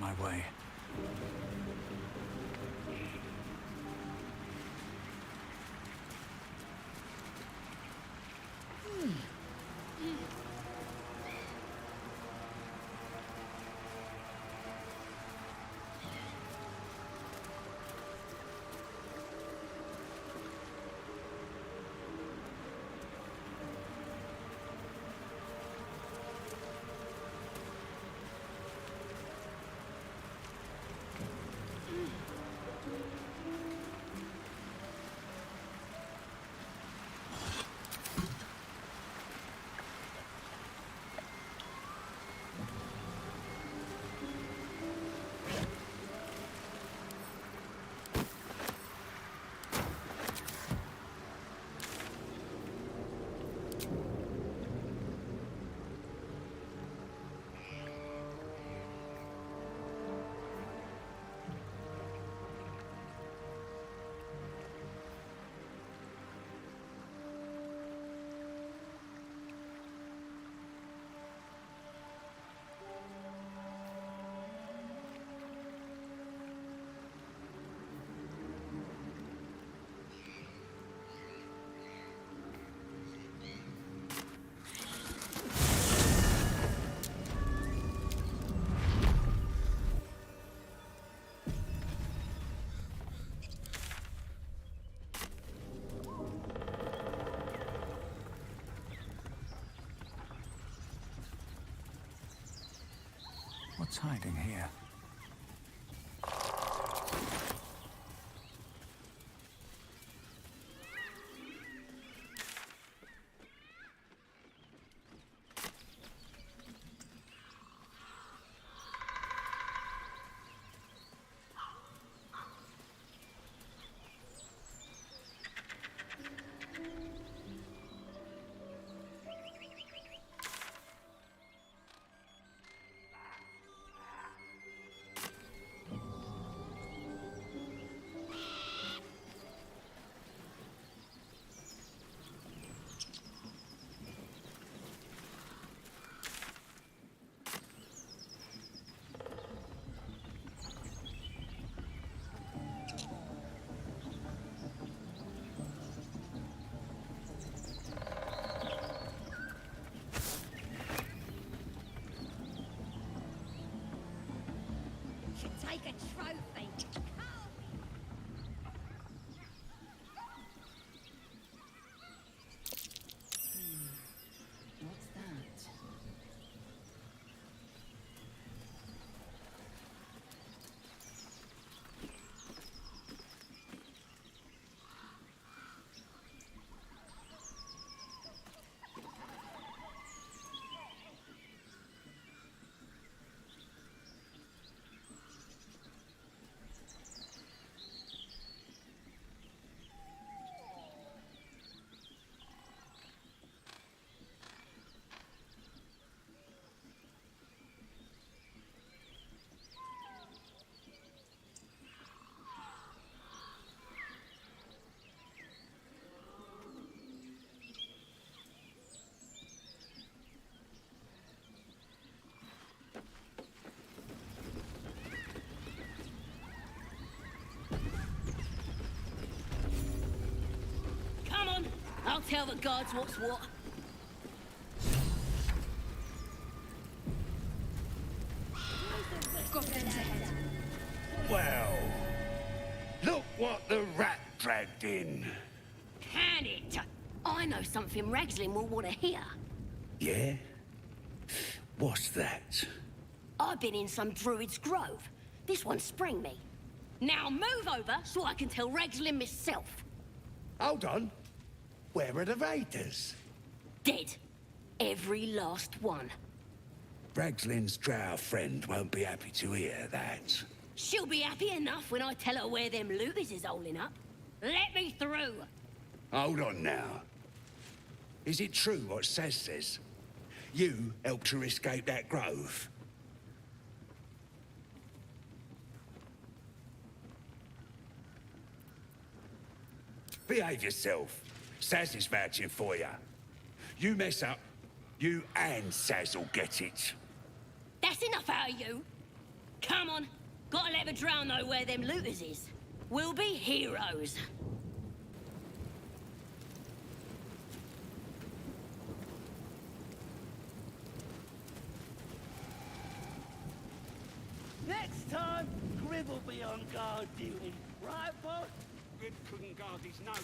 my way. What's hiding here? Take a trophy. What's that? I'll tell the gods what's what. Well, look what the rat dragged in. Can it? I know something Ragslin will want to hear. Yeah? What's that? I've been in some druid's grove. This one sprang me. Now move over so I can tell Ragslin myself. Hold on. Where are the raiders? Dead. Every last one. Ragslin's drow friend won't be happy to hear that. She'll be happy enough when I tell her where them looters is holding up. Let me through. Hold on now. Is it true what Saz says? You helped her escape that grove? Behave yourself. Saz is vouching for you. You mess up, you and Saz will get it. That's enough out of you. Come on. Gotta let the drow know where them looters is. We'll be heroes. Next time, Grib will be on guard duty. Right, boss? Grib couldn't guard his nose.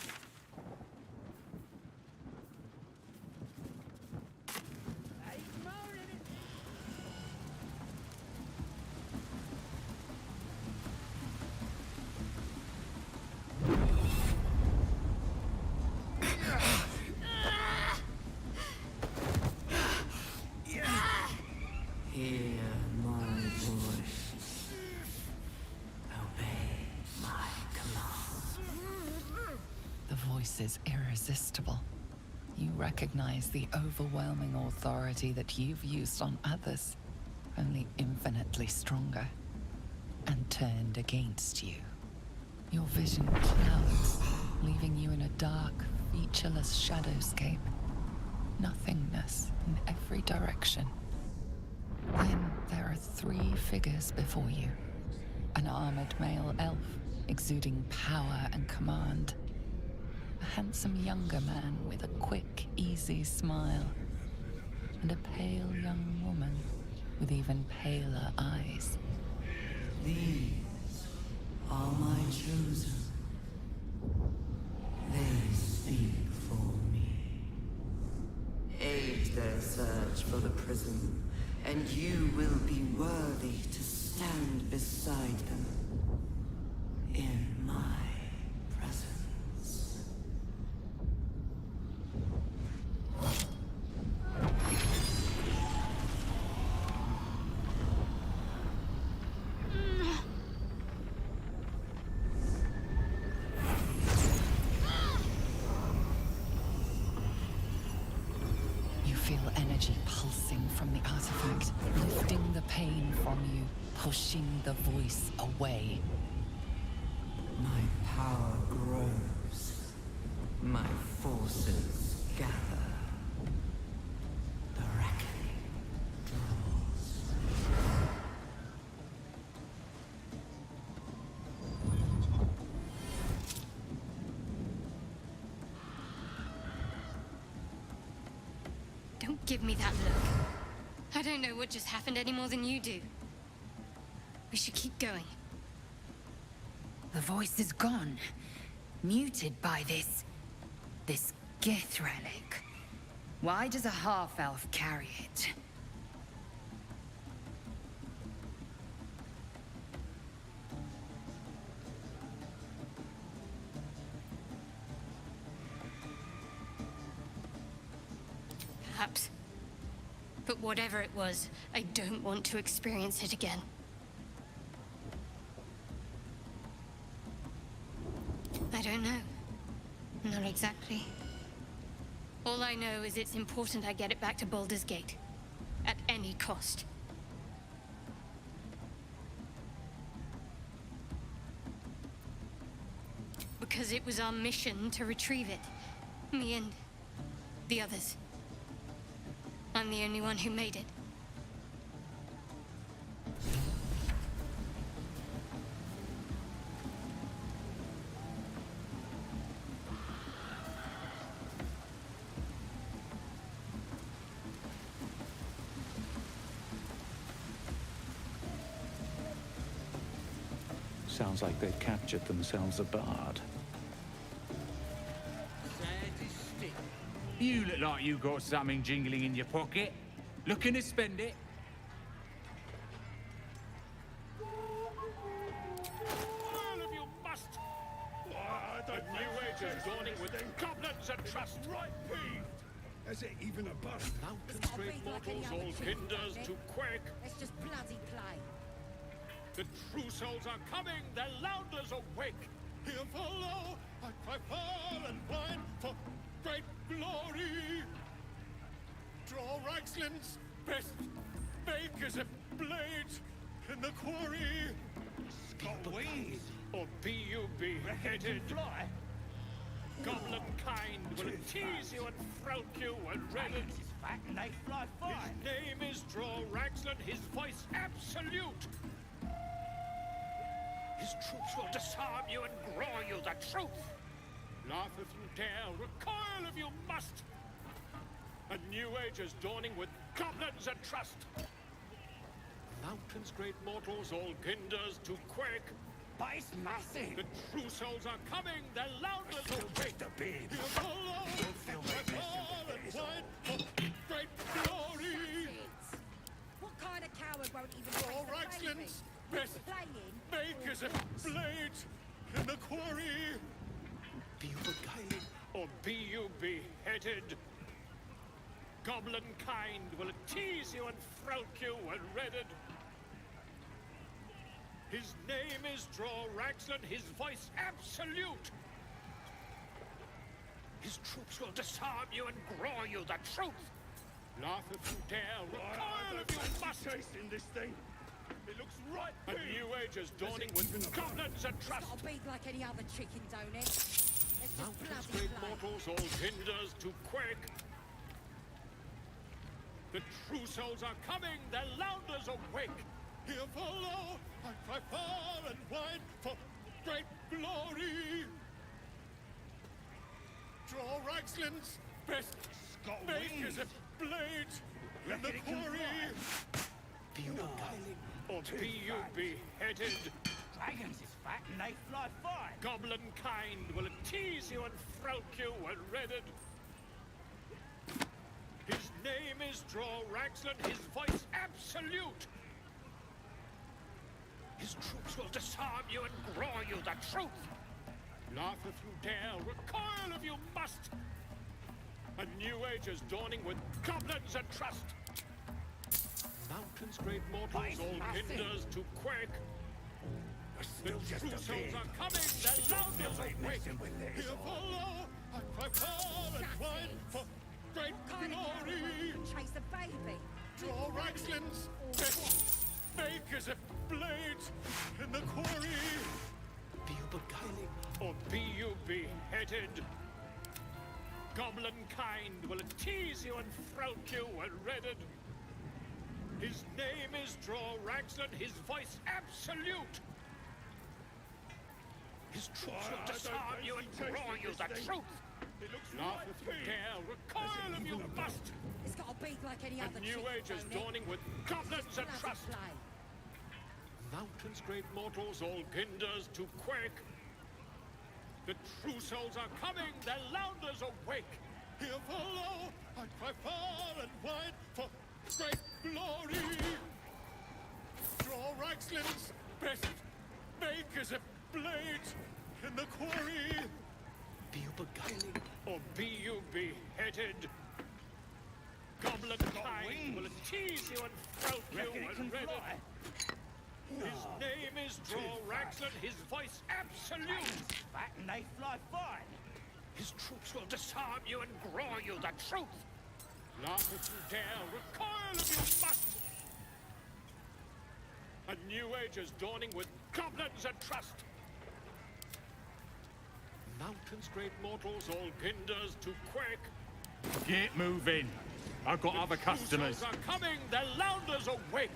Hey, morning. Hear my voice. Obey my command. The voice is irresistible. You recognize the overwhelming authority that you've used on others, only infinitely stronger, and turned against you. Your vision clouds, leaving you in a dark, featureless shadowscape. Nothingness in every direction. Then there are three figures before you. An armored male elf, exuding power and command. A handsome younger man with a quick, easy smile. And a pale young woman with even paler eyes. These are my chosen. They speak for me. Aid their search for the prism, and you will be worthy to stand beside them in my presence. You feel energy pulsing from the artifact, lifting the pain from you, pushing the voice away. My power grows. My forces gather. The reckoning draws. Don't give me that look. I don't know what just happened any more than you do. We should keep going. The voice is gone. Muted by this Gith relic. Why does a half-elf carry it? Perhaps. But whatever it was, I don't want to experience it again. I don't know. Not exactly. All I know is it's important I get it back to Baldur's Gate. At any cost. Because it was our mission to retrieve it. Me and the others. I'm the only one who made it. Sounds like they've captured themselves a bard. Sadistic. You look like you got something jingling in your pocket. Looking to spend it? All of you must. The new age is dawning with goblins and trust. Right peeved. Is it even a bust? It's not breathe like any other all tree, kinders David. to quake. Let's just bloody play. The true souls are coming, the Louders awake. Here follow, I cry far and wide for great glory. Draw Reichsland's best bakers and blades in the quarry. Got wings, or be you beheaded. Fly. Goblin kind will tease you and throat you and redden. His fat and they fly fine. His name is Draw Reichsland, his voice absolute. His troops will disarm you and grow you the truth. Laugh if you dare, recoil if you must. A new age is dawning with goblins and trust. Mountains, great mortals, all ginders to quake. But it's massive. The true souls are coming, their loudness will Just a bit. Don't feel like this. great glory. What kind of coward won't even All face right, the baby? Slins. Best Playing? make as a blade in the quarry. Be you beguiling? Or be you beheaded? Goblin kind will tease you and frowk you when redded. His name is Draw Raxlin, his voice absolute. His troops will disarm you and grow you the truth. Laugh if you dare, recoil if you must. Chasing this thing. It looks right. A new age is dawning with goblins and trust. Got a beak like any other chicken, don't it? Let's just Mountains, bloody great play. mortals, all hinders to quake. The true souls are coming, their louders awake. Here follow, I cry far and wide for great glory. Draw Raxlin's best make as a blade in the quarry. Be you beguiling? Or be you beheaded? Dragons is fat and they fly fine. Goblin kind will tease you and frowk you when redded. His name is Draw Raxlin, his voice absolute. His troops will disarm you and grow you the truth. Laugh if you dare, recoil if you must. A new age is dawning with goblins and trust. Mountains, great mortals, all hinders to quake. The true souls are coming, their louders awake. Here follow, I cry far and wide for great Kind of coward glory. won't even chase the baby. Draw Raxlin's best make as a blade in the quarry. Be you beguiling? Or be you beheaded? Goblin kind will tease you and frowk you when redded. His name is Draw Raxlin, his voice absolute. His troops will disarm you and grow you the truth. Laugh if you dare, recoil if you must. It's got a beak like any A other new chicken, age is don't it? dawning with goblins and Bloody trust. play. Mountains, great mortals, all ginders to quake. The true souls are coming, their louders awake. Here follow, I cry far and wide for great glory. Draw Raxlin's best make as a blade in the quarry. Be you beguiling? Or be you beheaded? Goblin kind will tease you and frowk you Reckon it can and redded. fly? His name is Draw Raxlin, his voice absolute. Fat and they fly fine. His troops will disarm you and grow you the truth. Laugh if you dare, recoil if you must. A new age is dawning with goblins and trust. Mountains, great mortals, all ginders to quake. Get moving. I've got other customers. True souls are coming, their louders awake.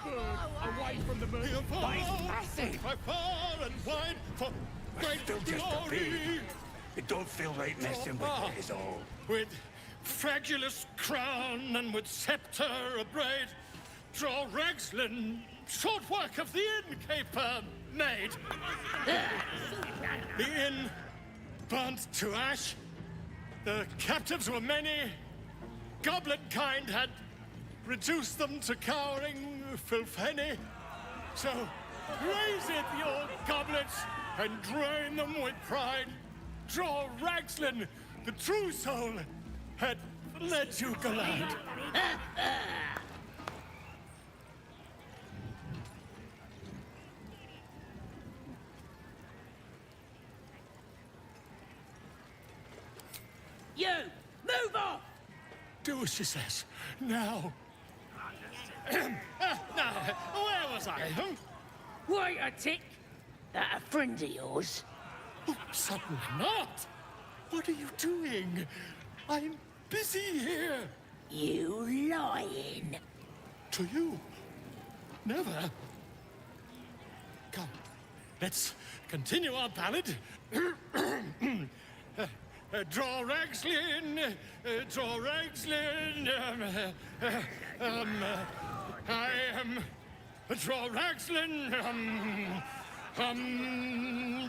Away from the moon. Here follow, massive. by far and wide for great Still just a glory. bit. It don't feel right messing with it is all. With fragulous crown and with scepter abraid, Draw Raxlin, short work of the innkeeper made. The inn burnt to ash. The captives were many. Goblin kind had reduced them to cowering filthenny. So raise it, your goblets, and drain them with pride. Draw Raxlin, the true soul, had let you glide. You! Move off! Do as she says. Now. Now, where was I? Huh? Wait a tick! That a friend of yours? Oh, certainly not. What are you doing? I'm busy here. You lying! To you? Never. Come, let's continue our ballad. Draw Ragslin, draw Ragslin. I am draw Ragslin.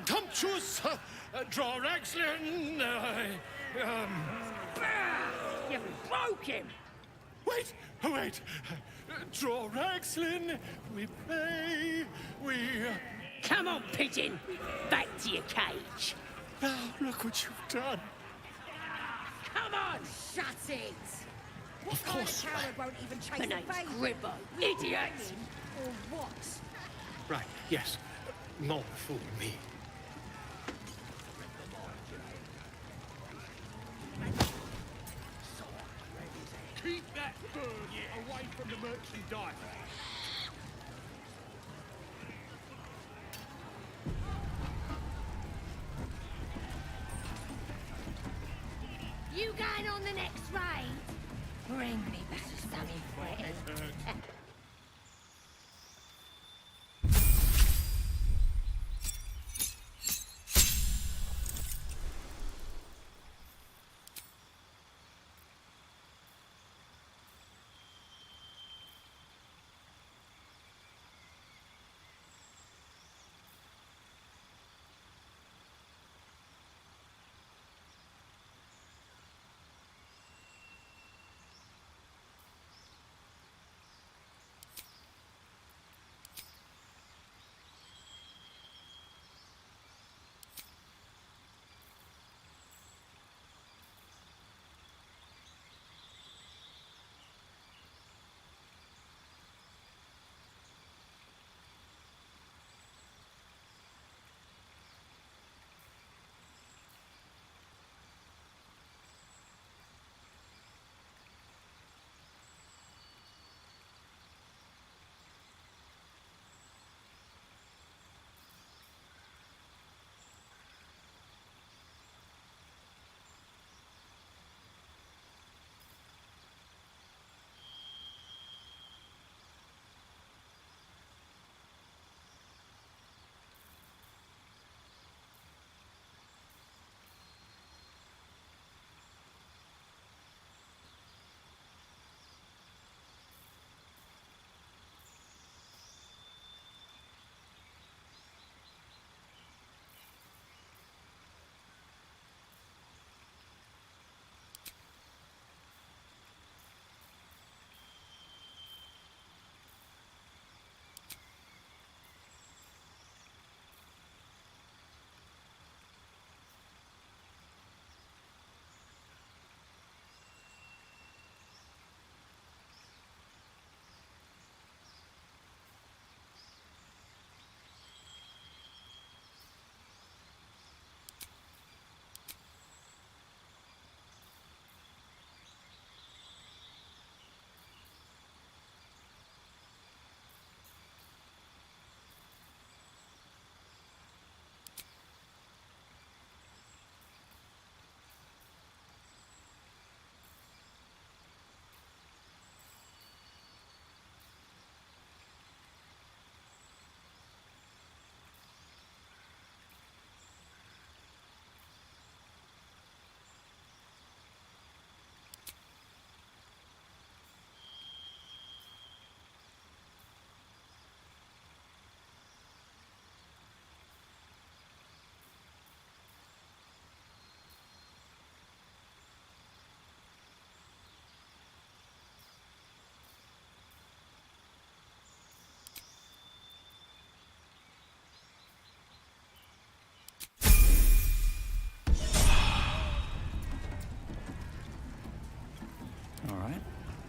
Tumptuous, draw Ragslin. You broke him! Wait, wait. Draw Ragslin, we pray, we... Come on, pigeon! Back to your cage! Now, look what you've done. Come on! Shut it! What Of kind course. of coward won't even chase My a name's baby? Gribbo, idiot! Or what? Right, yes. Not fool me. Keep that bird away from the merchandise. You going on the next raid? Bring me back something fresh.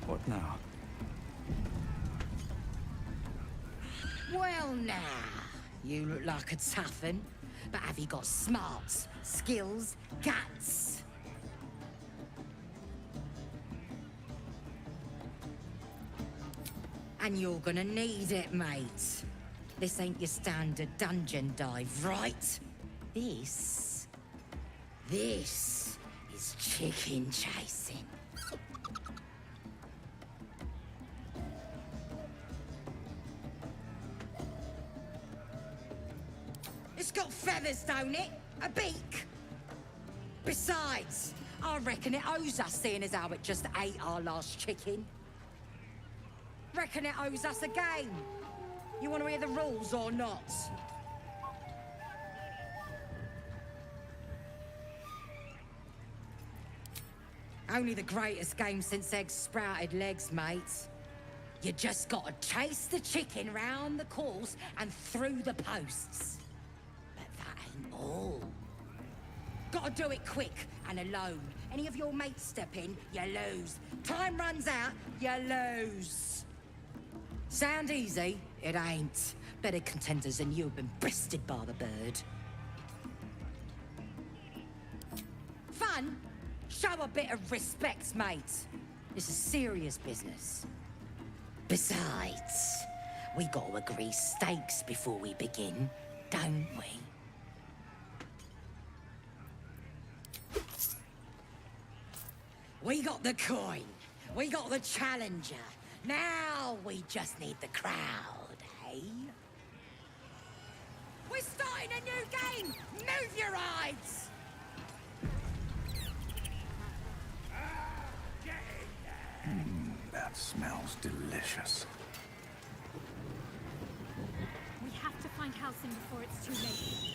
What now? Well now, you look like a tough un, but have you got smarts, skills, guts? And you're gonna need it, mate. This ain't your standard dungeon dive, right? This is chicken chasing. feathers, don't it? A beak? Besides, I reckon it owes us, seeing as how it just ate our last chicken. Reckon it owes us a game. You want to hear the rules or not? Only the greatest game since eggs sprouted legs, mate. You just gotta chase the chicken round the course and through the posts. But that ain't all. Gotta do it quick and alone. Any of your mates step in, you lose. Time runs out, you lose. Sound easy? It ain't. Better contenders than you have been bested by the bird. Fun? Show a bit of respect, mate. This is serious business. Besides, we gotta agree stakes before we begin, don't we? We got the coin. We got the challenger. Now we just need the crowd, eh? We're starting a new game! Move your eyes! That smells delicious. We have to find Halsin before it's too late.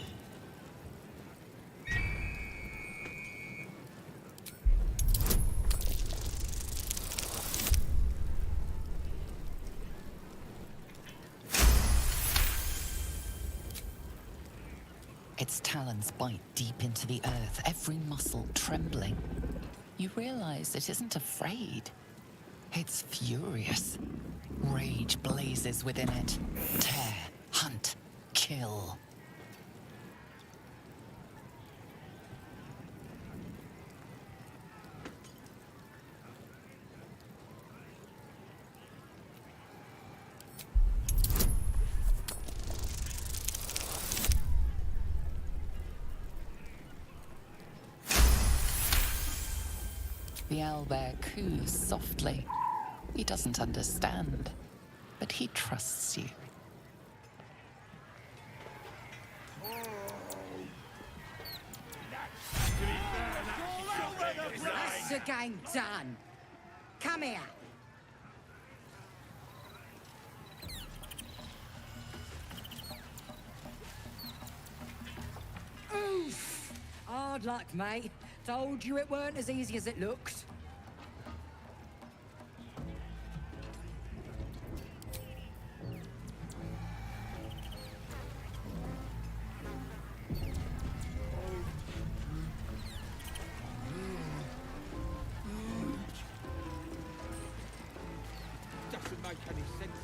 Its talons bite deep into the earth, every muscle trembling. You realize it isn't afraid. It's furious. Rage blazes within it. Tear, hunt, kill. The owlbear coos softly. He doesn't understand, but he trusts you. That's the game done. Come here. Oof! Hard luck, mate. Told you it weren't as easy as it looked. Doesn't make any sense.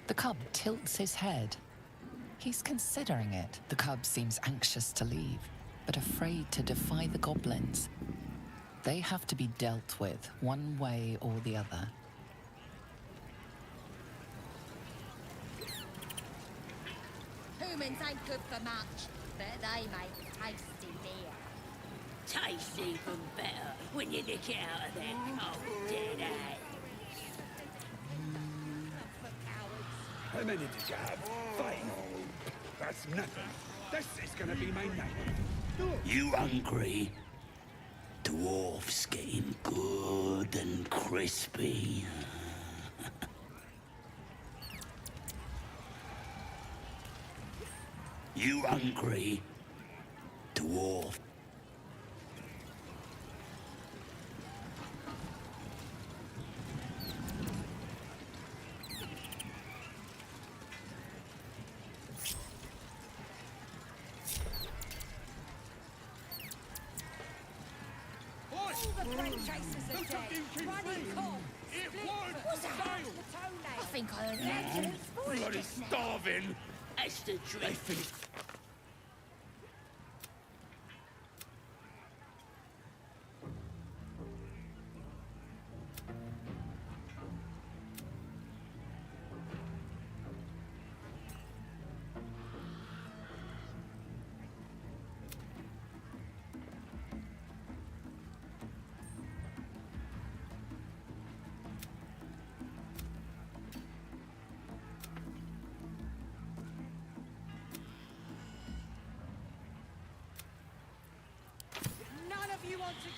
The cub tilts his head. He's considering it. The cub seems anxious to leave, but afraid to defy the goblins. They have to be dealt with one way or the other. Humans ain't good for much, but they make tasty beer. Tastes even better when you nick it out of their cold dead eyes. How many did you have? 5? That's nothing. This is gonna be my night. You hungry? Dwarf's getting good and crispy. You hungry? Dwarf. The great chasers are dead. Running call. I think I heard an absolute voice Bloody just now. starving. That's the I drink. think.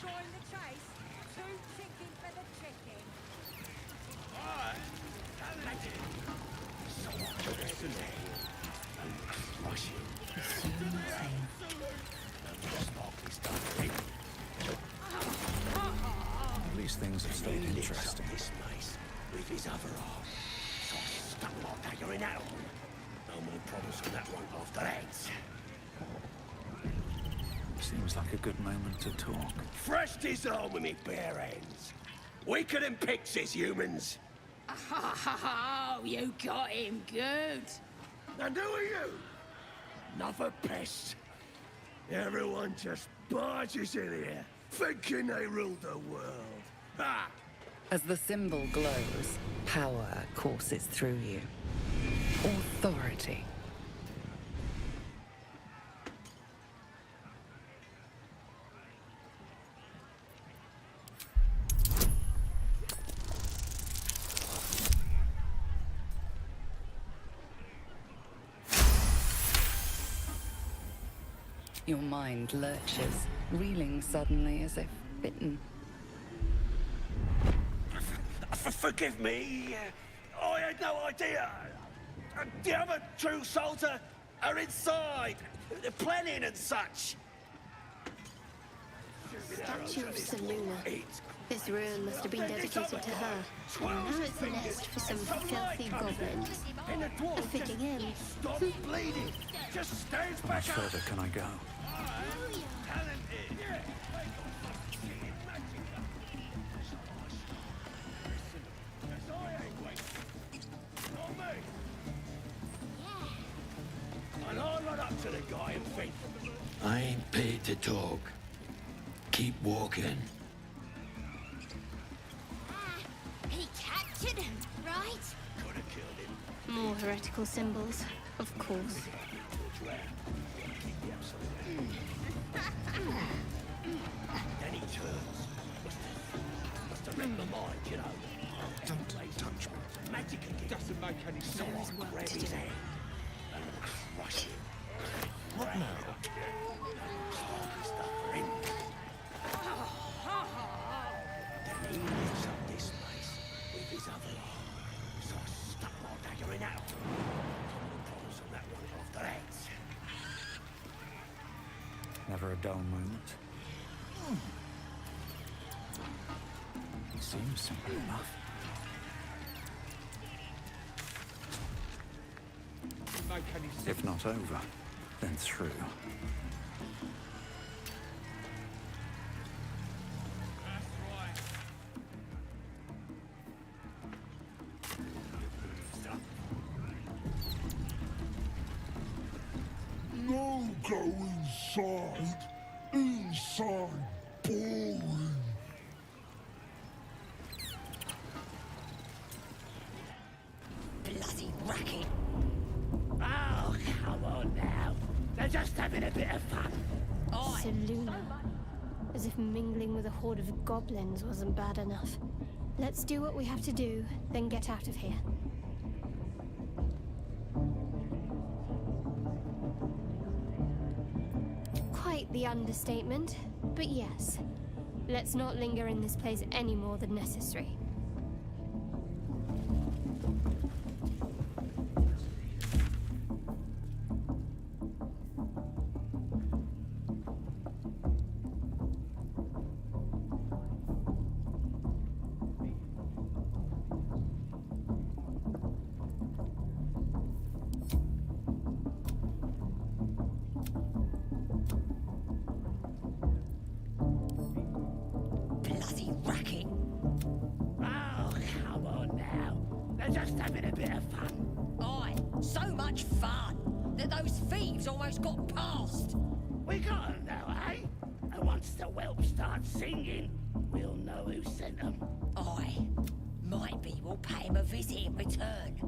join the chase? 2 chicken for the chicken. At least things have stayed interesting. This place with his other arm. So I stuck my dagger in that one. No more problems with that one after that. Seems like a good moment to talk. Fresh disarm with me bare hands. Weaker than pixies, humans. Oh, you got him good. And who are you? Another pest. Everyone just barges in here, thinking they rule the world. Ha! As the symbol glows, power courses through you. Authority. Your mind lurches, reeling suddenly as if bitten. Forgive me. I had no idea. The other true souls are inside, planning and such. Statue of Seluna. This ruin must have been dedicated to her. Now it's a nest for some filthy goblins. A fitting end. Stop bleeding. Just stand How back much further can I go? And I'll run up to the guy and think. I ain't paid to talk. Keep walking. He captured him, right? Could have killed him. More heretical symbols, of course. Then he turns. Must have read my mind, you know. Don't touch me. Magic again. Doesn't make any So sense. I grab his hand and crush him. What now? Sparky stuff for him. Then he lifts up this place with his other arm. So I stuck my dagger in that one. No problems on that one after that. Never a dull moment. Seems simple enough. Doesn't make any sense. If not over, then through. No go inside. Inside. Boring. Bloody racket. Oh, come on now. They're just having a bit of fun. Seluna. As if mingling with a horde of goblins wasn't bad enough. Let's do what we have to do, then get out of here. Quite the understatement, but yes. Let's not linger in this place any more than necessary. Bloody racket. Oh, come on now. They're just having a bit of fun. Aye, so much fun that those thieves almost got past. We got 'em now, eh? And once the whelp starts singing, we'll know who sent 'em. Aye, might be we'll pay him a visit in return.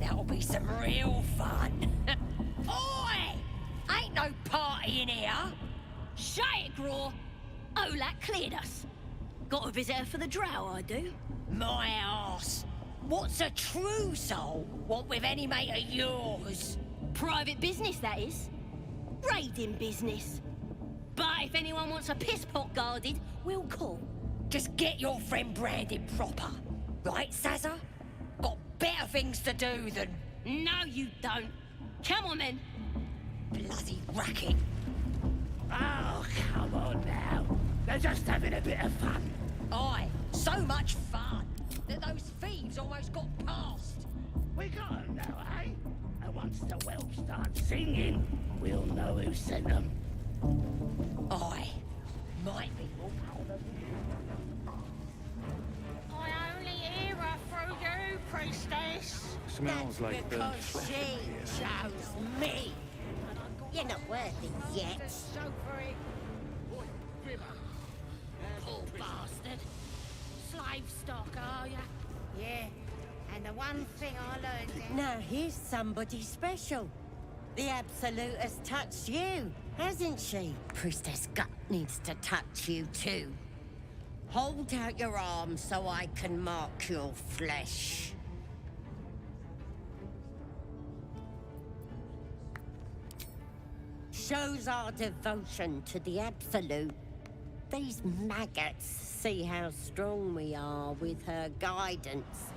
That'll be some real fun. Oi! Ain't no party in here. Shut it, Graw. Olak cleared us. Got a visitor for the drow, I do. My arse. What's a true soul want with any mate of yours? Private business, that is. Raiding business. But But if anyone wants a piss pot guarded, we'll call. Just get your friend branded proper. Right, Sazza? Got better things to do than... No, you don't. Come on, then. Bloody racket. Oh, come on now. They're just having a bit of fun. Aye, so much fun that those thieves almost got past. We got 'em now, eh? And once the whelps start singing, we'll know who sent them. Aye, might be. I only hear her through you, priestess. Smells like burnt Because flesh she in here. chose me. You're not worth it yet. Poor bastard. Slave stock, are ya? Yeah, and the one thing I learned... Now here's somebody special. The Absolute has touched you, hasn't she? Priestess Gut needs to touch you too. Hold out your arm so I can mark your flesh. Shows our devotion to the Absolute. These maggots see how strong we are with her guidance.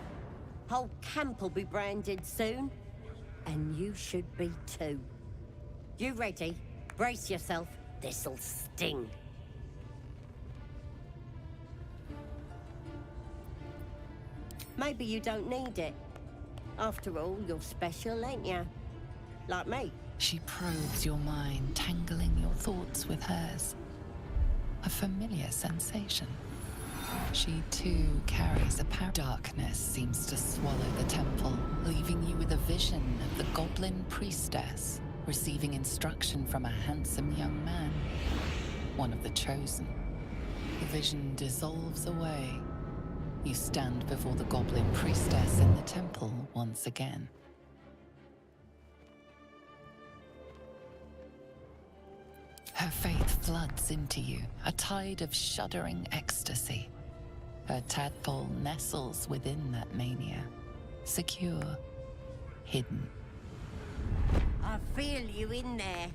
Whole camp will be branded soon, and you should be too. You ready? Brace yourself. This'll sting. Maybe you don't need it. After all, you're special, ain't you? Like me. She probes your mind, tangling your thoughts with hers. A familiar sensation. She too carries a power. Darkness seems to swallow the temple, leaving you with a vision of the goblin priestess receiving instruction from a handsome young man, one of the chosen. The vision dissolves away. You stand before the goblin priestess in the temple once again. Her faith floods into you, a tide of shuddering ecstasy. Her tadpole nestles within that mania, secure, hidden. I feel you in there,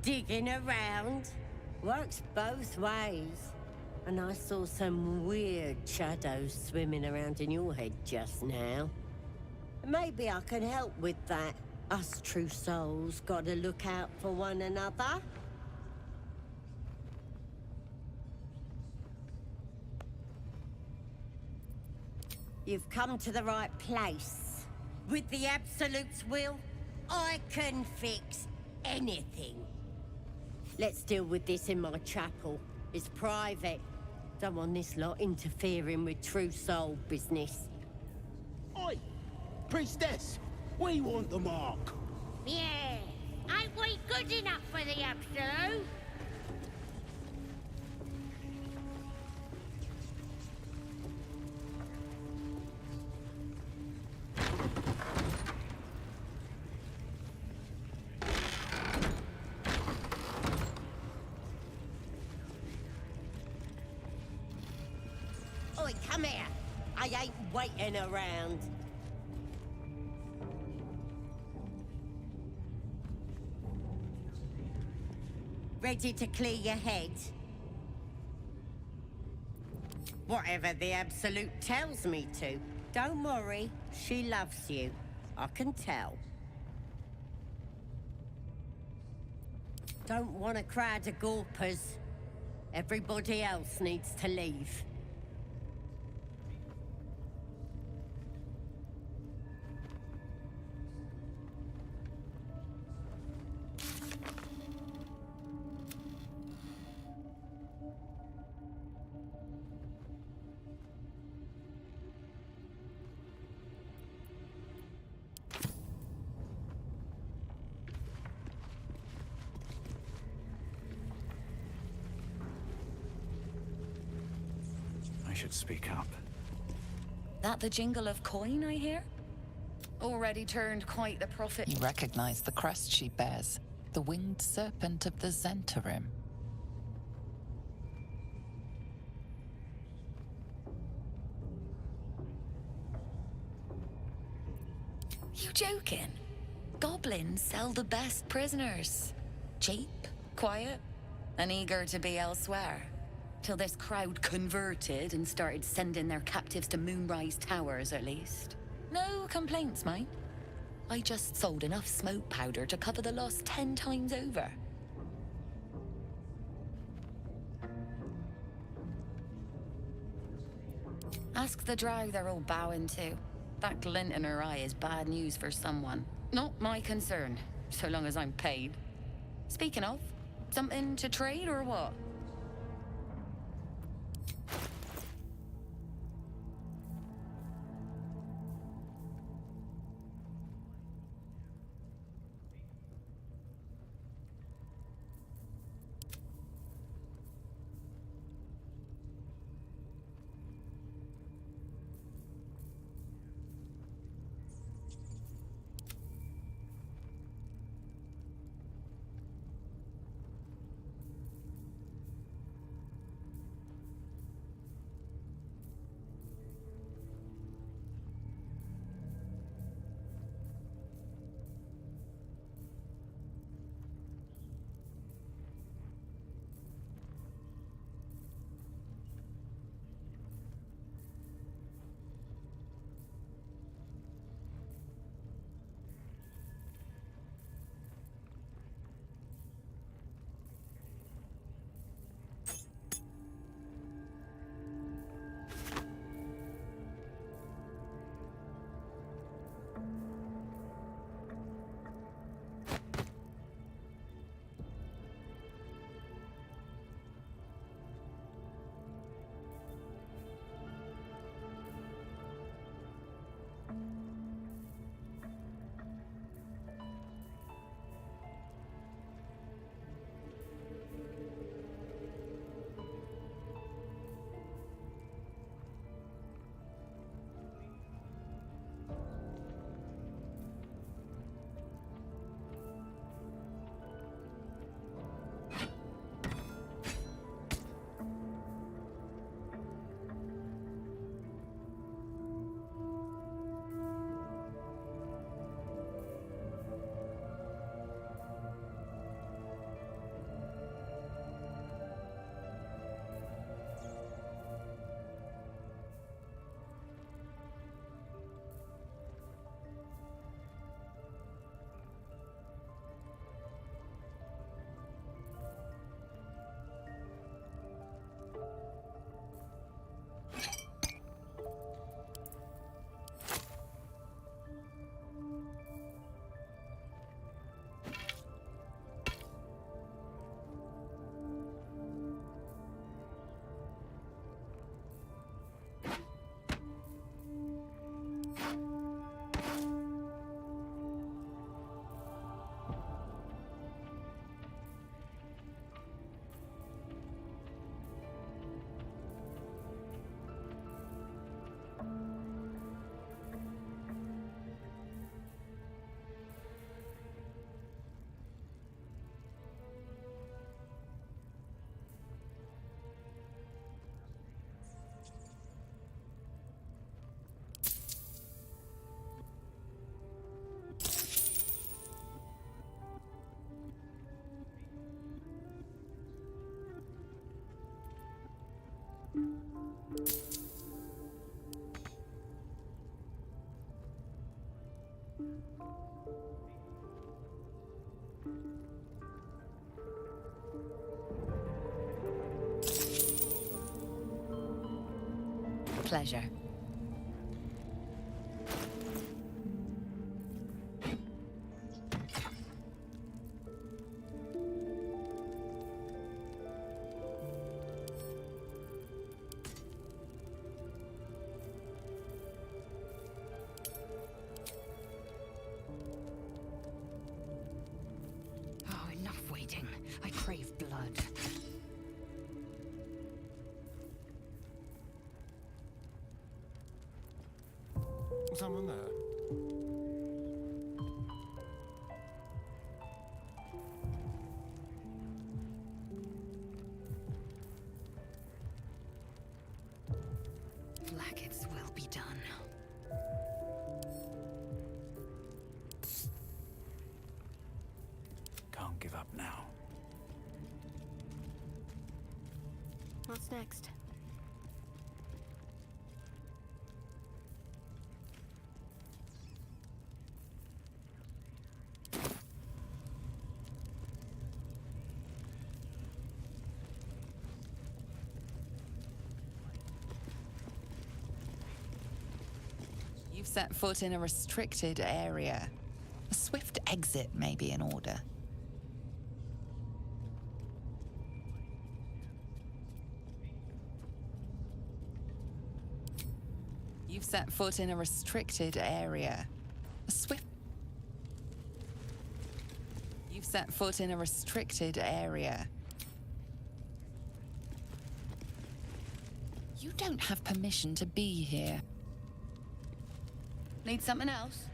digging around. Works both ways. And I saw some weird shadows swimming around in your head just now. Maybe I can help with that. Us true souls gotta look out for one another. You've come to the right place. With the Absolute's will, I can fix anything. Let's deal with this in my chapel. It's private. Don't want this lot interfering with true soul business. Oi! Priestess! We want the mark! Yeah. Ain't we good enough for the Absolute? Oi, come here. I ain't waiting around. Ready to clear your head? Whatever the Absolute tells me to. Don't worry, she loves you. I can tell. Don't want a crowd of gawpers. Everybody else needs to leave. I should speak up. That the jingle of coin I hear? Already turned quite the prophet. You recognize the crest she bears, the winged serpent of the Zentarim. You joking? Goblins sell the best prisoners. Cheap, quiet, and eager to be elsewhere. Till this crowd converted and started sending their captives to Moonrise Towers, at least. No complaints, mate. I just sold enough smoke powder to cover the loss 10 times over. Ask the drow they're all bowing to. That glint in her eye is bad news for someone. Not my concern, so long as I'm paid. Speaking of, something to trade or what? Pleasure. Oh, enough waiting. I crave blood. Someone there? Blackets will be done. Can't give up now. What's next? You've set foot in a restricted area. A swift exit may be in order. You've set foot in a restricted area. A swift... You've set foot in a restricted area. You don't have permission to be here. Need something else?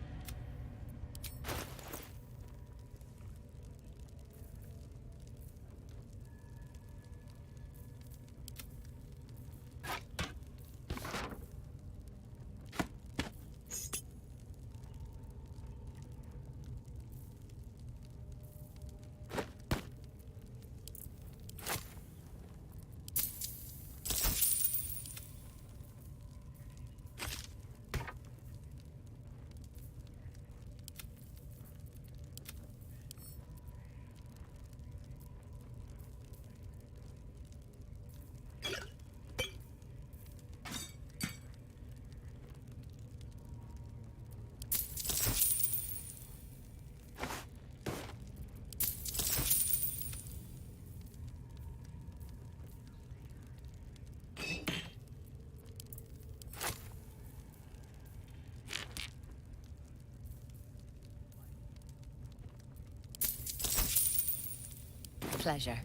Pleasure.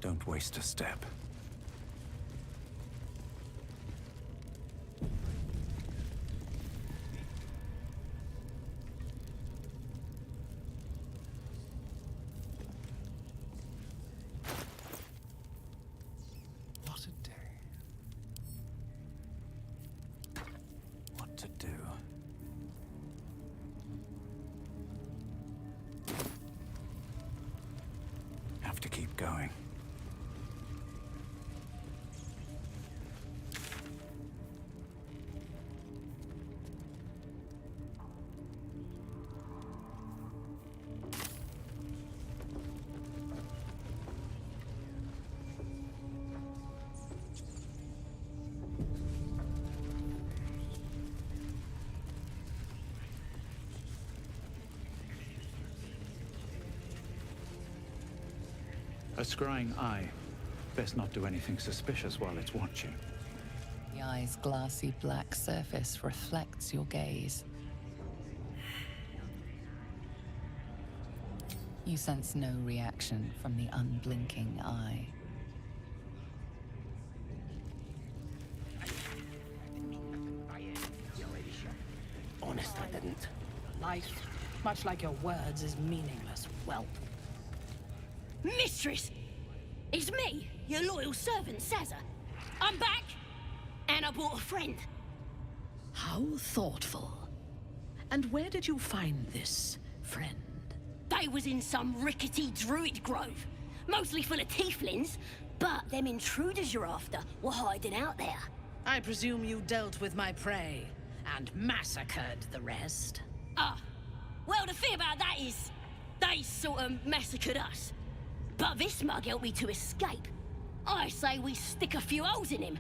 Don't waste a step. What a day. What to do? Have to keep going. A scrying eye. Best not do anything suspicious while it's watching. The eye's glassy black surface reflects your gaze. You sense no reaction from the unblinking eye. Honest, I didn't. Life, much like your words, is meaningless whelp. Mistress! It's me, your loyal servant, Sazza. I'm back, and I brought a friend. How thoughtful. And where did you find this friend? They was in some rickety druid grove, mostly full of tieflings, but them intruders you're after were hiding out there. I presume you dealt with my prey and massacred the rest. Well, the thing about that is, they sort of massacred us. But this mug helped me to escape. I say we stick a few holes in him.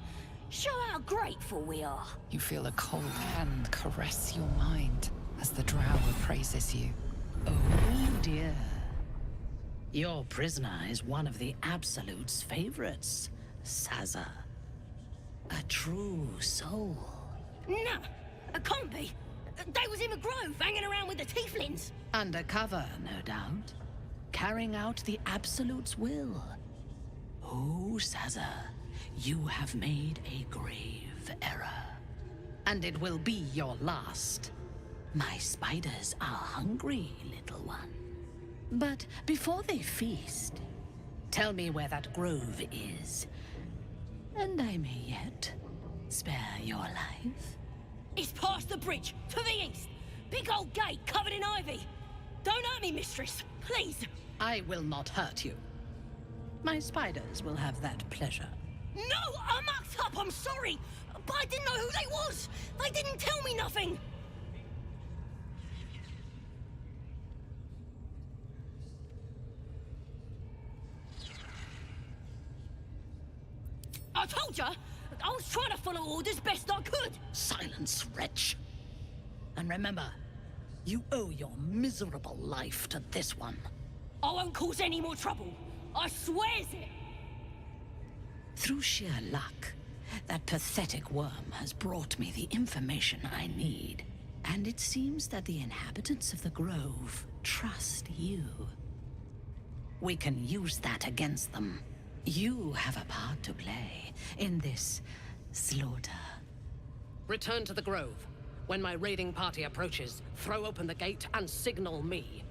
Show how grateful we are. You feel a cold hand caress your mind as the drow appraises you. Oh dear. Your prisoner is one of the Absolute's favorites, Sazza. A true soul. Nah, a can't be. They was in the grove, hanging around with the tieflings. Undercover, no doubt. Carrying out the Absolute's will. Oh, Sazza, you have made a grave error. And it will be your last. My spiders are hungry, little one. But before they feast, tell me where that grove is. And I may yet spare your life. It's past the bridge, to the east. Big old gate covered in ivy. Don't hurt me, mistress, please. I will not hurt you. My spiders will have that pleasure. No, I mucked up, I'm sorry! But I didn't know who they was! They didn't tell me nothing! I told ya! I was trying to follow orders best I could! Silence, wretch. And remember, you owe your miserable life to this one. I won't cause any more trouble. I swears it! Through sheer luck, that pathetic worm has brought me the information I need. And it seems that the inhabitants of the Grove trust you. We can use that against them. You have a part to play in this slaughter. Return to the Grove. When my raiding party approaches, throw open the gate and signal me.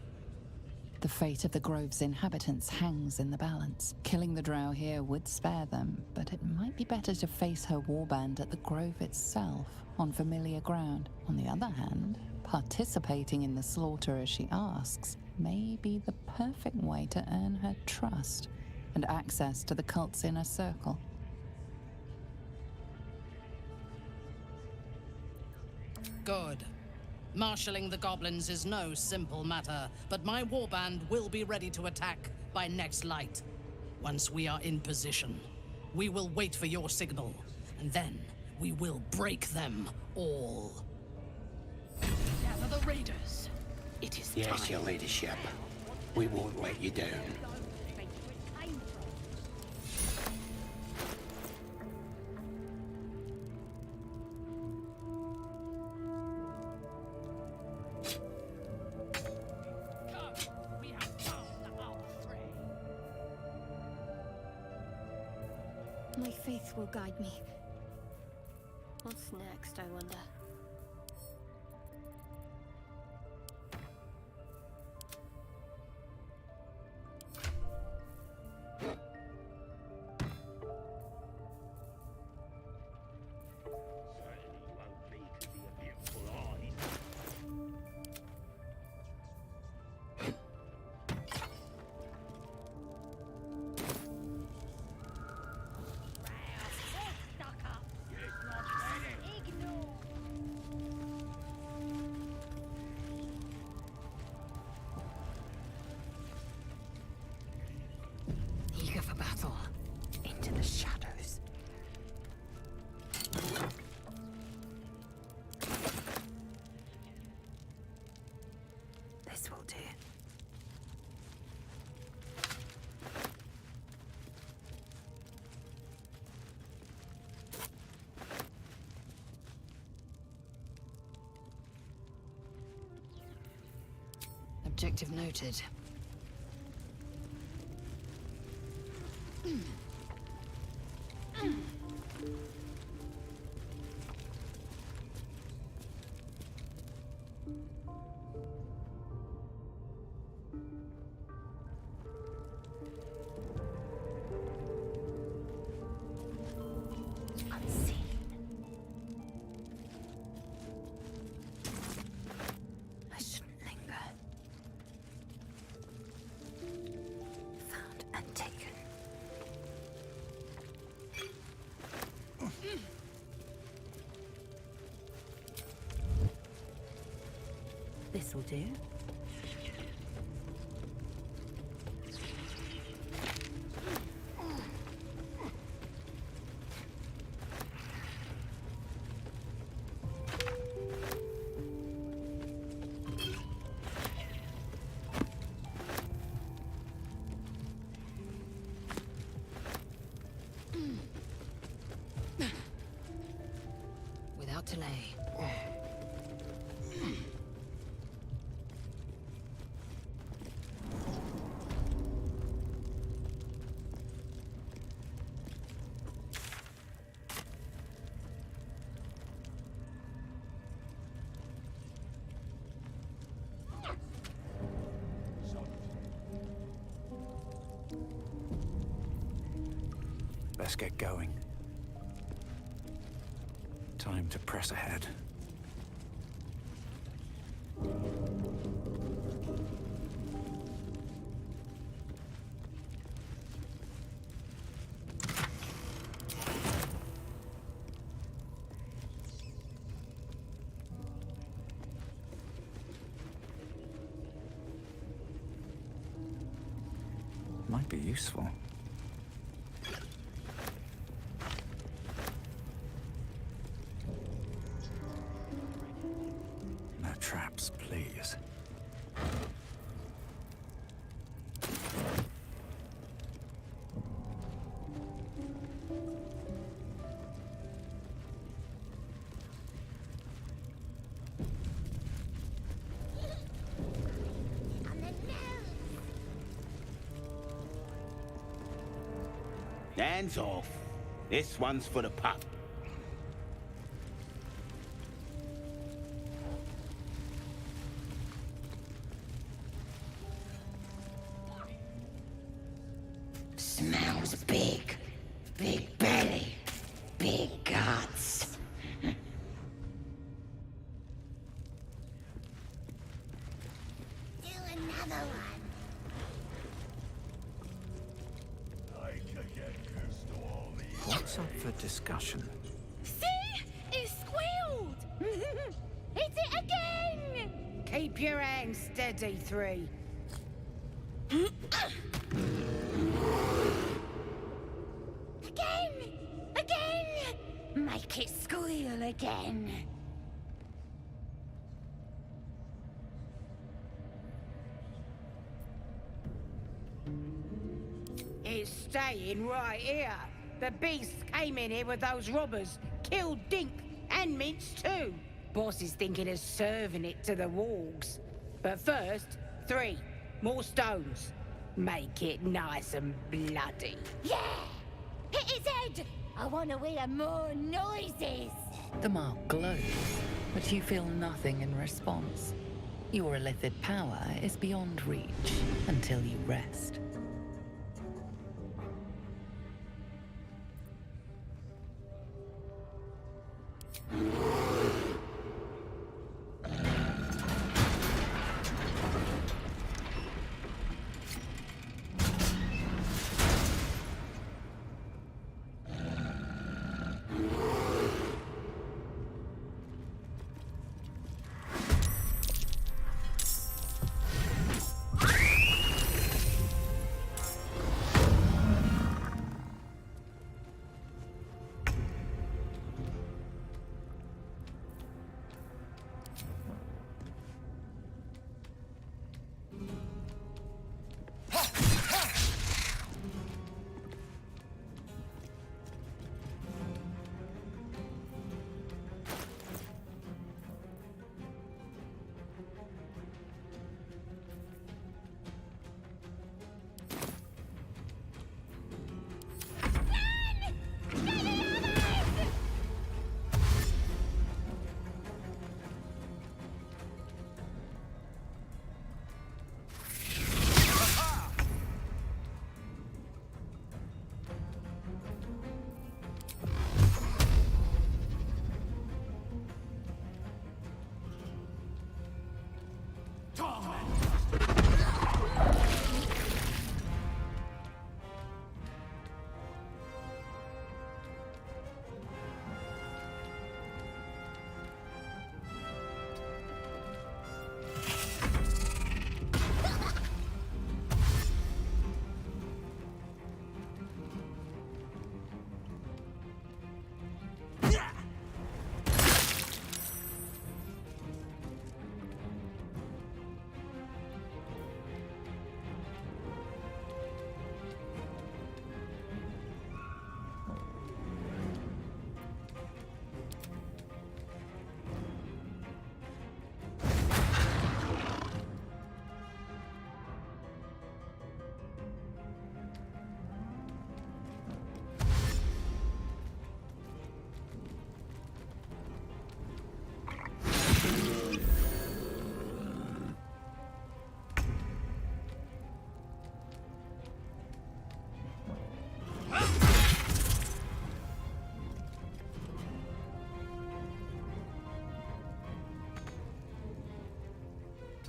The fate of the Grove's inhabitants hangs in the balance. Killing the drow here would spare them, but it might be better to face her warband at the Grove itself, on familiar ground. On the other hand, participating in the slaughter as she asks may be the perfect way to earn her trust and access to the cult's inner circle. Good. Marshalling the goblins is no simple matter, but my warband will be ready to attack by next light. Once we are in position, we will wait for your signal, and then we will break them all. Gather the raiders. It is Yes, time. your ladyship. We won't let you down. My faith will guide me. What's next, I wonder? Eager for battle. Into the shadows. This will do. Objective noted. I shouldn't linger. Found and taken. This'll do. Without delay. Let's get going. Time to press ahead. Might be useful. No traps, please. Hands off. This one's for the pup. Smells big. Big belly. Big guts. Do another one. What's up for discussion? See? It squealed! Hit it again! Keep your hands steady, 3. Again! Again! Make it squeal again. It's staying right here. The beasts came in here with those robbers, killed Dink and Minch too. Boss is thinking of serving it to the wargs. But first, 3 more stones. Make it nice and bloody. Yeah! Hit his head! I want to hear more noises! The mark glows, but you feel nothing in response. Your illithid power is beyond reach until you rest.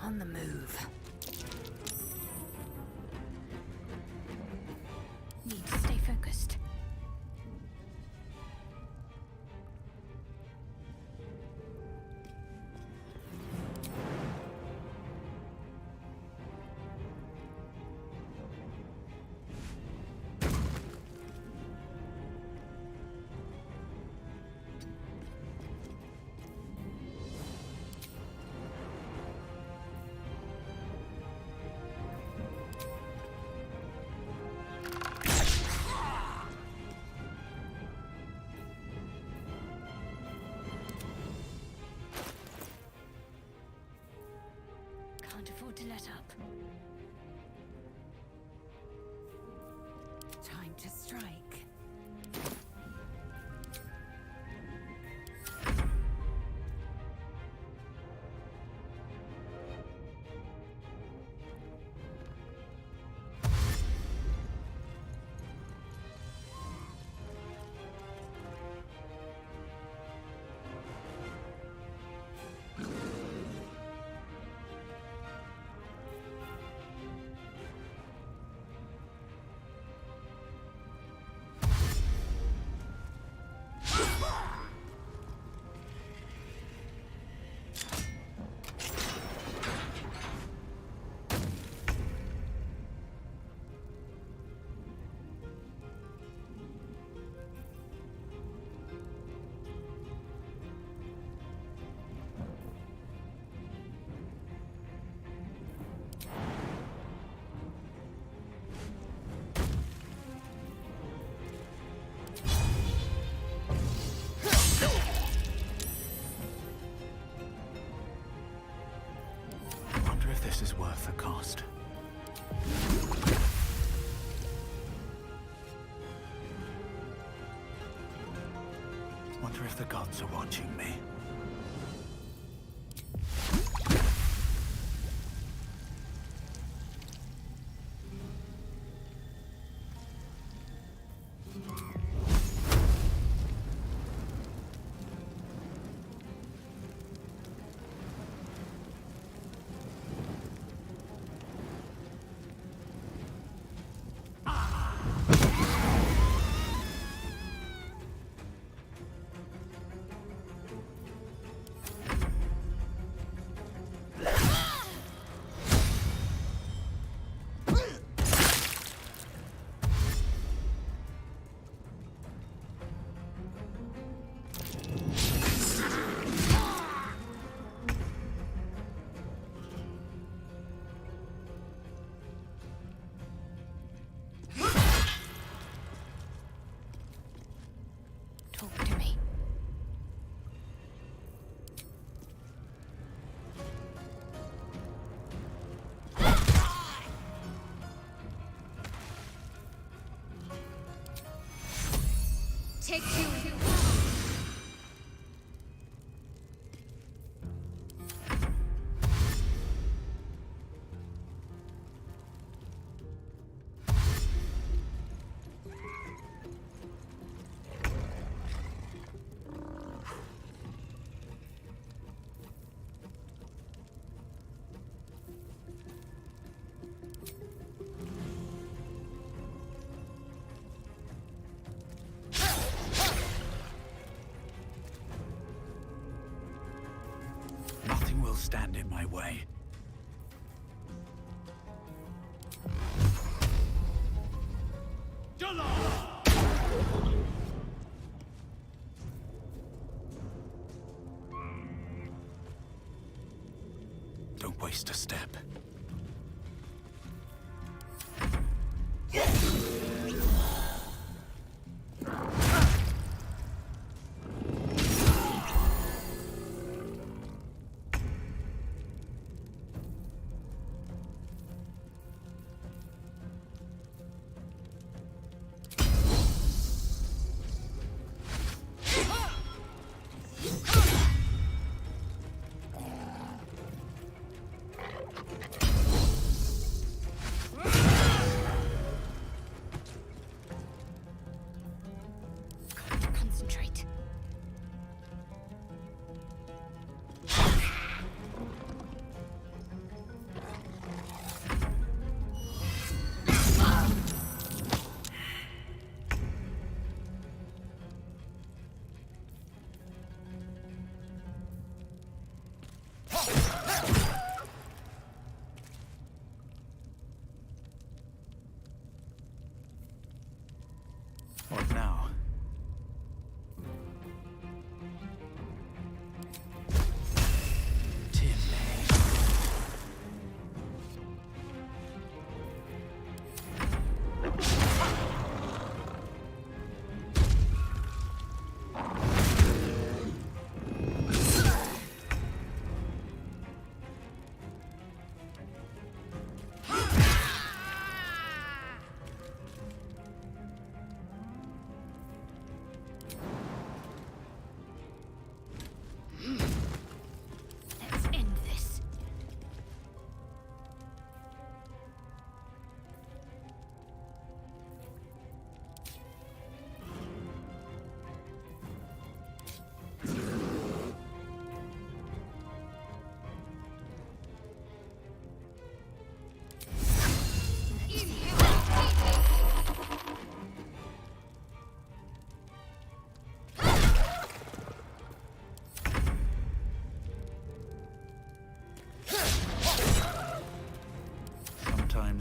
On the move. Need to stay focused. can't afford to let up. Time to strike. This is worth the cost. Wonder if the gods are watching me. Take two. Nothing will stand in my way. Don't waste a step.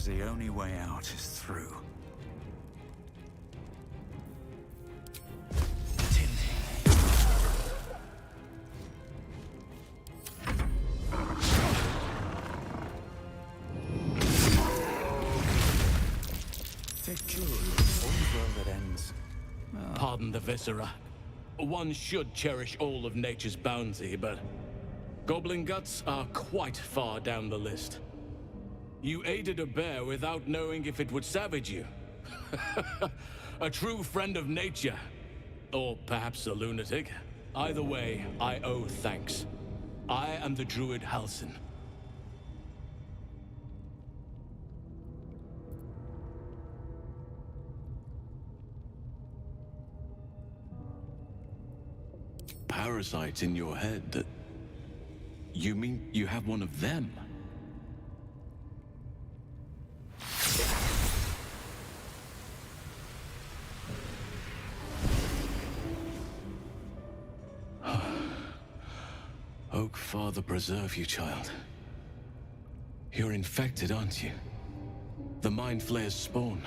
Because the only way out is through. Pardon the viscera. One should cherish all of nature's bounty, but goblin guts are quite far down the list. You aided a bear without knowing if it would savage you. A true friend of nature. Or perhaps a lunatic. Either way, I owe thanks. I am the druid Halsin. Parasites in your head that... You mean you have one of them? Oak Father preserve you, child. You're infected, aren't you? The Mind Flayer's spawn.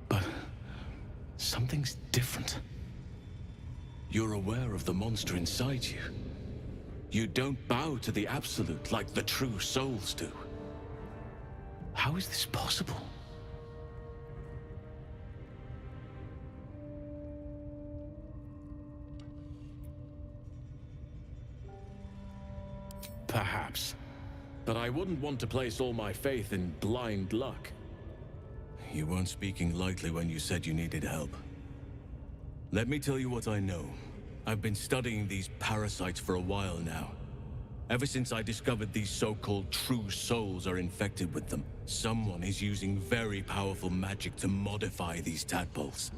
But... something's different. You're aware of the monster inside you. You don't bow to the Absolute like the true souls do. How is this possible? Perhaps. But I wouldn't want to place all my faith in blind luck. You weren't speaking lightly when you said you needed help. Let me tell you what I know. I've been studying these parasites for a while now. Ever since I discovered these so-called true souls are infected with them, someone is using very powerful magic to modify these tadpoles.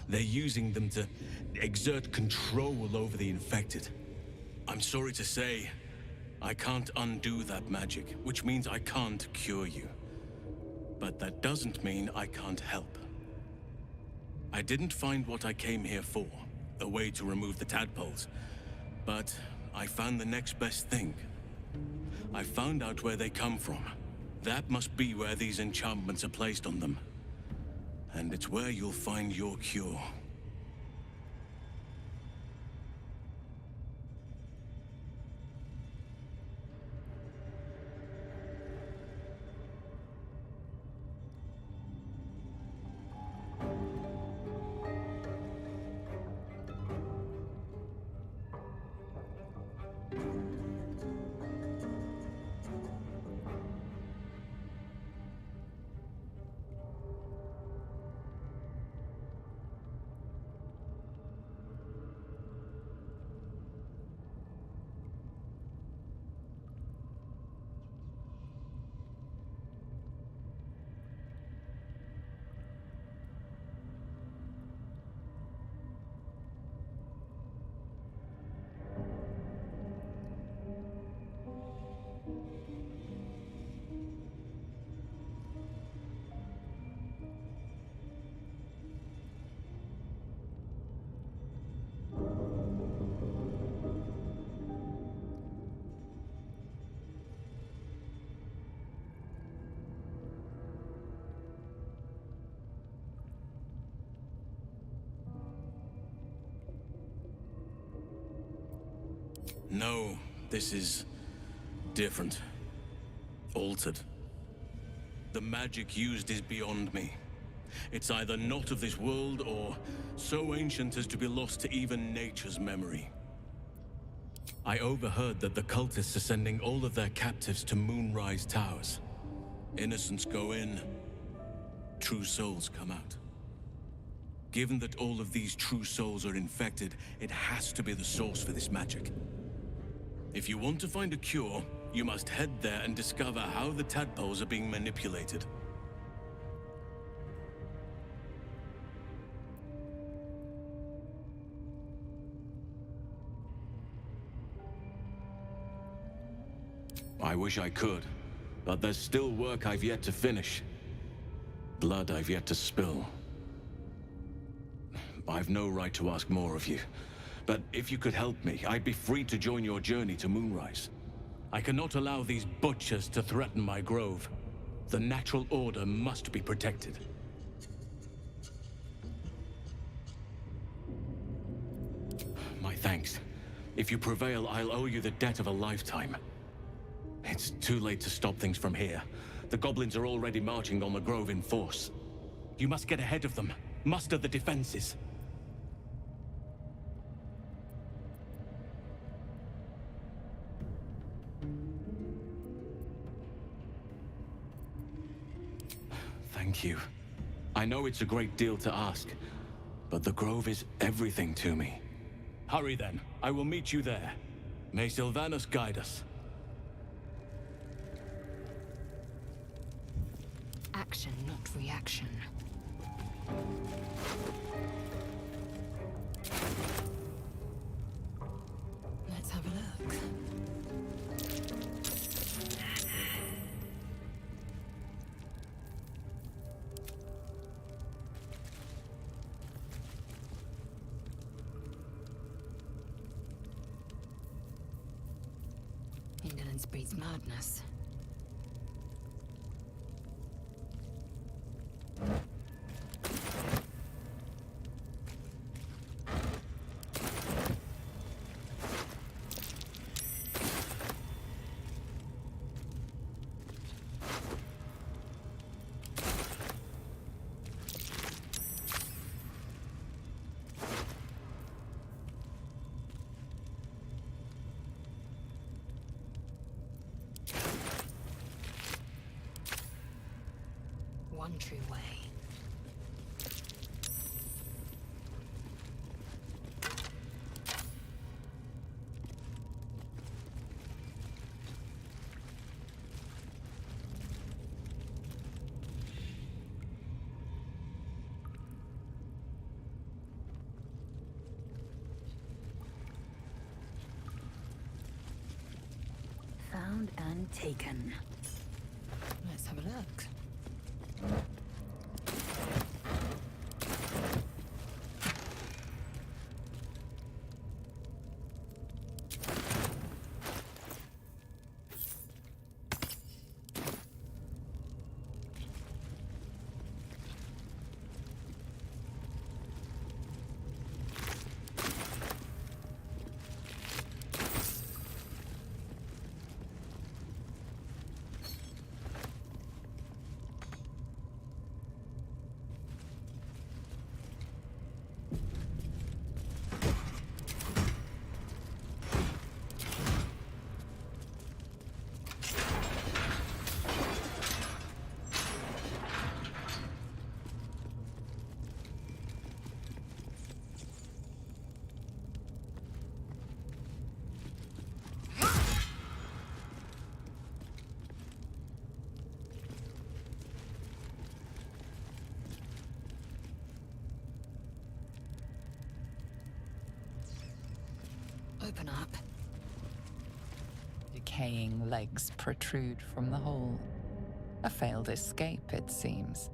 They're using them to exert control over the infected. I'm sorry to say, I can't undo that magic, which means I can't cure you. But that doesn't mean I can't help. I didn't find what I came here for, a way to remove the tadpoles, but I found the next best thing. I found out where they come from. That must be where these enchantments are placed on them. And it's where you'll find your cure. No, this is different. Altered. The magic used is beyond me. It's either not of this world or so ancient as to be lost to even nature's memory. I overheard that the cultists are sending all of their captives to Moonrise Towers. Innocents go in, true souls come out. Given that all of these true souls are infected, it has to be the source for this magic. If you want to find a cure, you must head there and discover how the tadpoles are being manipulated. I wish I could, but there's still work I've yet to finish. Blood I've yet to spill. I've no right to ask more of you, but if you could help me, I'd be free to join your journey to Moonrise. I cannot allow these butchers to threaten my grove. The natural order must be protected. My thanks. If you prevail, I'll owe you the debt of a lifetime. It's too late to stop things from here. The goblins are already marching on the grove in force. You must get ahead of them. Muster the defenses. Thank you. I know it's a great deal to ask, but the grove is everything to me. Hurry then. I will meet you there. May Sylvanus guide us. Action, not reaction. Let's have a look. Indolence breeds madness. One true way. Found and taken. Let's have a look. Open up. Decaying legs protrude from the hole. A failed escape, it seems.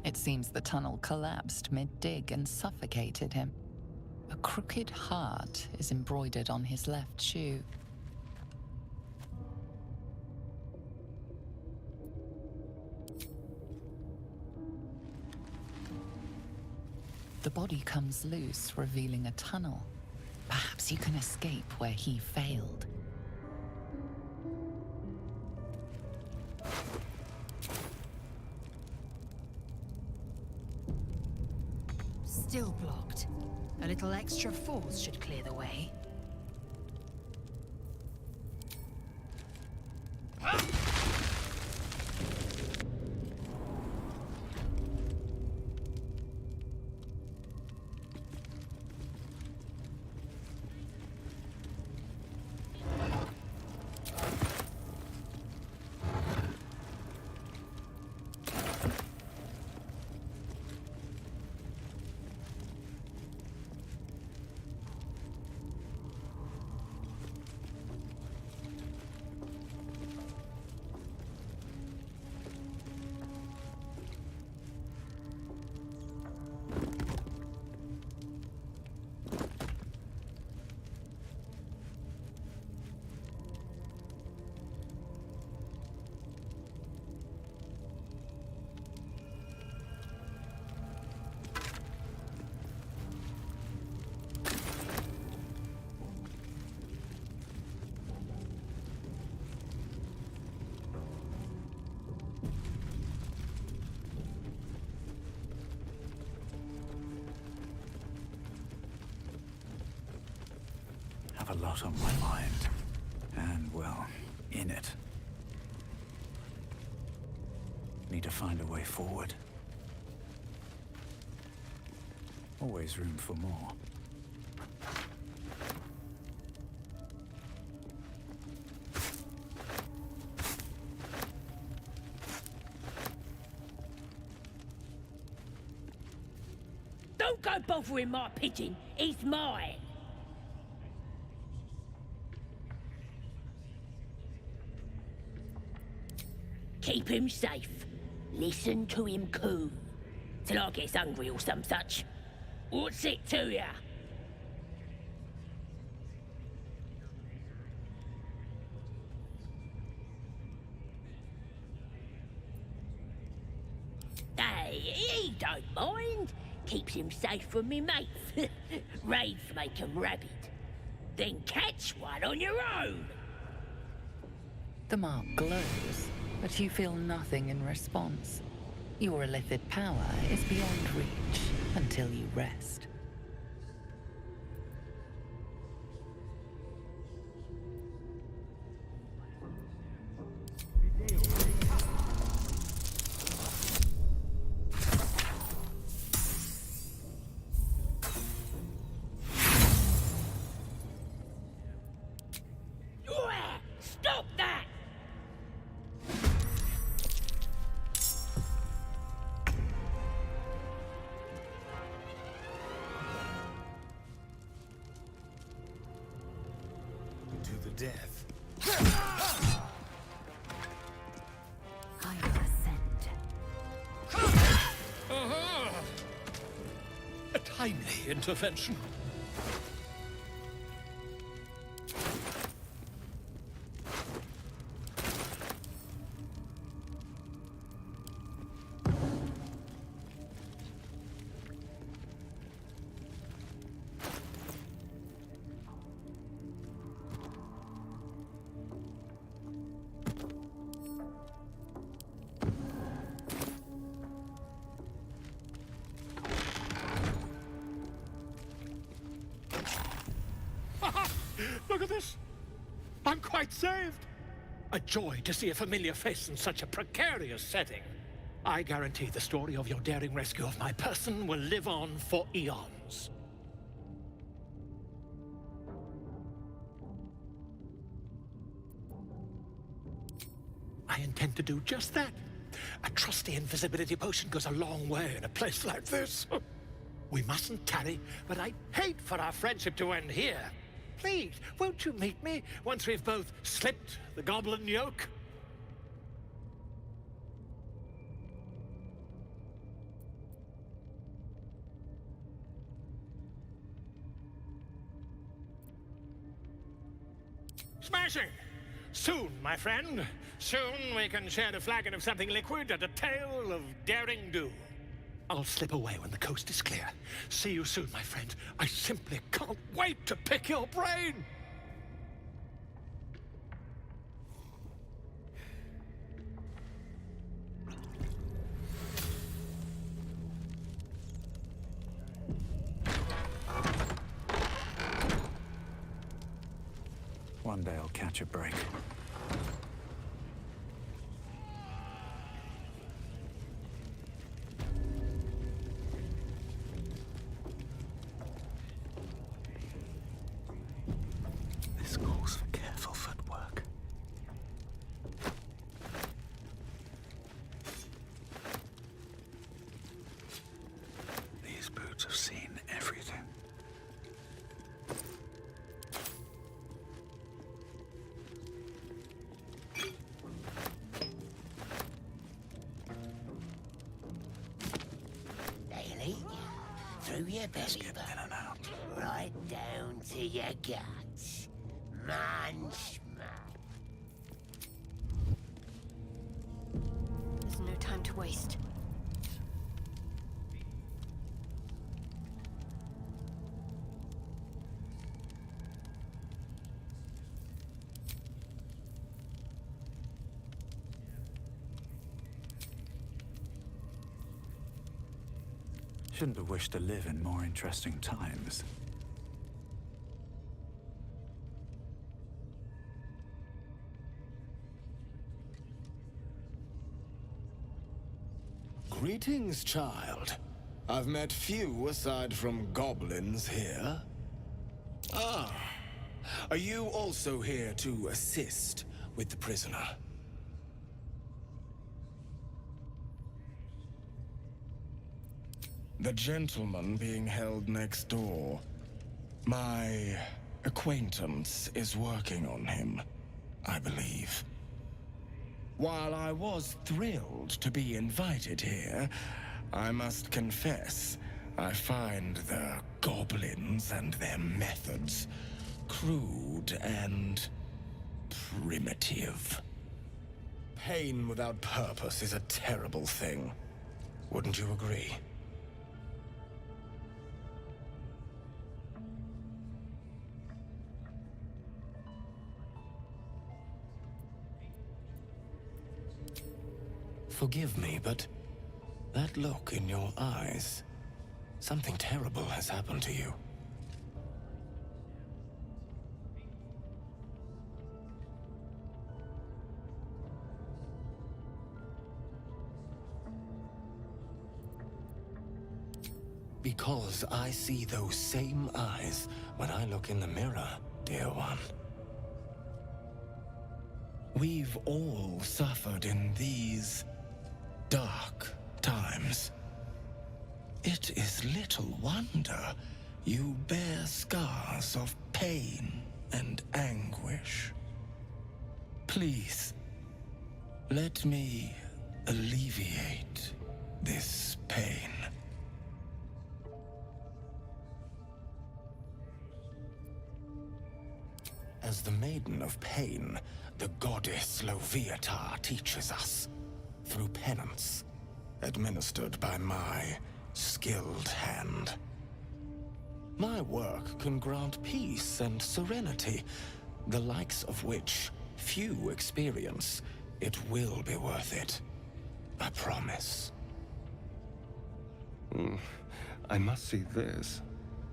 It seems the tunnel collapsed mid-dig and suffocated him. A crooked heart is embroidered on his left shoe. The body comes loose, revealing a tunnel. Perhaps you can escape where he failed. Still blocked. A little extra force should clear the way. lot on my mind. And, well, in it. Need to find a way forward. Always room for more. Don't go bothering my pigeon. He's mine. Keep him safe. Listen to him coo. Till I gets hungry or some such. What's it to ya? Hey, he don't mind. Keeps him safe from me mates. Raids make 'em rabid. Then catch one on your own. The mark glows, but you feel nothing in response. Your illithid power is beyond reach until you rest. Stop that! To the death. I ascend. A timely intervention. Look at this! I'm quite saved! A joy to see a familiar face in such a precarious setting. I guarantee the story of your daring rescue of my person will live on for eons. I intend to do just that. A trusty invisibility potion goes a long way in a place like this. We mustn't tarry, but I'd hate for our friendship to end here. Please, won't you meet me once we've both slipped the goblin yoke? Smashing! Soon, my friend. Soon we can share a flagon of something liquid and a tale of daring do. I'll slip away when the coast is clear. See you soon, my friend. I simply can't wait to pick your brain! One day I'll catch a break. This calls for careful footwork. These boots have seen everything. Through your belly button, right down to your guts. Munch, There's no time to waste. Shouldn't have wished to live in more interesting times. Greetings, child. I've met few aside from goblins here. Ah, are you also here to assist with the prisoner? The gentleman being held next door. My acquaintance is working on him, I believe. While I was thrilled to be invited here, I must confess, I find the goblins and their methods crude and primitive. Pain without purpose is a terrible thing. Wouldn't you agree? Forgive me, but that look in your eyes, something terrible has happened to you. Because I see those same eyes when I look in the mirror, dear one. We've all suffered in these dark times. It is little wonder you bear scars of pain and anguish. Please, let me alleviate this pain. As the Maiden of Pain, the goddess Loviatar teaches us, through penance, administered by my skilled hand. My work can grant peace and serenity, the likes of which few experience. It will be worth it. I promise. I must see this.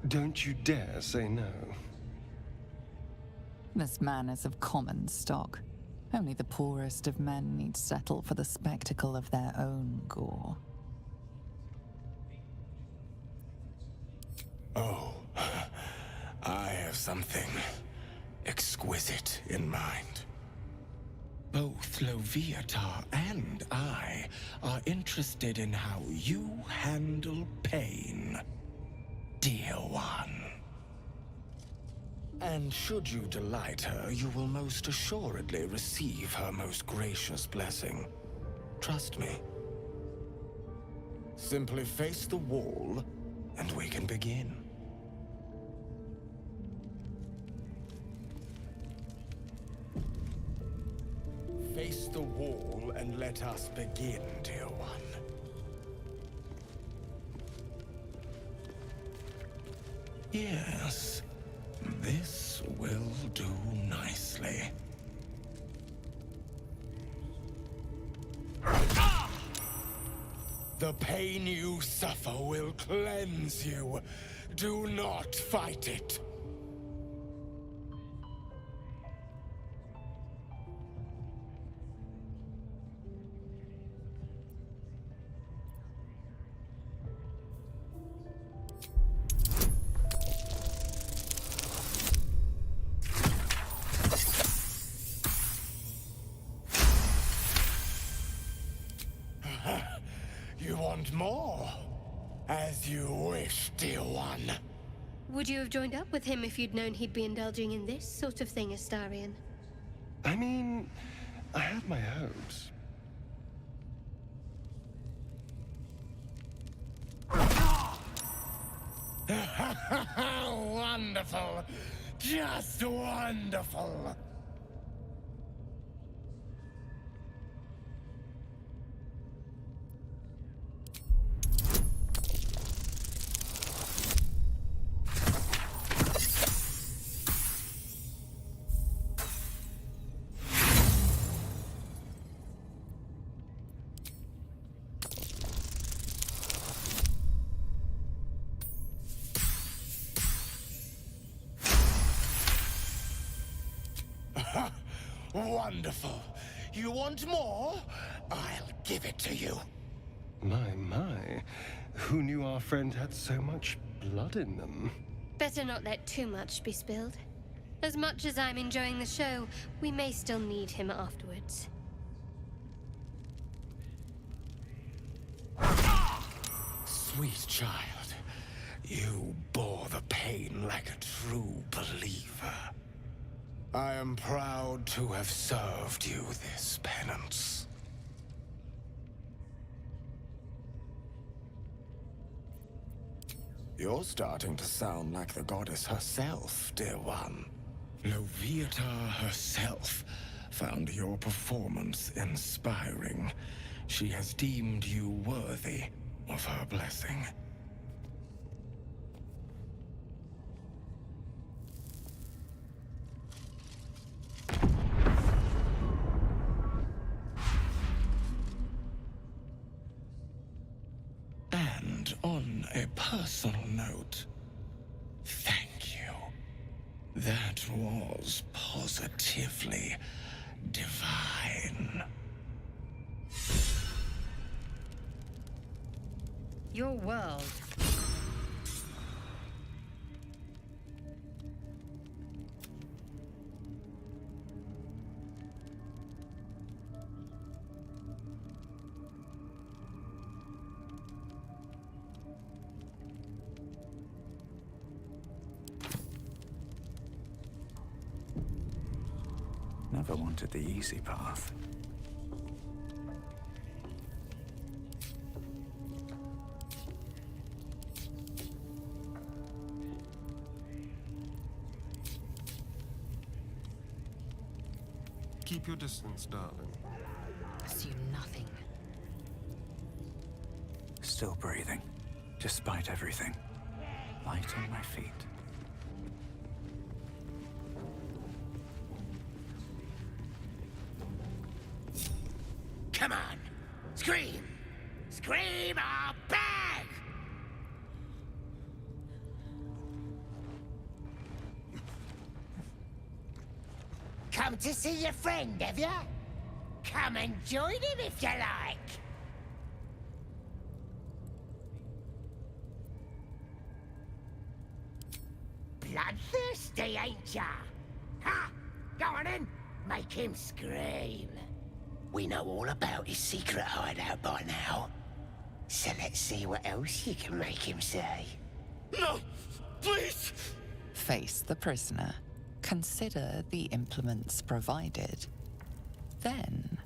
Don't you dare say no. This man is of common stock. Only the poorest of men need settle for the spectacle of their own gore. Oh, I have something exquisite in mind. Both Loviatar and I are interested in how you handle pain, dear one. And should you delight her, you will most assuredly receive her most gracious blessing. Trust me. Simply face the wall, and we can begin. Face the wall and let us begin, dear one. Yes. This will do nicely. The pain you suffer will cleanse you. Do not fight it. You want more? As you wish, dear one. Would you have joined up with him if you'd known he'd be indulging in this sort of thing, Astarion? I mean, I had my hopes. Wonderful! Just wonderful! Wonderful. You want more? I'll give it to you. My. Who knew our friend had so much blood in them? Better not let too much be spilled. As much as I'm enjoying the show, we may still need him afterwards. Sweet child, you bore the pain like a true believer. I am proud to have served you this penance. You're starting to sound like the goddess herself, dear one. Loviatar herself found your performance inspiring. She has deemed you worthy of her blessing. And on a personal note, thank you. That was positively divine. Your world. Never wanted the easy path. Keep your distance, darling. Assume nothing. Still breathing, despite everything. Light on my feet. Come on! Scream! Scream or bag! Come to see your friend, have ya? Come and join him if you like! Bloodthirsty, ain't ya? Ha! Go on in! Make him scream! We know all about his secret hideout by now. So let's see what else you can make him say. No! Please! Face the prisoner. Consider the implements provided. Then...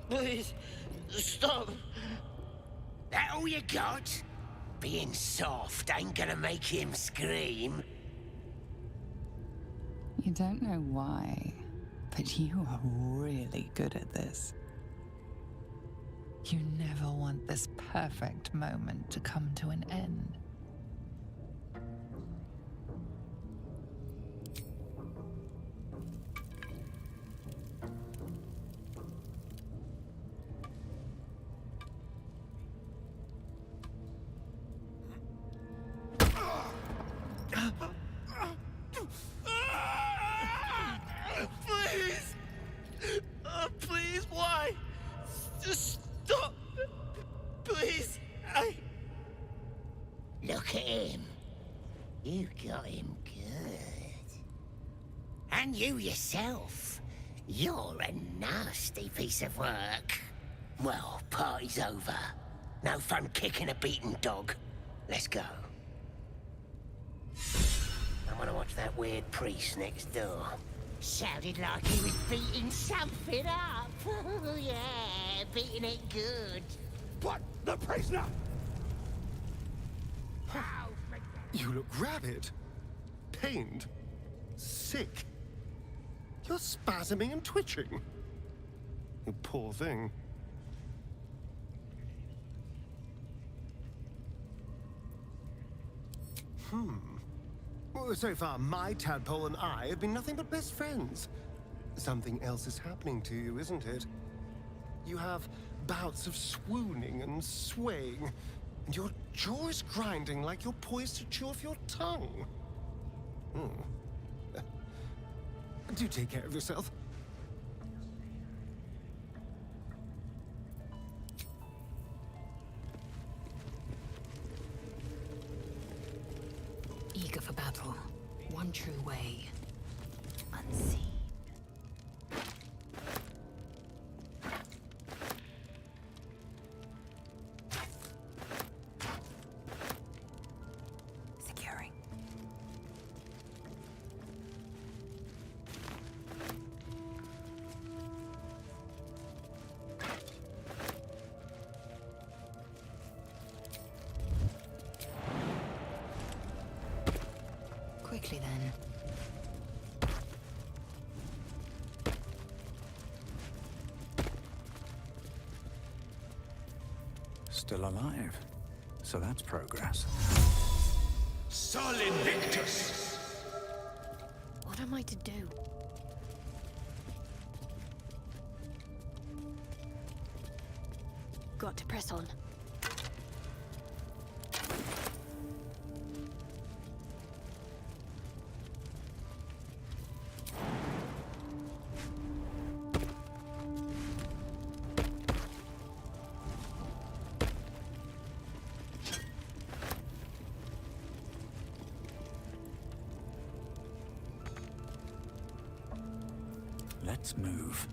Please, stop. That all you got? Being soft ain't gonna make him scream. You don't know why, but you are really good at this. You never want this perfect moment to come to an end. Please! Please, why? Just stop! Please, Look at him. You got him good. And you yourself. You're a nasty piece of work. Well, party's over. No fun kicking a beaten dog. Let's go. I want to watch that weird priest next door. Sounded like he was beating something up. Yeah, beating it good. What? The prisoner? You look rabid, pained, sick. You're spasming and twitching. You poor thing. Well, so far, my tadpole and I have been nothing but best friends. Something else is happening to you, isn't it? You have bouts of swooning and swaying, and your jaw is grinding like you're poised to chew off your tongue. Do take care of yourself. Eager for battle. One true way. Unseen. Securing. Quickly then. Still alive. So that's progress. Sol Invictus! What am I to do? Got to press on. Let's move.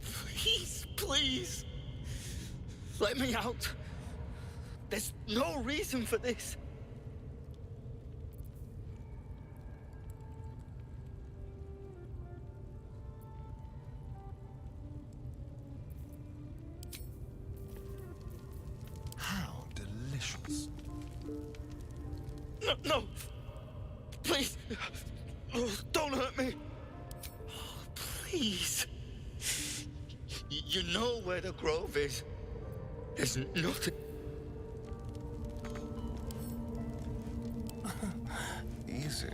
Please, please! Let me out! There's no reason for this! How delicious. No, no! Please! Oh, don't hurt me! Oh, please! You know where the grove is. There's nothing... Easy.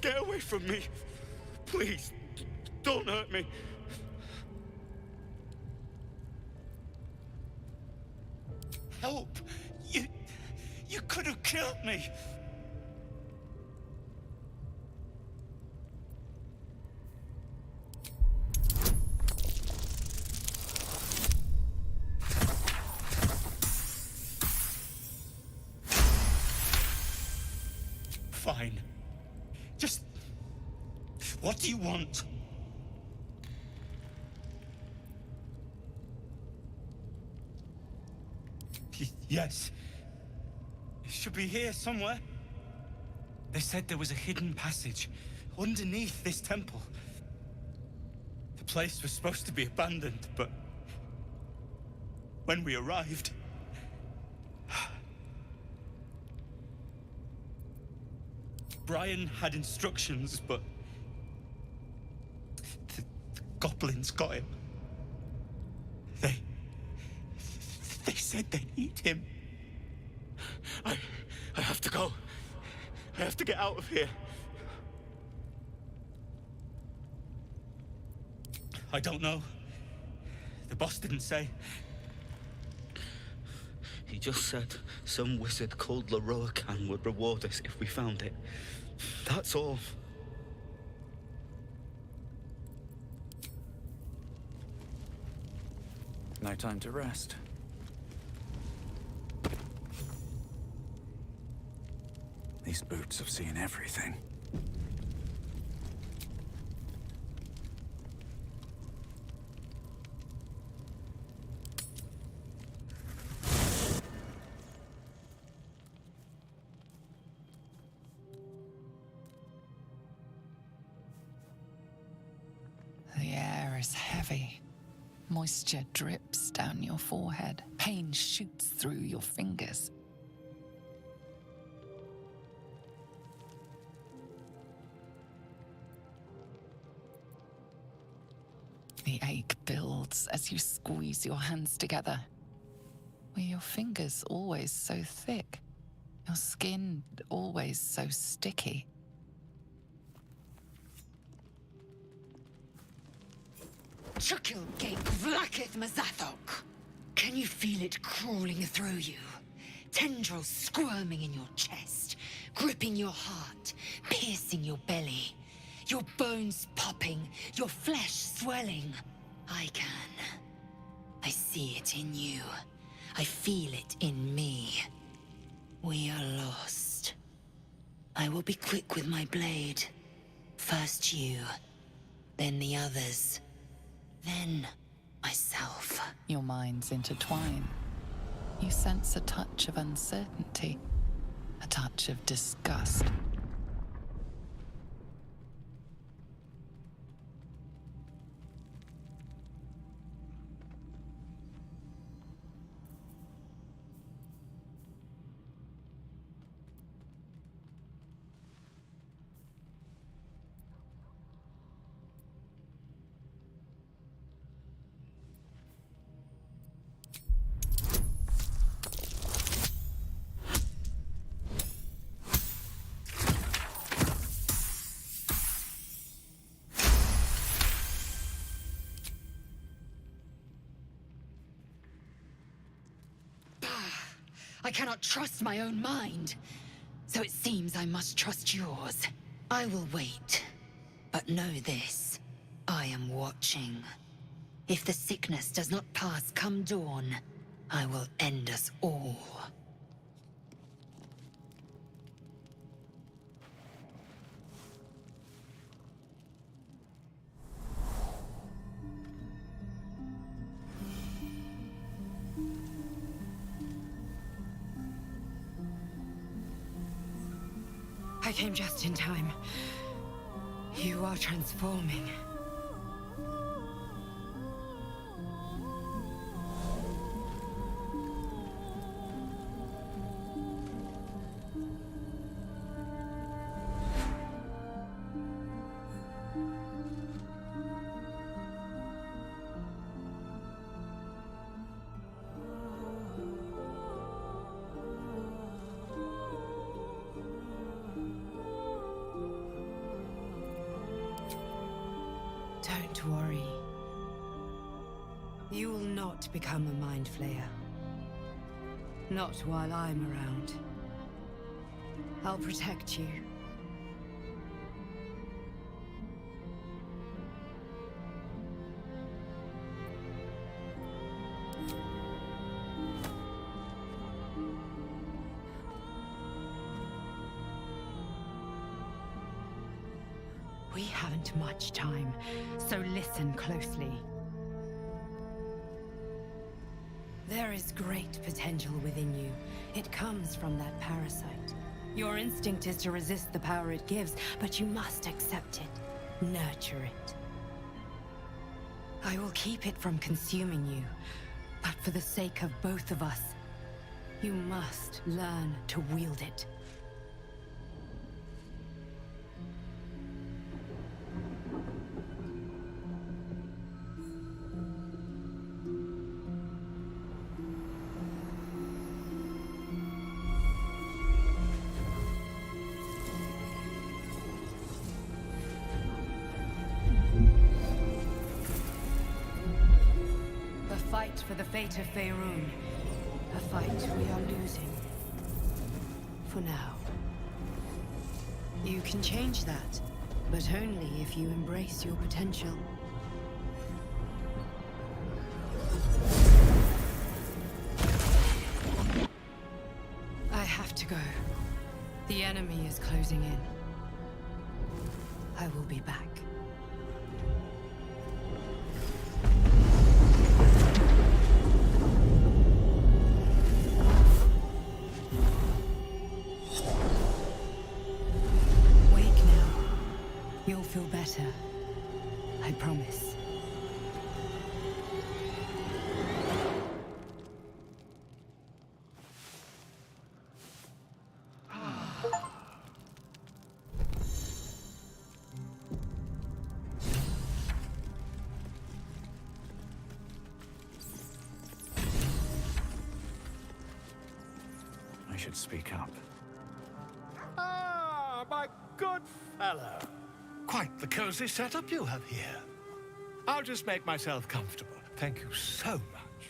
Get away from me! Please, don't hurt me! Help! You could have killed me! Fine. Just... what do you want? Yes. It should be here somewhere. They said there was a hidden passage underneath this temple. The place was supposed to be abandoned, but when we arrived... Brian had instructions, but the goblins got him. They said they need him. I have to go. I have to get out of here. I don't know. The boss didn't say. He just said some wizard called Leroacan would reward us if we found it. That's all. No time to rest. These boots have seen everything. heavy. Moisture drips down your forehead. Pain shoots through your fingers. The ache builds as you squeeze your hands together. Were your fingers always so thick? Your skin always so sticky? Chukil gate vlaketh Mazathok. Can you feel it crawling through you? Tendrils squirming in your chest, gripping your heart, piercing your belly. Your bones popping, your flesh swelling. I can. I see it in you. I feel it in me. We are lost. I will be quick with my blade. First you, then the others, then myself. Your minds intertwine. You sense a touch of uncertainty, a touch of disgust. I cannot trust my own mind, so it seems I must trust yours. I will wait, but know this. I am watching. If the sickness does not pass come dawn, I will end us all. I came just in time. You are transforming. Don't worry. You will not become a Mind Flayer. Not while I'm around. I'll protect you. We haven't much time, so listen closely. There is great potential within you. It comes from that parasite. Your instinct is to resist the power it gives, but you must accept it, nurture it. I will keep it from consuming you, but for the sake of both of us, you must learn to wield it. For the fate of Faerun, a fight we are losing. For now. You can change that, but only if you embrace your potential. I have to go. The enemy is closing in. I will be back. You'll feel better. I promise. I should speak up. Ah, my good fellow. Quite the cozy setup you have here. I'll just make myself comfortable. Thank you so much.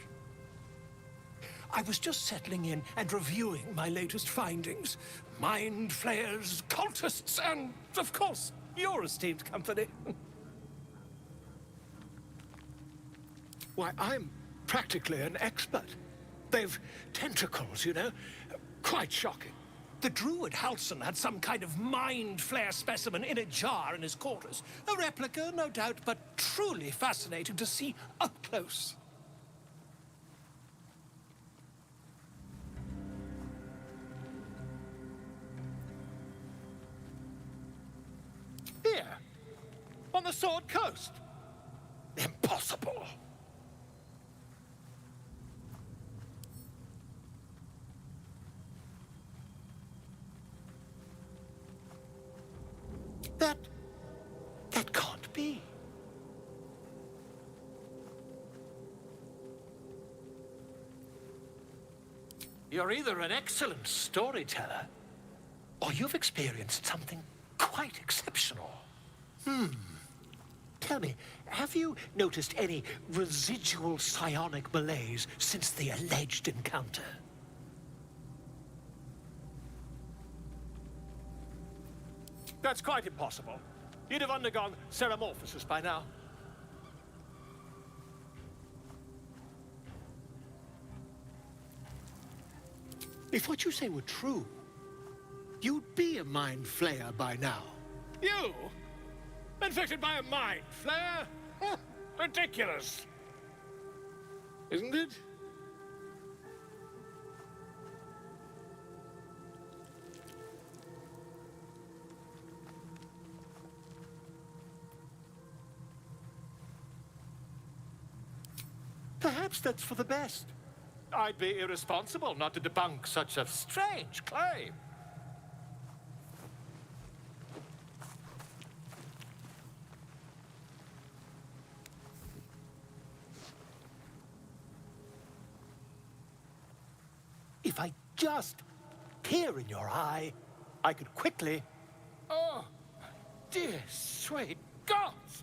I was just settling in and reviewing my latest findings. Mind flayers, cultists, and, of course, your esteemed company. Why, I'm practically an expert. They've tentacles, you know. Quite shocking. The druid Halson had some kind of mind flare specimen in a jar in his quarters. A replica, no doubt, but truly fascinating to see up close. Here, on the Sword Coast. Impossible. That can't be. You're either an excellent storyteller, or you've experienced something quite exceptional. Tell me, have you noticed any residual psionic malaise since the alleged encounter? That's quite impossible. You'd have undergone ceramorphosis by now. If what you say were true, you'd be a mind flayer by now. You? Infected by a mind flare? Huh, ridiculous. Isn't it? Perhaps that's for the best. I'd be irresponsible not to debunk such a strange claim. If I just peer in your eye, I could quickly... Oh, dear sweet gods!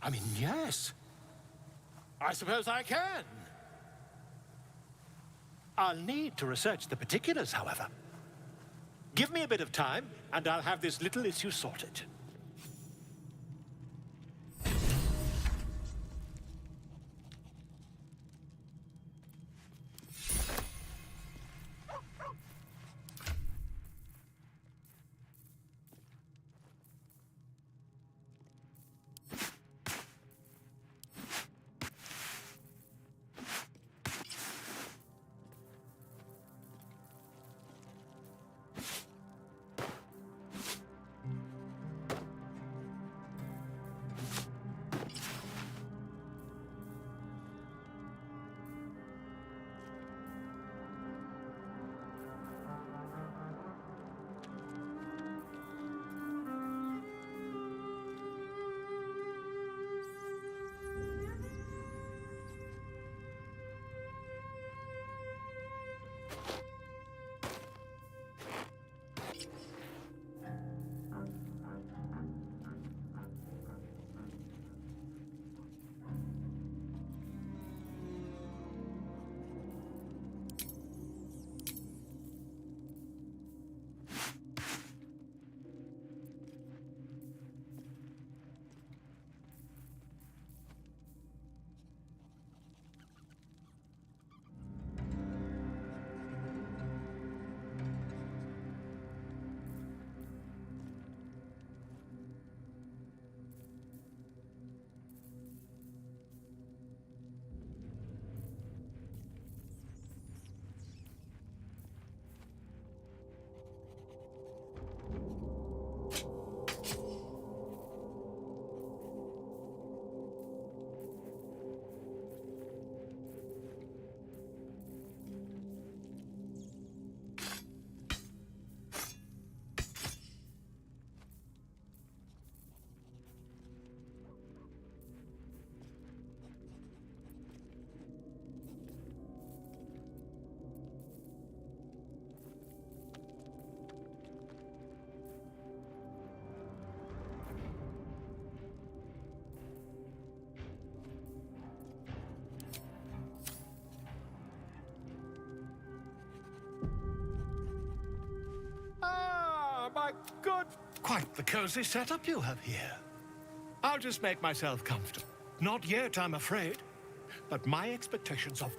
I mean, yes. I suppose I can. I'll need to research the particulars, however. Give me a bit of time, and I'll have this little issue sorted. Good. Quite the cozy setup you have here. I'll just make myself comfortable. Not yet, I'm afraid. But my expectations of...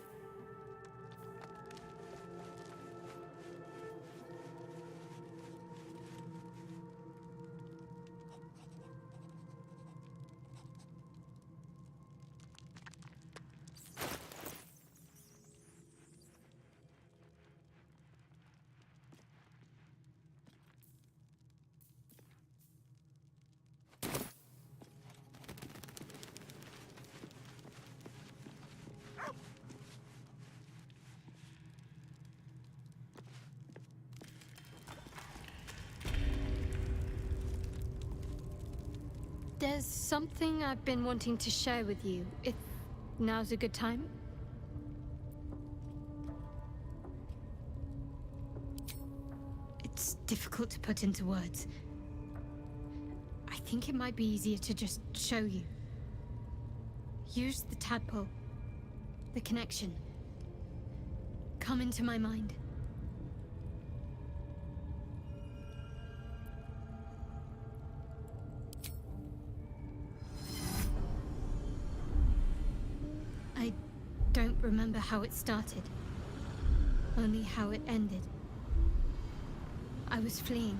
There's something I've been wanting to share with you, if now's a good time. It's difficult to put into words. I think it might be easier to just show you. Use the tadpole, the connection. Come into my mind. I don't remember how it started, only how it ended. I was fleeing.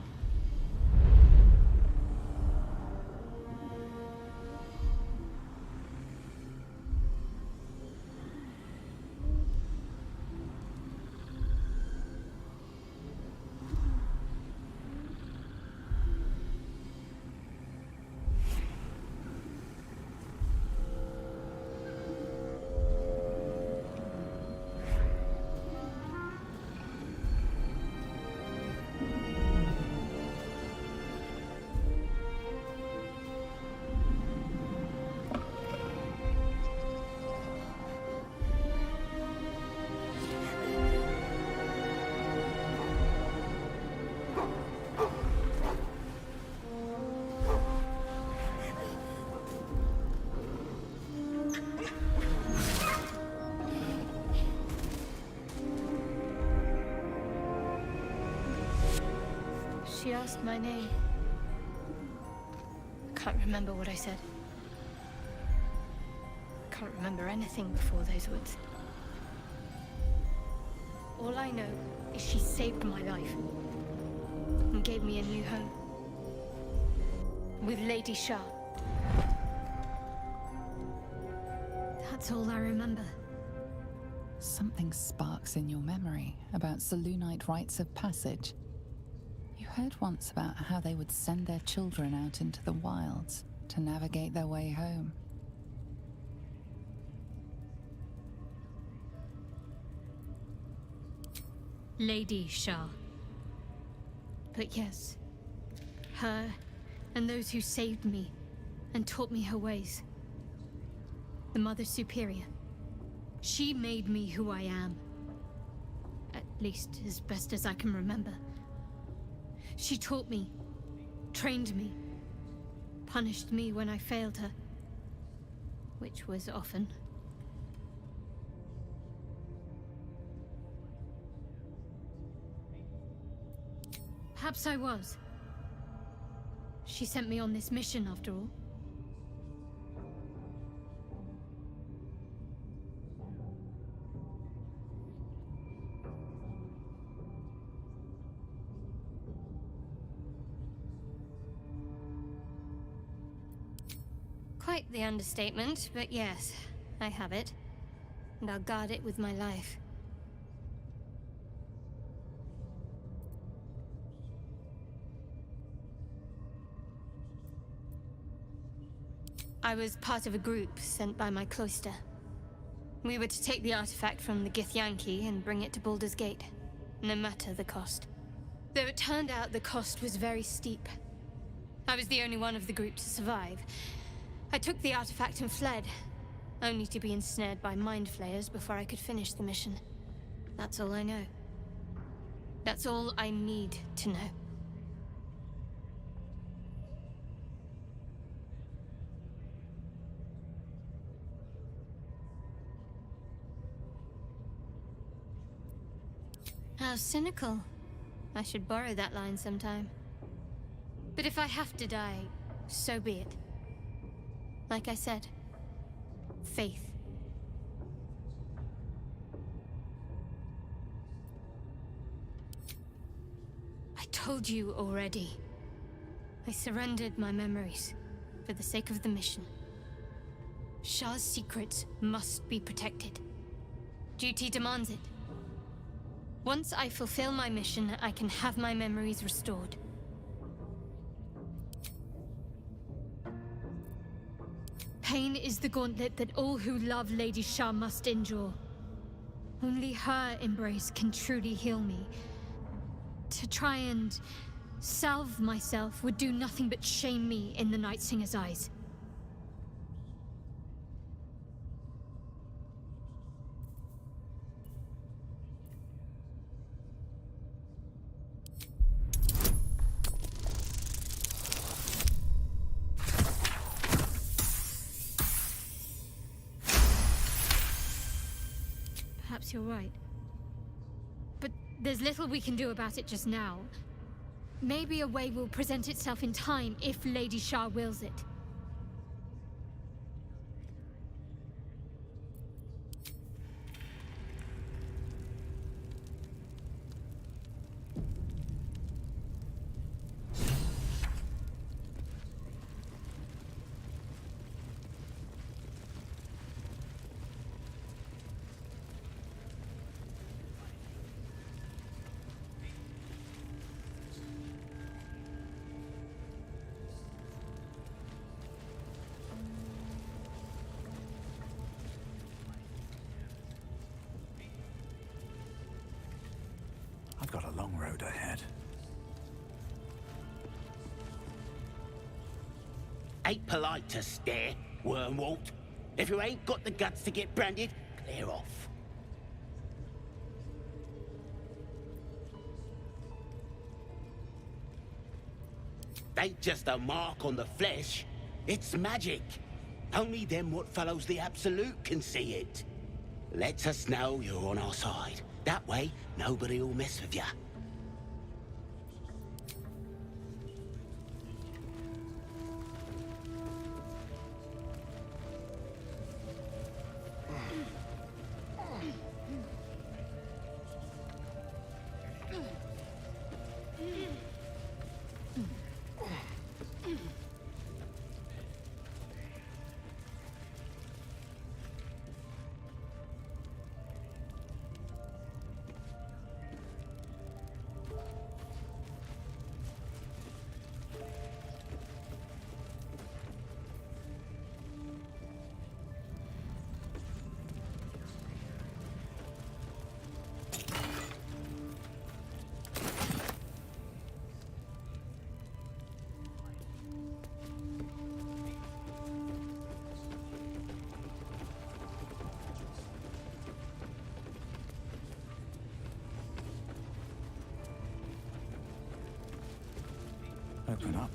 She asked my name. I can't remember what I said. I can't remember anything before those words. All I know is she saved my life and gave me a new home with Lady Shah. That's all I remember. Something sparks in your memory about Selûnite rites of passage. You heard once about how they would send their children out into the wilds to navigate their way home. Lady Shah. But yes, her and those who saved me and taught me her ways. The Mother Superior. She made me who I am. At least as best as I can remember. She taught me, trained me, punished me when I failed her, which was often. Perhaps I was. She sent me on this mission after all. Quite the understatement, but yes, I have it. And I'll guard it with my life. I was part of a group sent by my cloister. We were to take the artifact from the Githyanki and bring it to Baldur's Gate, no matter the cost. Though it turned out the cost was very steep. I was the only one of the group to survive. I took the artifact and fled, only to be ensnared by mind flayers before I could finish the mission. That's all I know. That's all I need to know. How cynical. I should borrow that line sometime. But if I have to die, so be it. Like I said, faith. I told you already. I surrendered my memories for the sake of the mission. Shah's secrets must be protected. Duty demands it. Once I fulfill my mission, I can have my memories restored. Pain is the gauntlet that all who love Lady Shah must endure. Only her embrace can truly heal me. To try and salve myself would do nothing but shame me in the Night Singer's eyes. Perhaps you're right. But there's little we can do about it just now. Maybe a way will present itself in time if Lady Shah wills it. I've got a long road ahead. Ain't polite to stare, Wormwalt. If you ain't got the guts to get branded, clear off. Ain't just a mark on the flesh, it's magic. Only them what follows the Absolute can see it. Lets us know you're on our side. That way, nobody will mess with ya. Open up.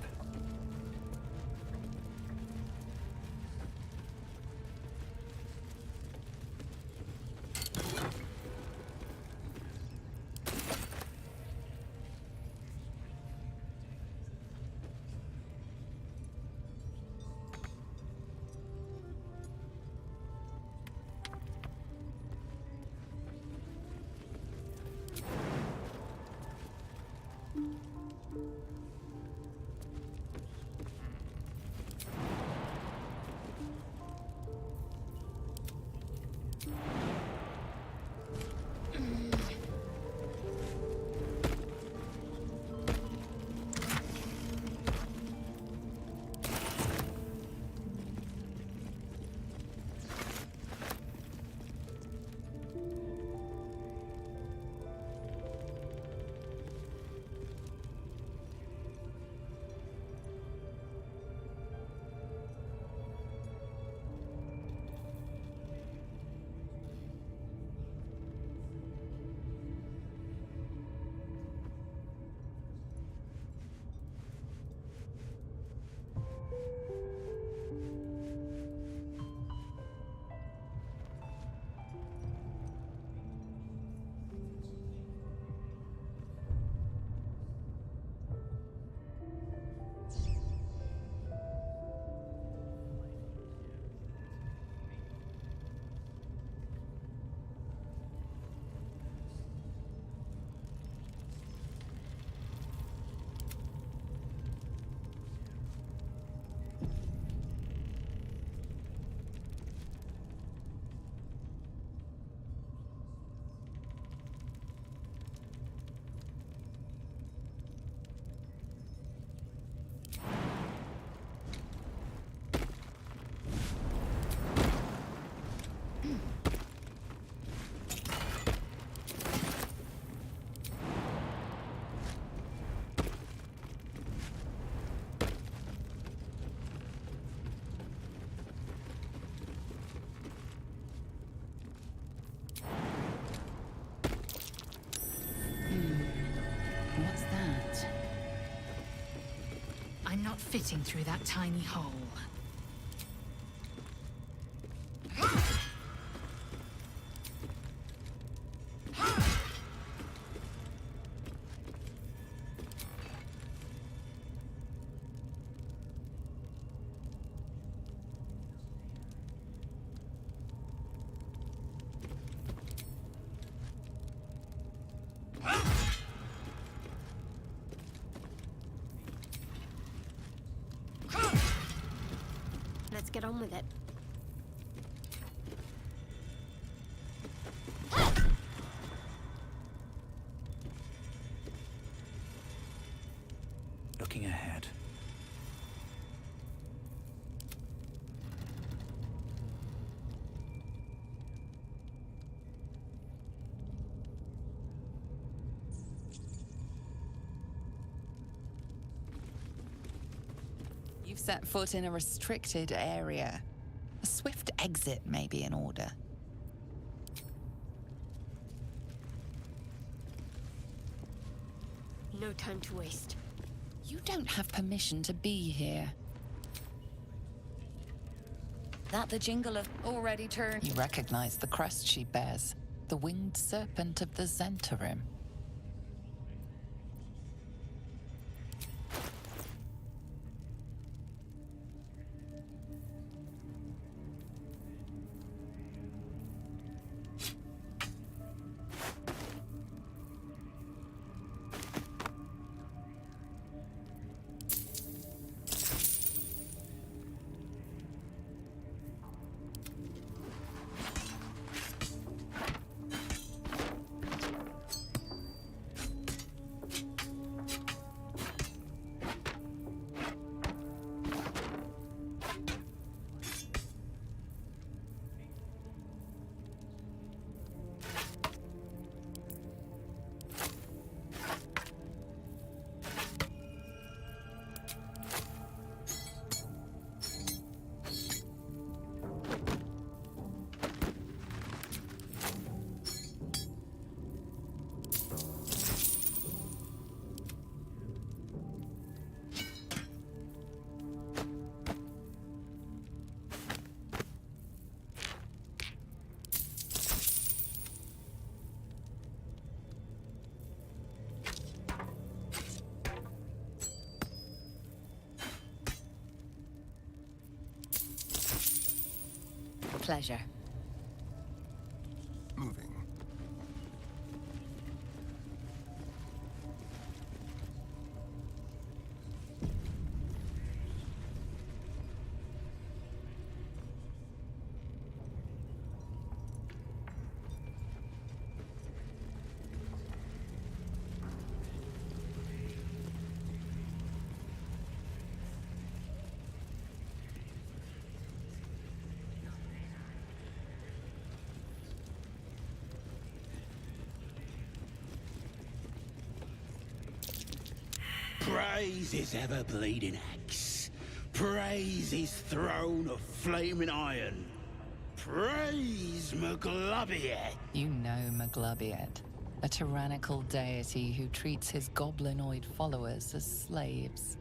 I'm not fitting through that tiny hole. Let's get on with it. Looking ahead. You've set foot in a restricted area. A swift exit may be in order. No time to waste. You don't have permission to be here. That the jingle of already turned. You recognize the crest she bears, the winged serpent of the Zentarim. Pleasure. Moving. Praise his ever-bleeding axe. Praise his throne of flaming iron. Praise Maglubiet. You know Maglubiet, a tyrannical deity who treats his goblinoid followers as slaves.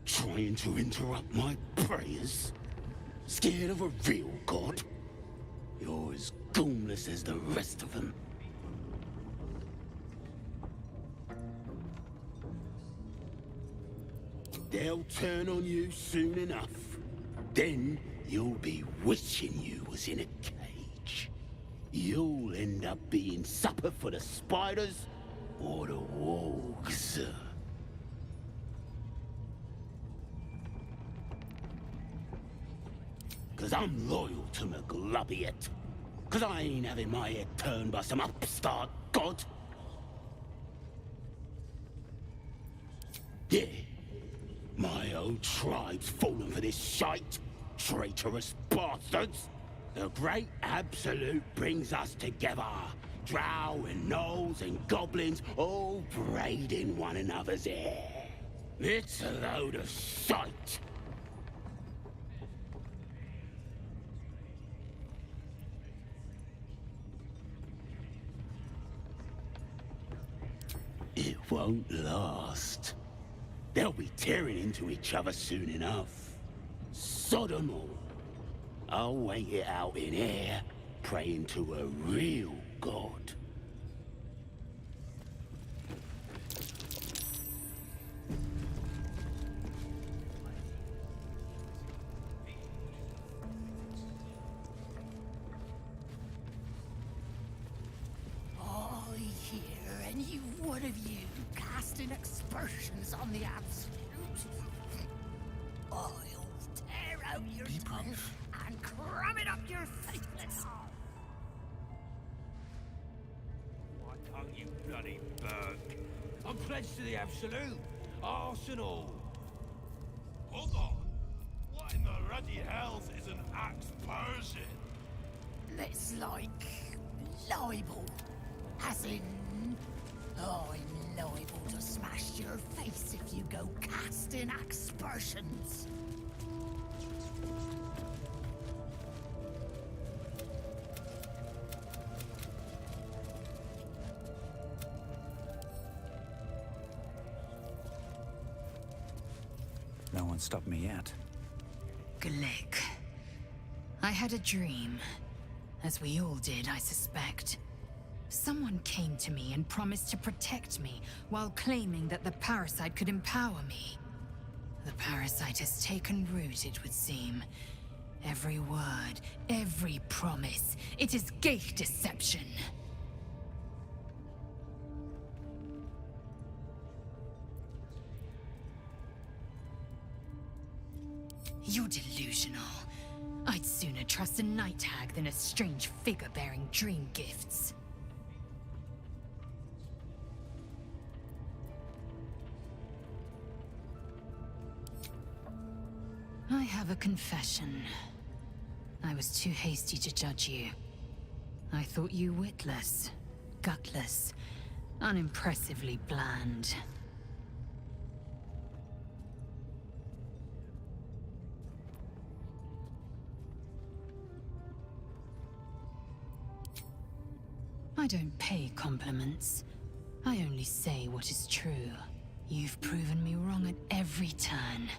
Trying to interrupt my prayers? Scared of a real god? You're as goonless as the rest of them. They'll turn on you soon enough. Then you'll be wishing you was in a cage. You'll end up being supper for the spiders or the wargs. 'Cause I'm loyal to Maglubiet. 'Cause I ain't having my head turned by some upstart god. Yeah. My old tribe's fallen for this shite. Traitorous bastards. The great absolute brings us together. Drow and gnolls and goblins all braiding one another's hair. It's a load of shite. It won't last. They'll be tearing into each other soon enough. Sod 'em all. I'll wait it out in here, praying to a real god. I hear any one of you casting aspersions on the Absolute, I'll tear out your tongue and cram it up your faceless. My tongue, you bloody bird. I'm pledged to the Absolute. Arse and all. Hold on. What in the ruddy hells is an aspersion? It's like libel. As in, I'm liable to smash your face if you go casting aspersions. No one stopped me yet. Glick. I had a dream. As we all did, I suspect. Someone came to me and promised to protect me, while claiming that the parasite could empower me. The parasite has taken root, it would seem. Every word, every promise, it is gate deception. You're delusional. I'd sooner trust a night hag than a strange figure bearing dream gifts. I have a confession. I was too hasty to judge you. I thought you witless, gutless, unimpressively bland. I don't pay compliments. I only say what is true. You've proven me wrong at every turn.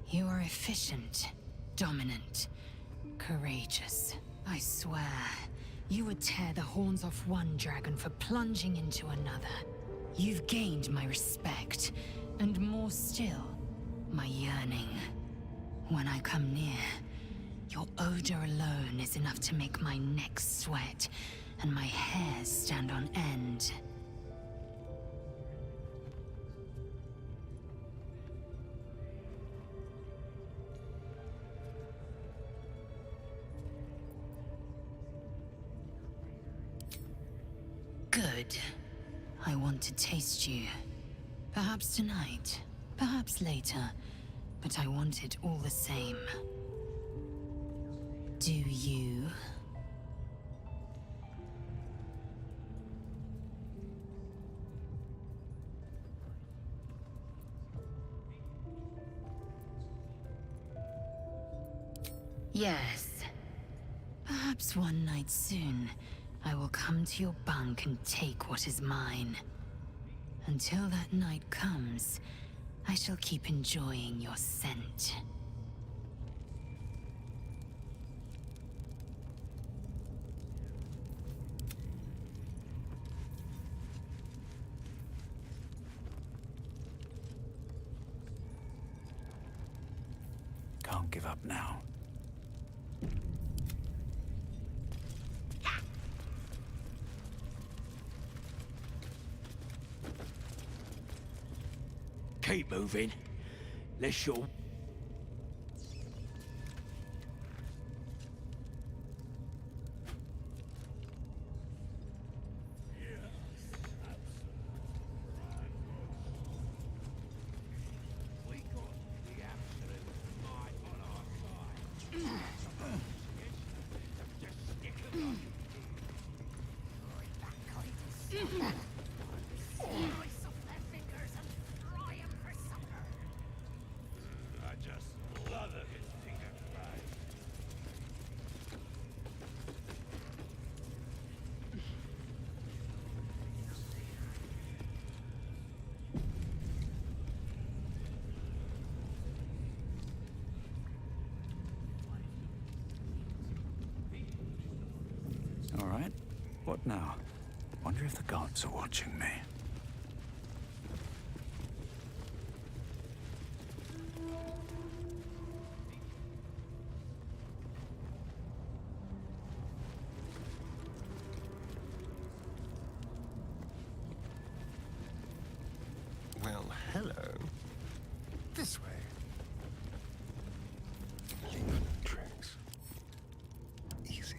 You are efficient, dominant, courageous. I swear, you would tear the horns off one dragon for plunging into another. You've gained my respect, and more still, my yearning. When I come near, your odor alone is enough to make my neck sweat and my hair stand on end. Good. I want to taste you. Perhaps tonight, perhaps later, but I want it all the same. Do you? Yes. Perhaps one night soon, I will come to your bunk and take what is mine. Until that night comes, I shall keep enjoying your scent. Can't give up now. Keep moving. Let's your... All right. What now? Wonder if the gods are watching me. Well, hello. This way. Leave tricks. Easy.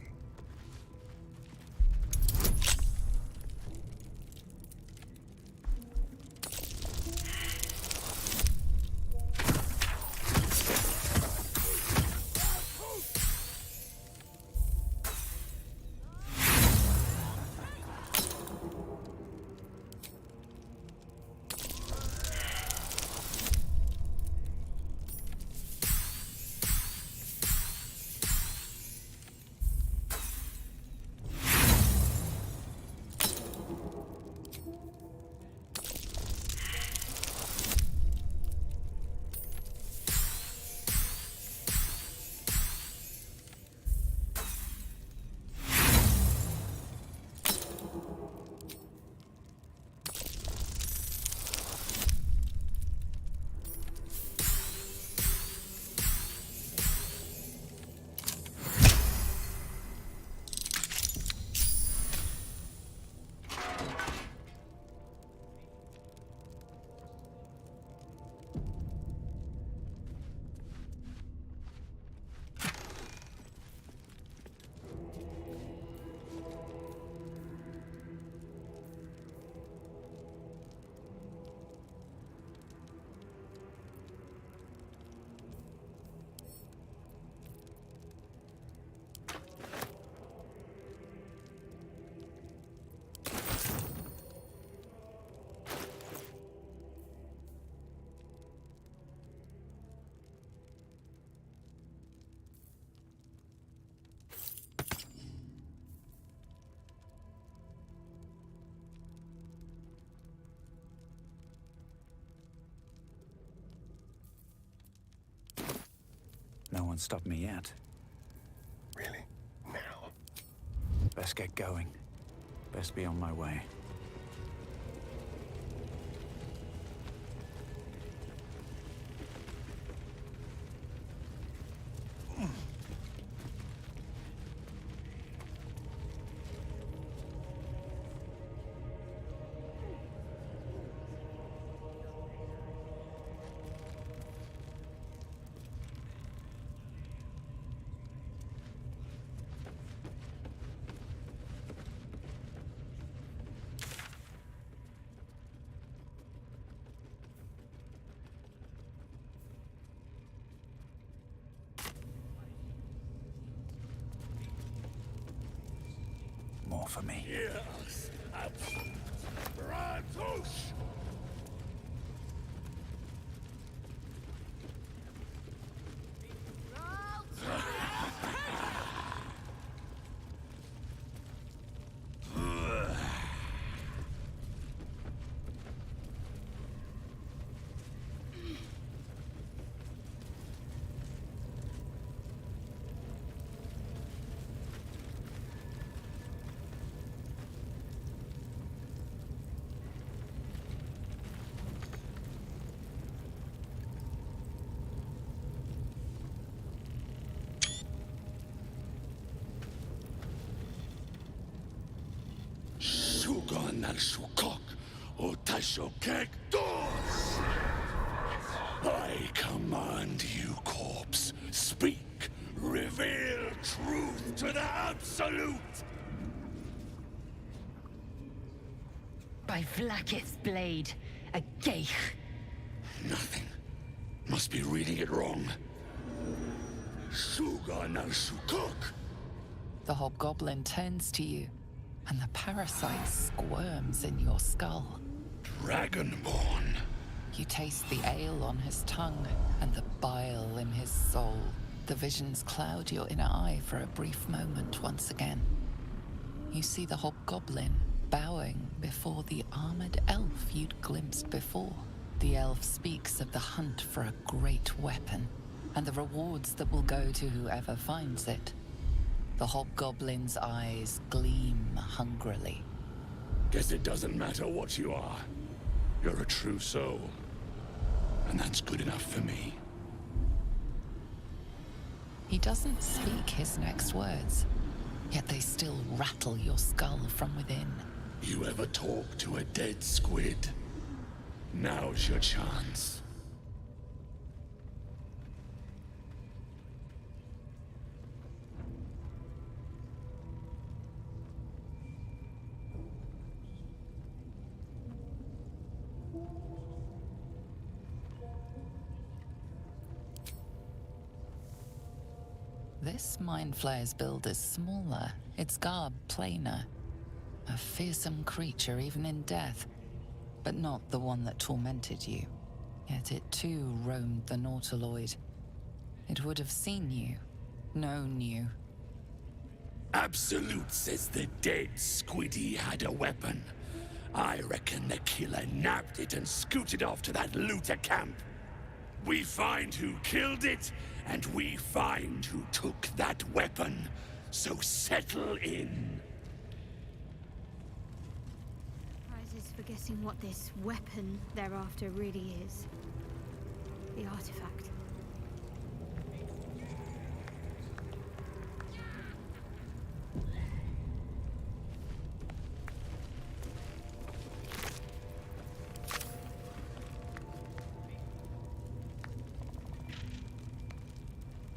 No one stopped me yet. Really? Now? Best get going. Best be on my way. More for me. Yes, absolute. Bratush! Sugan al Sukok, Otashokek Dos! I command you, corpse. Speak. Reveal truth to the Absolute! By Vlaakith's blade, a geich. Nothing. Must be reading it wrong. Sugan al Sukok! The hobgoblin turns to you, and the parasite squirms in your skull. Dragonborn. You taste the ale on his tongue and the bile in his soul. The visions cloud your inner eye for a brief moment once again. You see the hobgoblin bowing before the armored elf you'd glimpsed before. The elf speaks of the hunt for a great weapon and the rewards that will go to whoever finds it. The hobgoblin's eyes gleam hungrily. Guess it doesn't matter what you are. You're a true soul. And that's good enough for me. He doesn't speak his next words, yet they still rattle your skull from within. You ever talk to a dead squid? Now's your chance. This Mind Flayer's build is smaller, its garb plainer. A fearsome creature even in death, but not the one that tormented you. Yet it too roamed the Nautiloid. It would have seen you, known you. Absolute says the dead squiddy had a weapon. I reckon the killer nabbed it and scooted off to that looter camp. We find who killed it, and we find who took that weapon. So settle in. Prizes for guessing what this weapon thereafter really is. The artifact.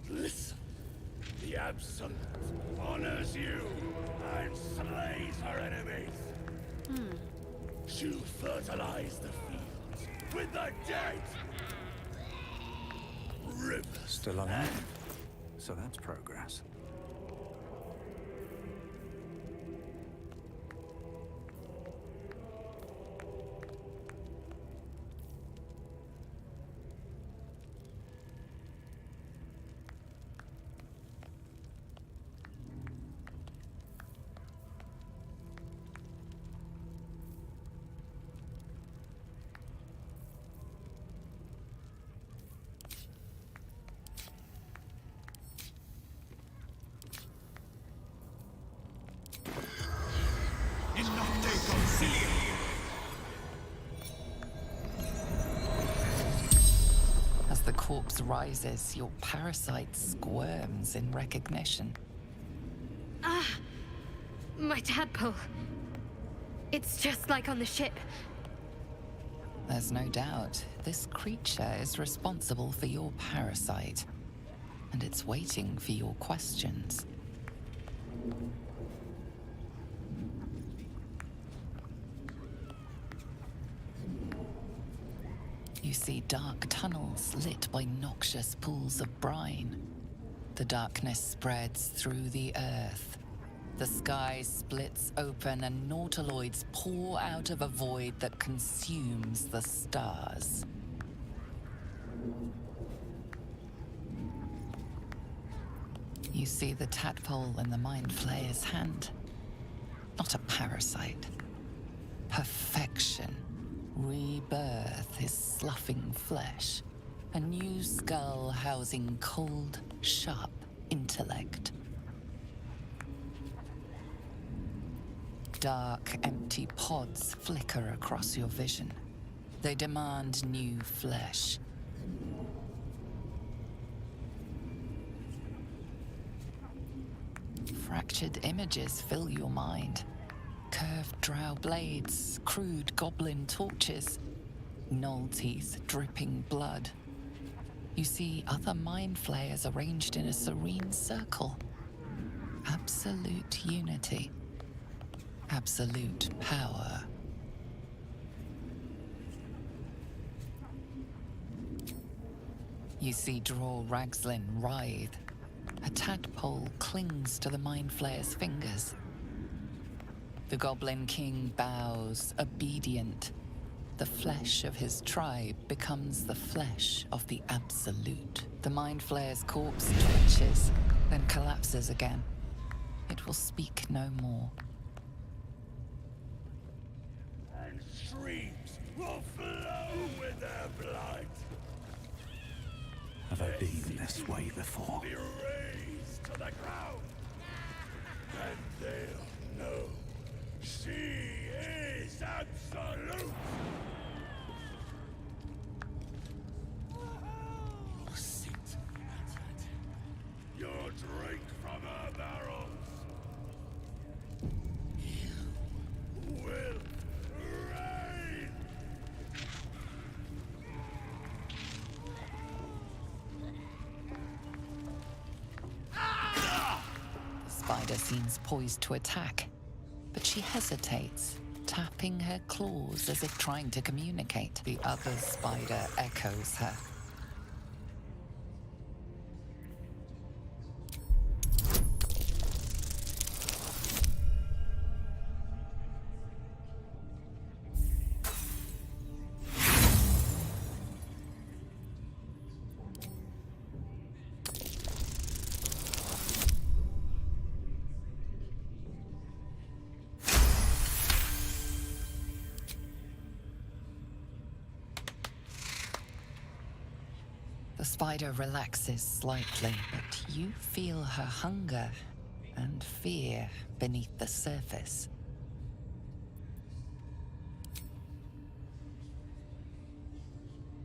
Listen, the Absolute honors you and slays her enemies. She'll fertilize the fields with the dead. Rivers. Still alive. So that's progress. As the corpse rises, your parasite squirms in recognition. Ah! My tadpole. It's just like on the ship. There's no doubt, this creature is responsible for your parasite, and it's waiting for your questions. You see dark tunnels lit by noxious pools of brine. The darkness spreads through the earth. The sky splits open and nautiloids pour out of a void that consumes the stars. You see the tadpole in the Mind Flayer's hand. Not a parasite. Perfection. Rebirth is sloughing flesh. A new skull housing cold, sharp intellect. Dark, empty pods flicker across your vision. They demand new flesh. Fractured images fill your mind. Curved drow blades, crude goblin torches, gnoll teeth dripping blood. You see other mind flayers arranged in a serene circle. Absolute unity. Absolute power. You see Draw Ragslin writhe. A tadpole clings to the Mind Flayer's fingers. The Goblin King bows, obedient. The flesh of his tribe becomes the flesh of the Absolute. The Mind Flayer's corpse twitches, then collapses again. It will speak no more. And streams will flow with their blood. Have I been this way before? Be razed to the ground. then they'll know. She is absolute! Sit at it. Your drink from her barrels. You will reign! The spider seems poised to attack, but she hesitates, tapping her claws as if trying to communicate. The other spider echoes her. The spider relaxes slightly, but you feel her hunger and fear beneath the surface.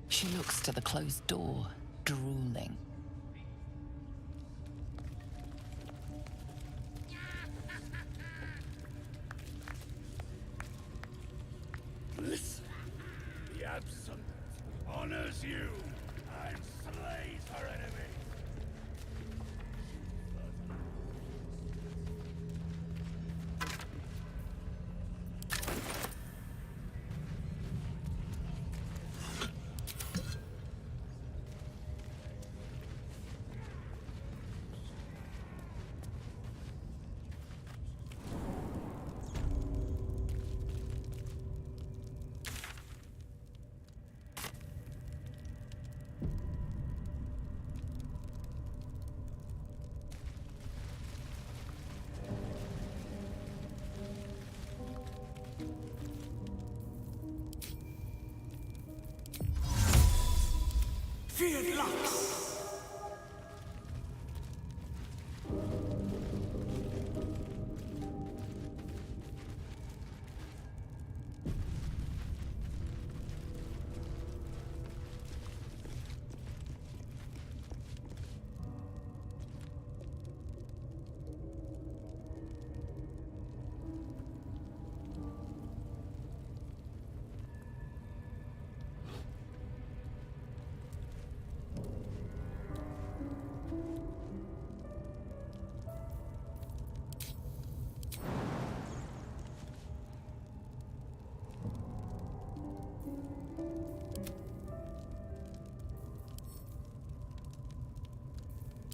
She looks to the closed door, drooling. Listen, the Absolute honors you and slays her enemies. Feared Lux!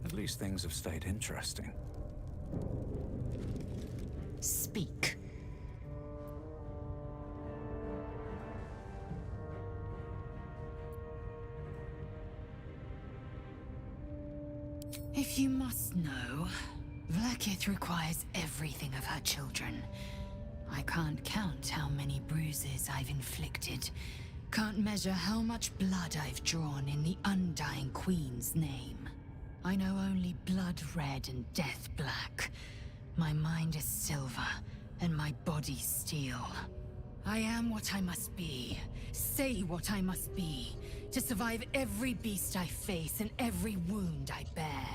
At least things have stayed interesting. Speak. If you must know, Vlaakith requires everything of her children. I can't count how many bruises I've inflicted. Can't measure how much blood I've drawn in the Undying Queen's name. I know only blood red and death black. My mind is silver, and my body steel. I am what I must be, say what I must be, to survive every beast I face and every wound I bear.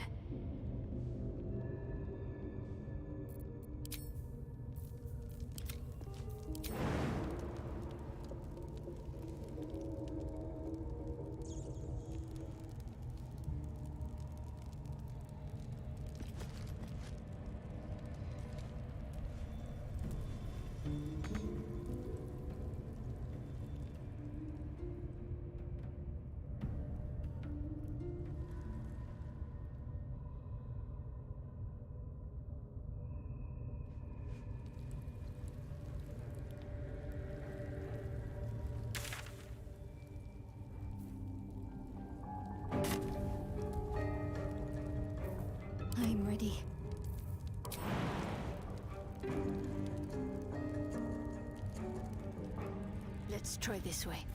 I'm ready. Let's try this way.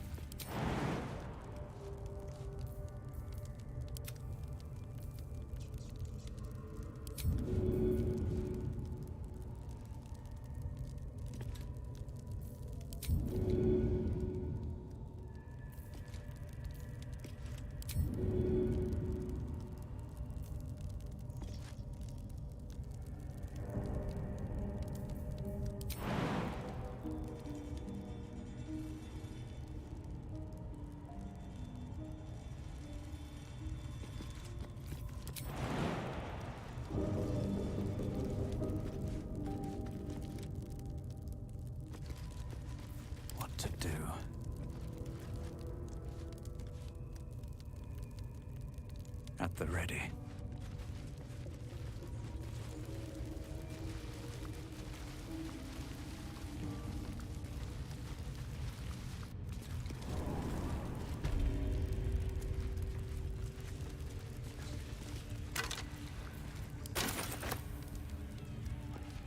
At the ready.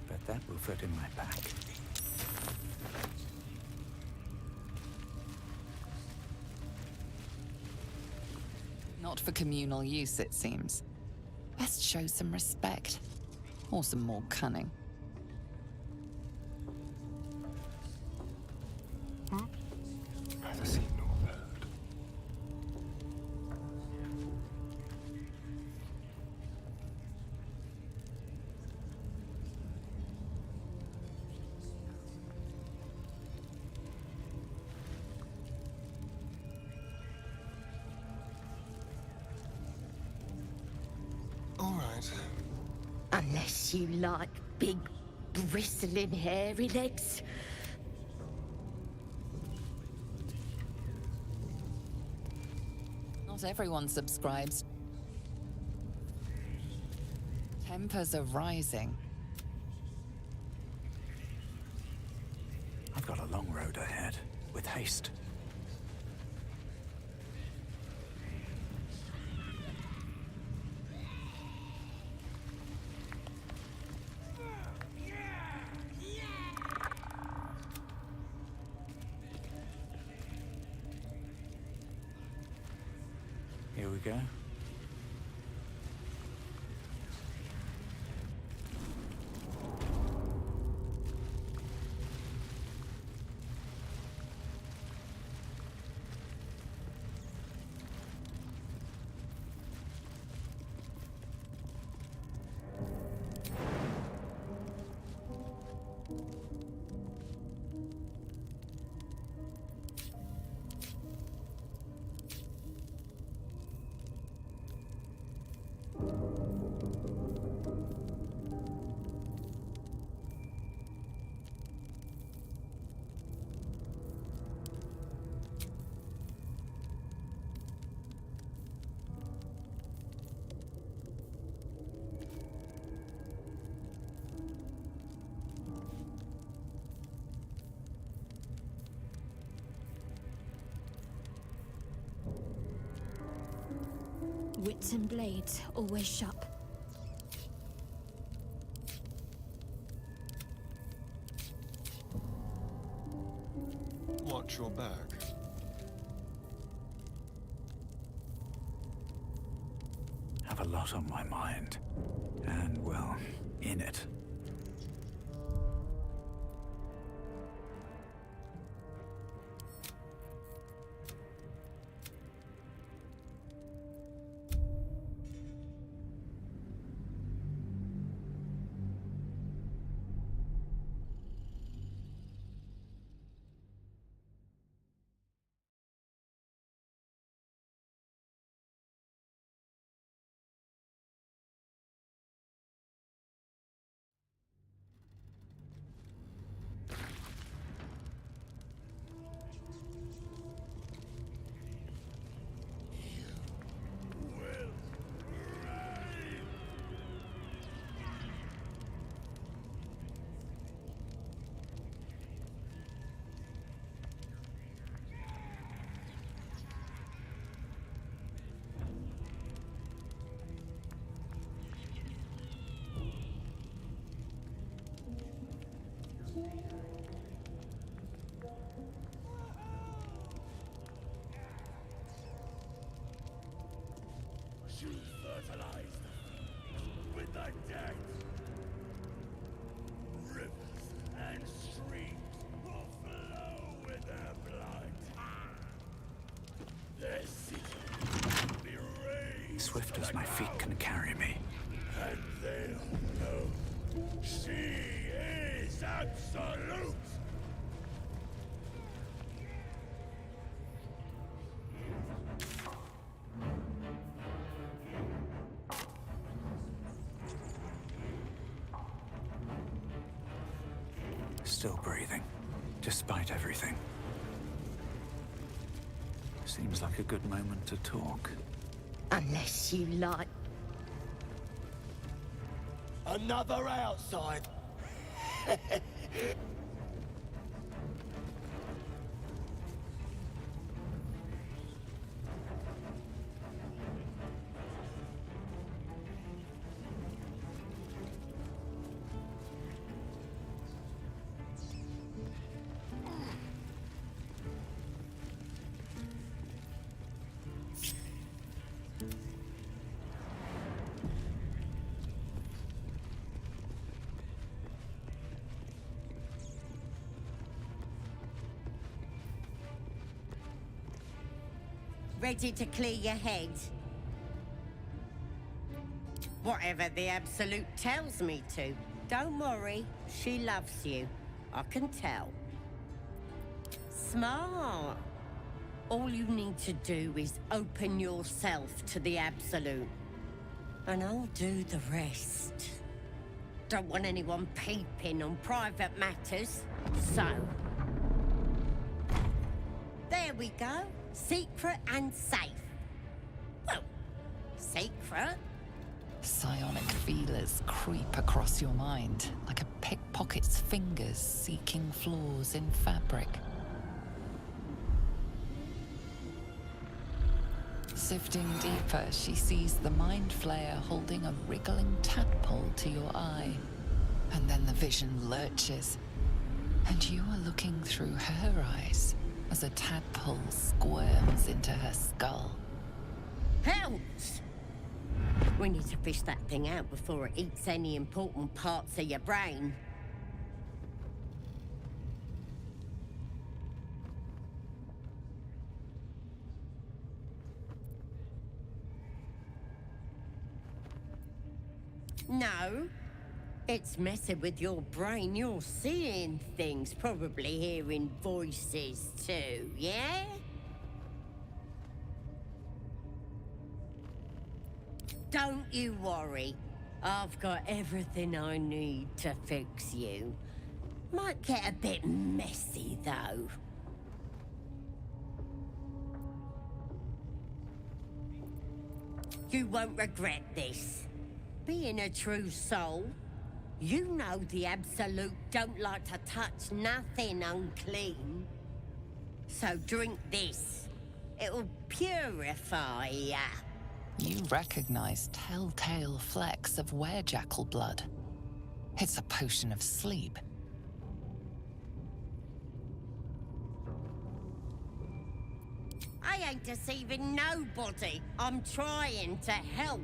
Bet that will fit in my pack. Not for communal use, it seems. Best show some respect. Or some more cunning. Neither seen nor heard. All right. Unless you like big, bristling, hairy legs. Not everyone subscribes. Tempers are rising. I've got a long road ahead, with haste. Here we go. Wits and blades, always sharp. Watch your back. Have a lot on my mind. And, well, in it. You fertilize with the dead. Rivers and streams will flow with their blood. Their city will be raised. Swift as my feet can carry me. And they'll know she is absolute. Still breathing, despite everything. Seems like a good moment to talk. Unless you like... Another outside. Ready to clear your head? Whatever the Absolute tells me to. Don't worry, she loves you. I can tell. Smart. All you need to do is open yourself to the Absolute. And I'll do the rest. Don't want anyone peeping on private matters, so... There we go. Secret and safe. Well, secret. Psionic feelers creep across your mind like a pickpocket's fingers seeking flaws in fabric. Sifting deeper, she sees the mind flayer holding a wriggling tadpole to your eye. And then the vision lurches, and you are looking through her eyes as a tadpole squirms into her skull. Helps! We need to fish that thing out before it eats any important parts of your brain. No. It's messing with your brain. You're seeing things, probably hearing voices too, yeah? Don't you worry. I've got everything I need to fix you. Might get a bit messy, though. You won't regret this. Being a true soul, you know the Absolute don't like to touch nothing unclean. So drink this. It'll purify ya. You recognize telltale flecks of werejackal blood. It's a potion of sleep. I ain't deceiving nobody. I'm trying to help.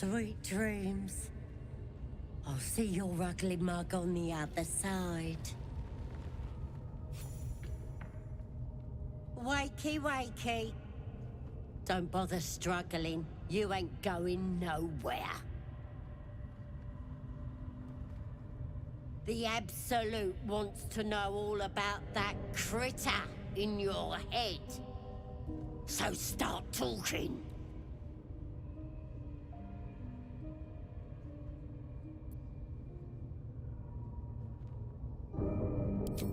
Sweet dreams. I'll see your ugly mug on the other side. Wakey, wakey. Don't bother struggling. You ain't going nowhere. The Absolute wants to know all about that critter in your head. So start talking.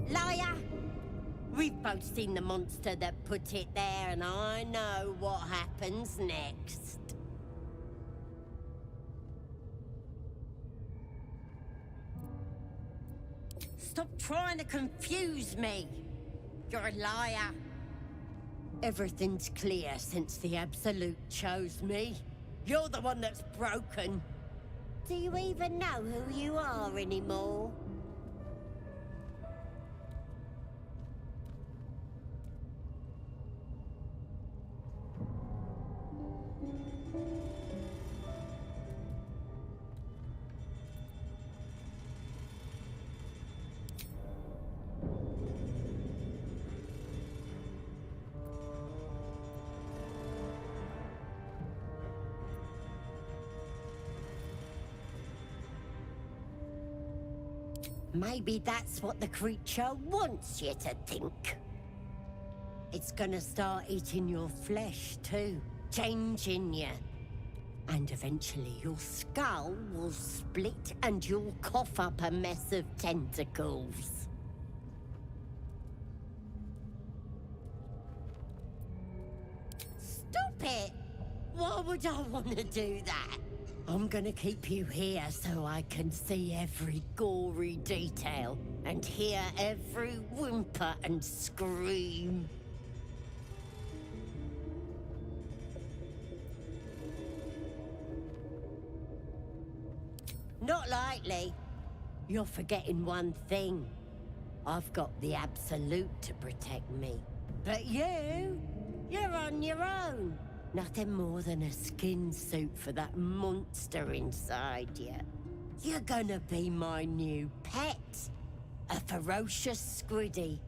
Liar! We've both seen the monster that put it there, and I know what happens next. Stop trying to confuse me. You're a liar. Everything's clear since the Absolute chose me. You're the one that's broken. Do you even know who you are anymore? Maybe that's what the creature wants you to think. It's gonna start eating your flesh too, changing you. And eventually your skull will split and you'll cough up a mess of tentacles. Stop it! Why would I want to do that? I'm gonna keep you here so I can see every gory detail and hear every whimper and scream. Not likely. You're forgetting one thing. I've got the Absolute to protect me. But you're on your own. Nothing more than a skin suit for that monster inside you. You're gonna be my new pet. A ferocious squiddy.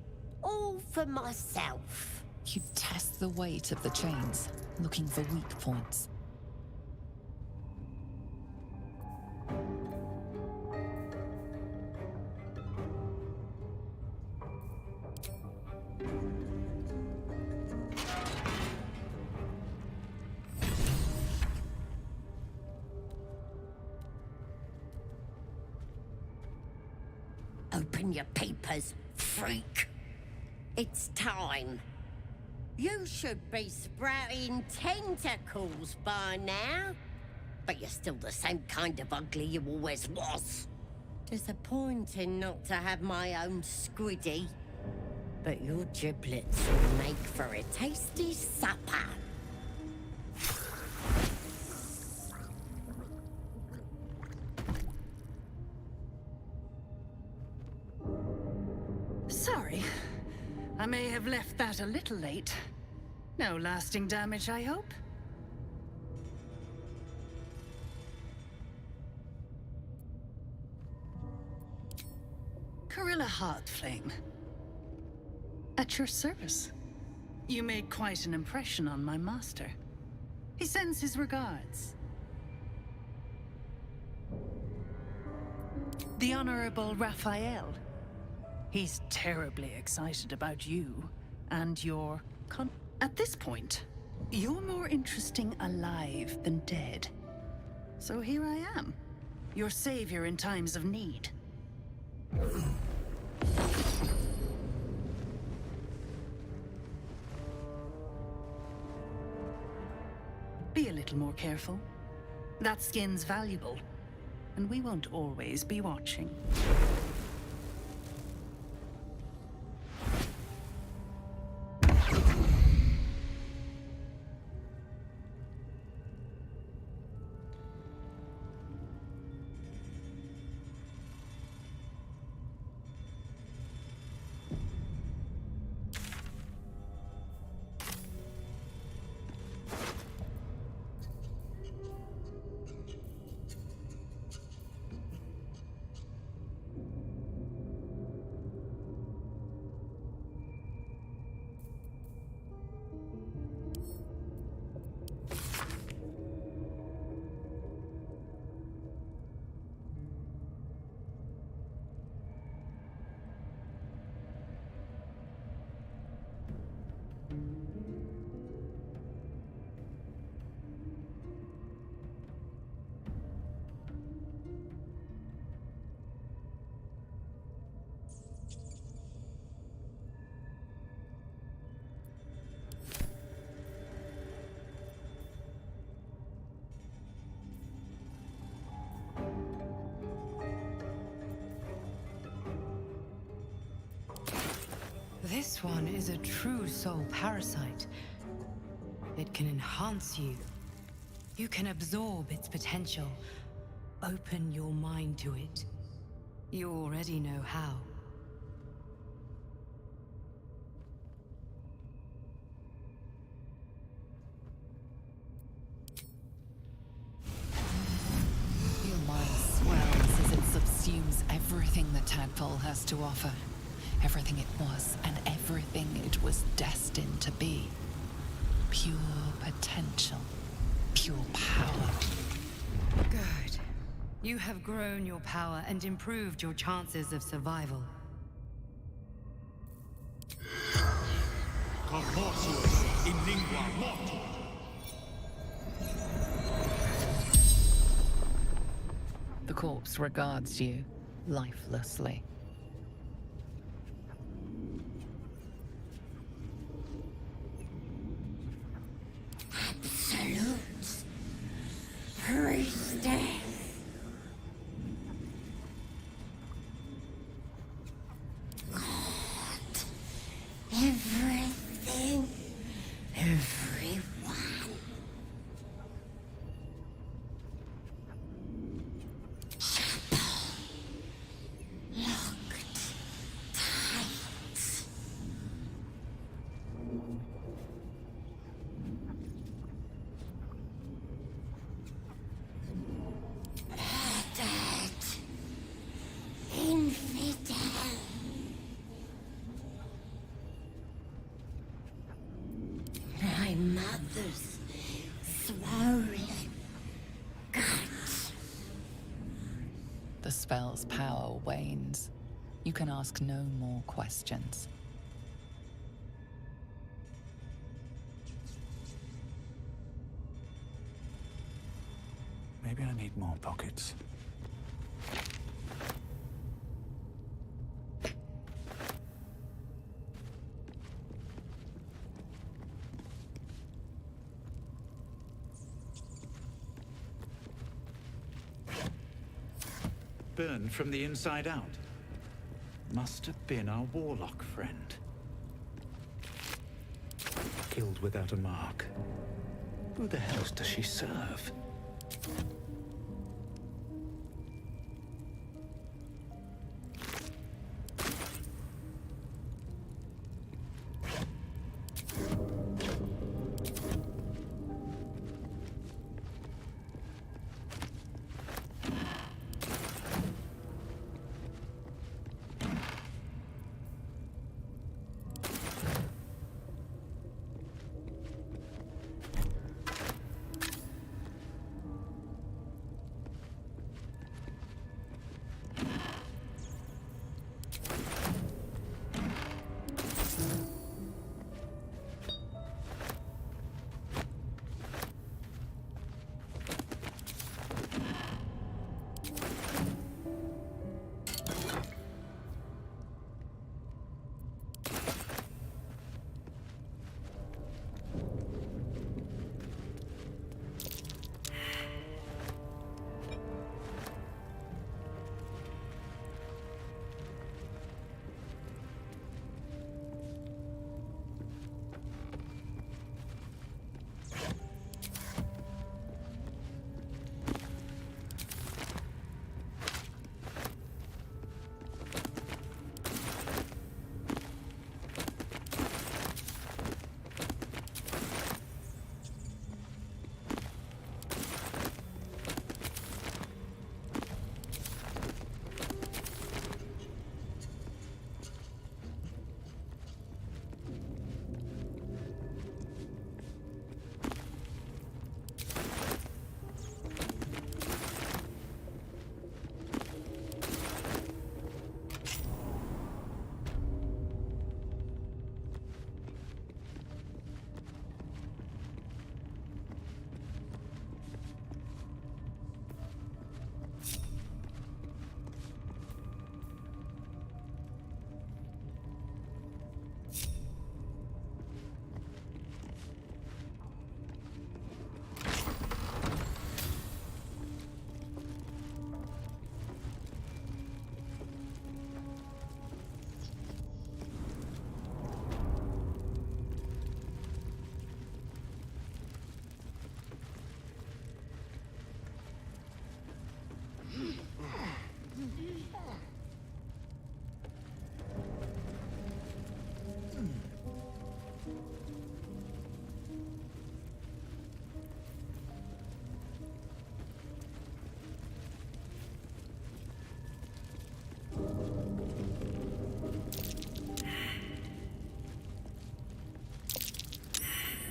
All for myself. You test the weight of the chains, looking for weak points. Open your papers, freak. It's time. You should be sprouting tentacles by now. But you're still the same kind of ugly you always was. Disappointing not to have my own squiddy. But your giblets will make for a tasty supper. Sorry. I may have left that a little late. No lasting damage, I hope? Gorilla Heartflame. At your service. You made quite an impression on my master. He sends his regards. The Honorable Raphael. He's terribly excited about you and your At this point, you're more interesting alive than dead. So here I am, your savior in times of need. Be a little more careful. That skin's valuable, and we won't always be watching. This one is a true soul parasite. It can enhance you. You can absorb its potential. Open your mind to it. You already know how. Your mind swells as it subsumes everything the tadpole has to offer. Everything it was, and everything it was destined to be. Pure potential. Pure power. Good. You have grown your power and improved your chances of survival. Commotus in lingua mortis. The corpse regards you lifelessly. Absolute priestess. God, everything, everyone. Chapel locked tight. Murdered. Infidel. My mother's swollen gut. The spell's power wanes. You can ask no more questions. Maybe I need more pockets. Burned from the inside out. Must have been our warlock friend. Killed without a mark. Who the hell does she serve?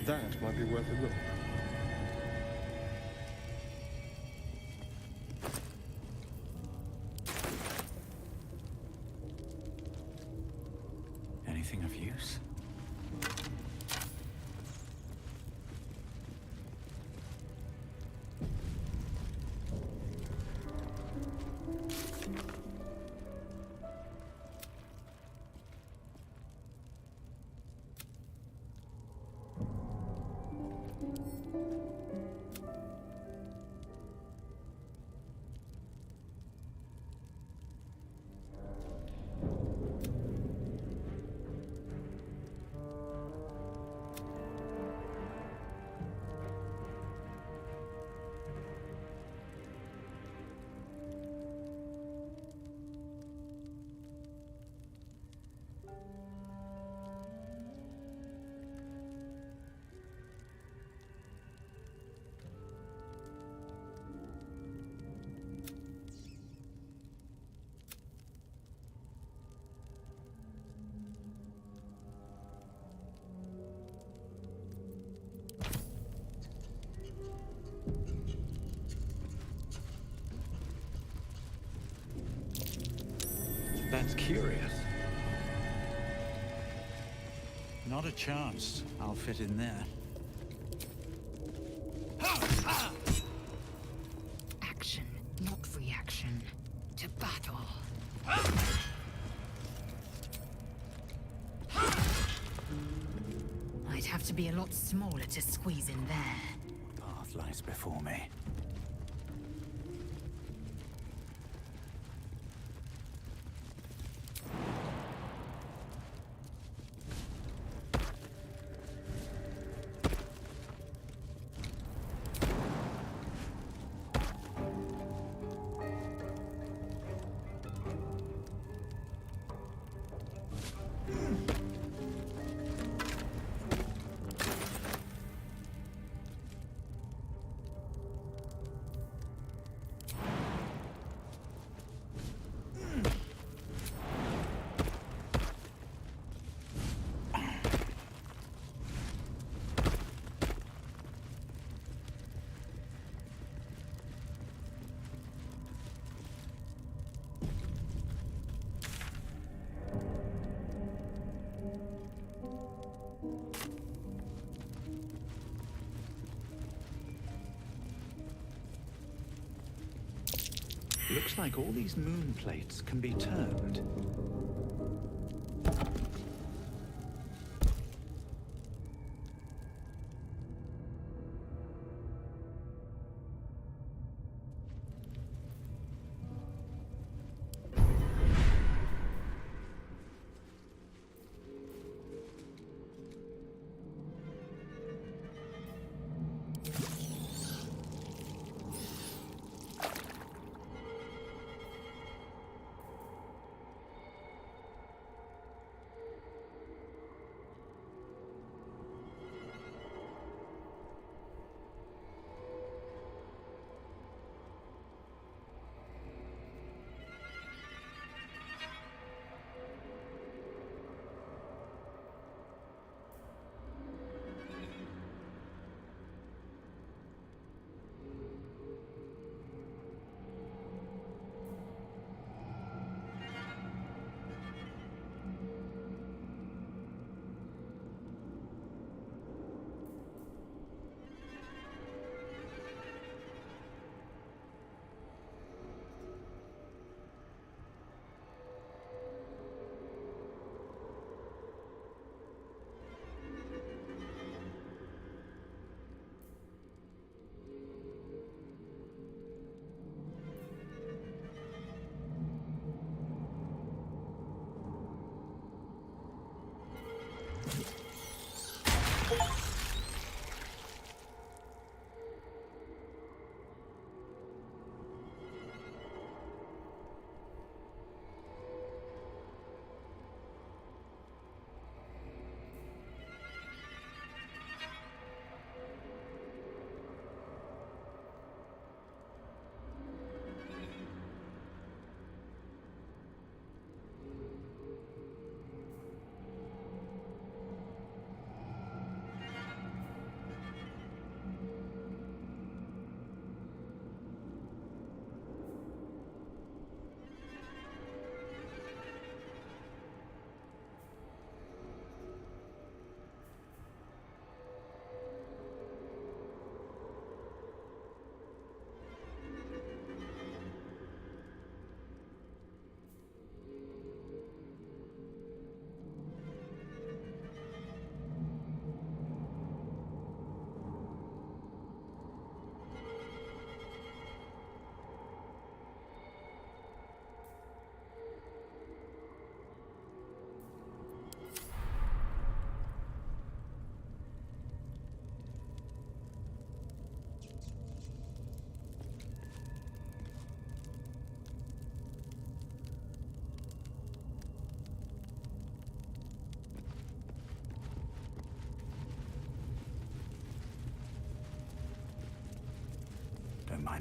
That might be worth a look. anything of use? That's curious. Not a chance I'll fit in there. Action, not reaction. To battle. I'd have to be a lot smaller to squeeze in there. Path lies before me. Looks like all these moon plates can be turned.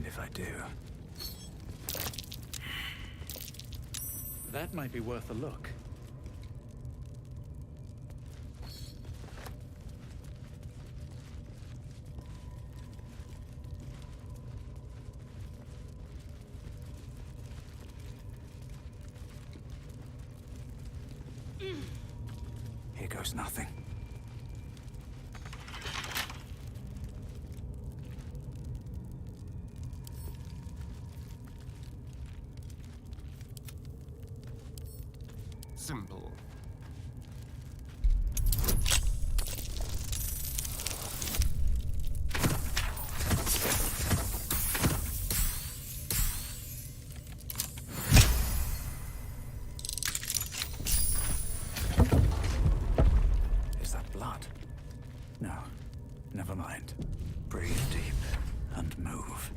mind if I do. That might be worth a look. Here goes nothing. Simple. Is that blood? No. Never mind. Breathe deep and move.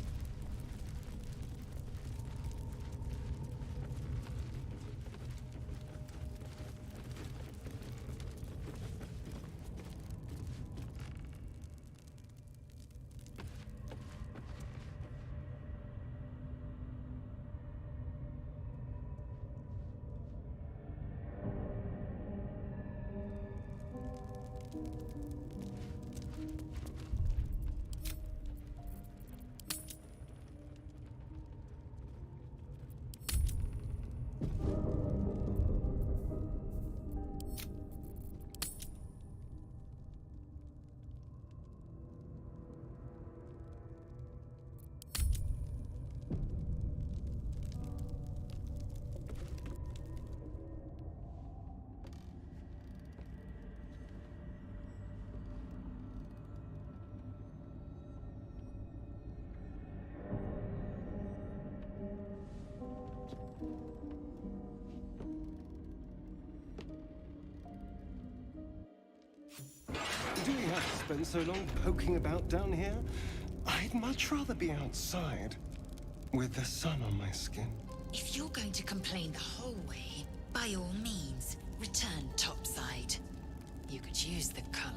Do we have to spend so long poking about down here? I'd much rather be outside, with the sun on my skin. If you're going to complain the whole way, by all means, return topside. You could use the color.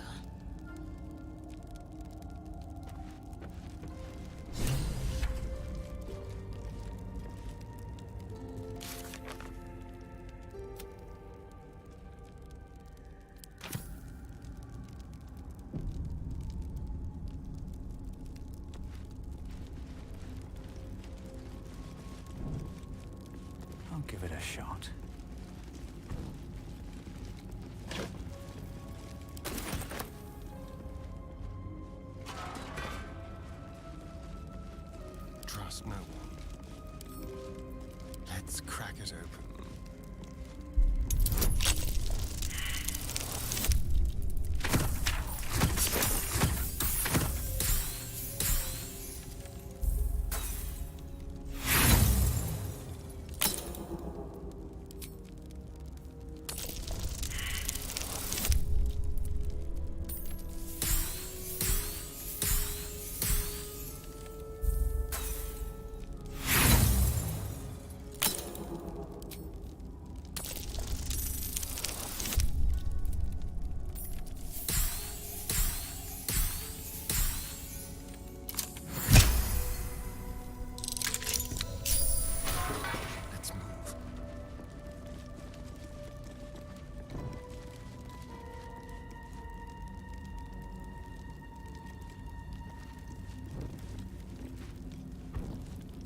I'll give it a shot. Trust no one. Let's crack it open.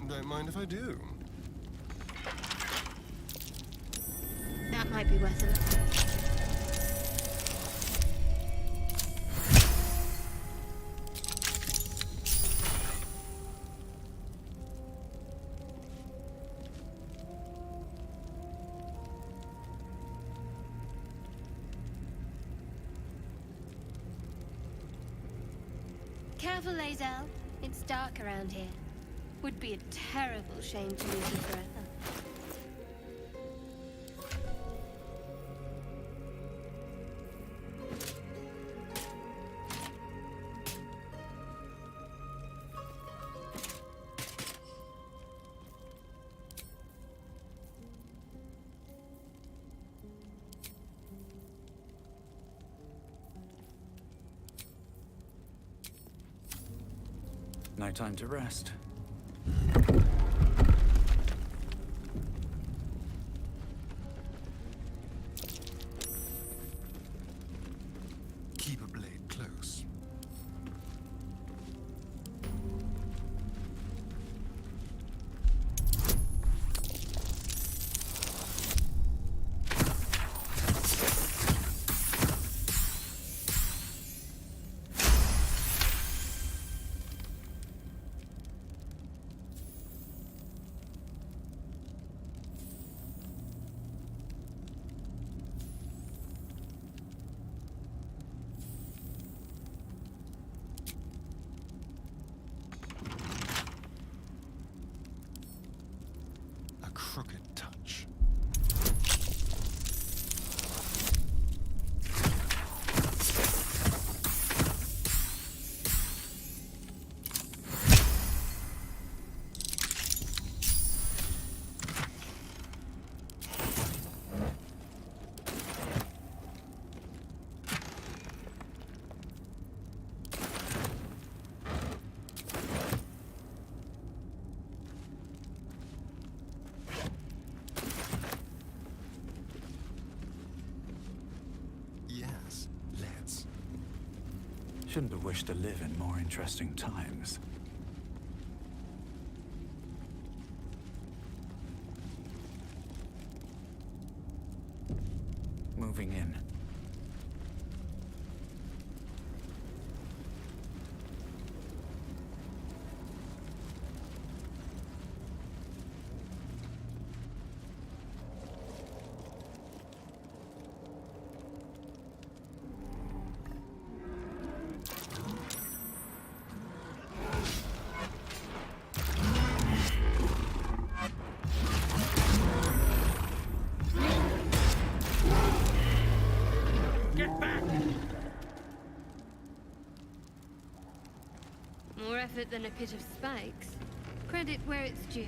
Don't mind if I do. That might be worth a look. Careful, Lae'zel. It's dark around here. Would be a terrible shame to lose you forever. No time to rest. Shouldn't have wished to live in more interesting times. Moving in. More effort than a pit of spikes. Credit where it's due.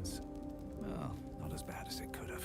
ends. Well, not as bad as it could have.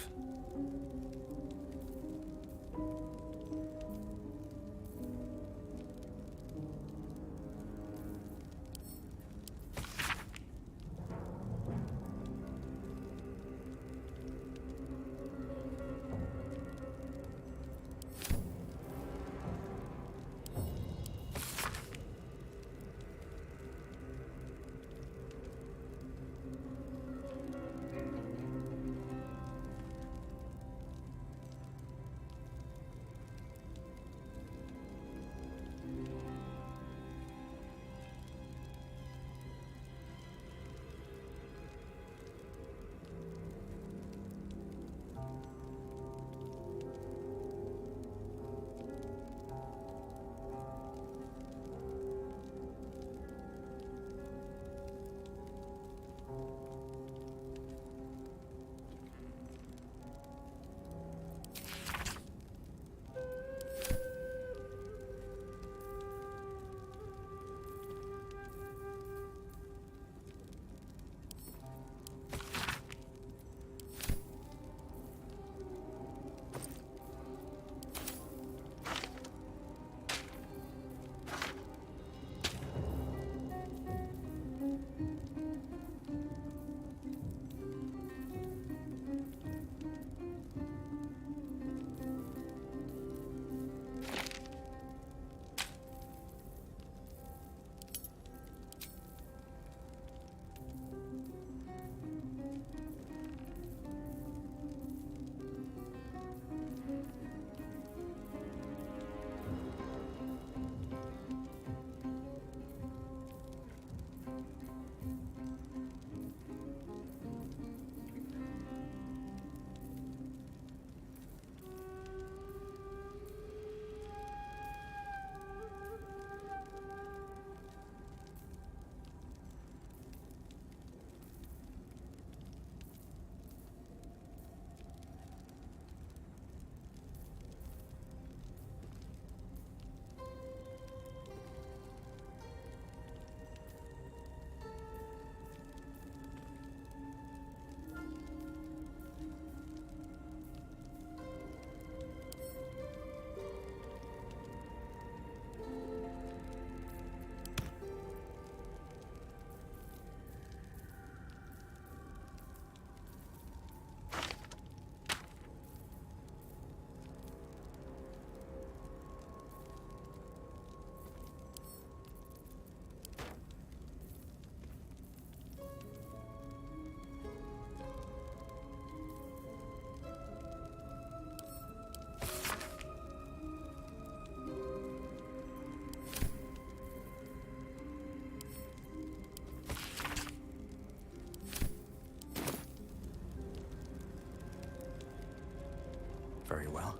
Very well.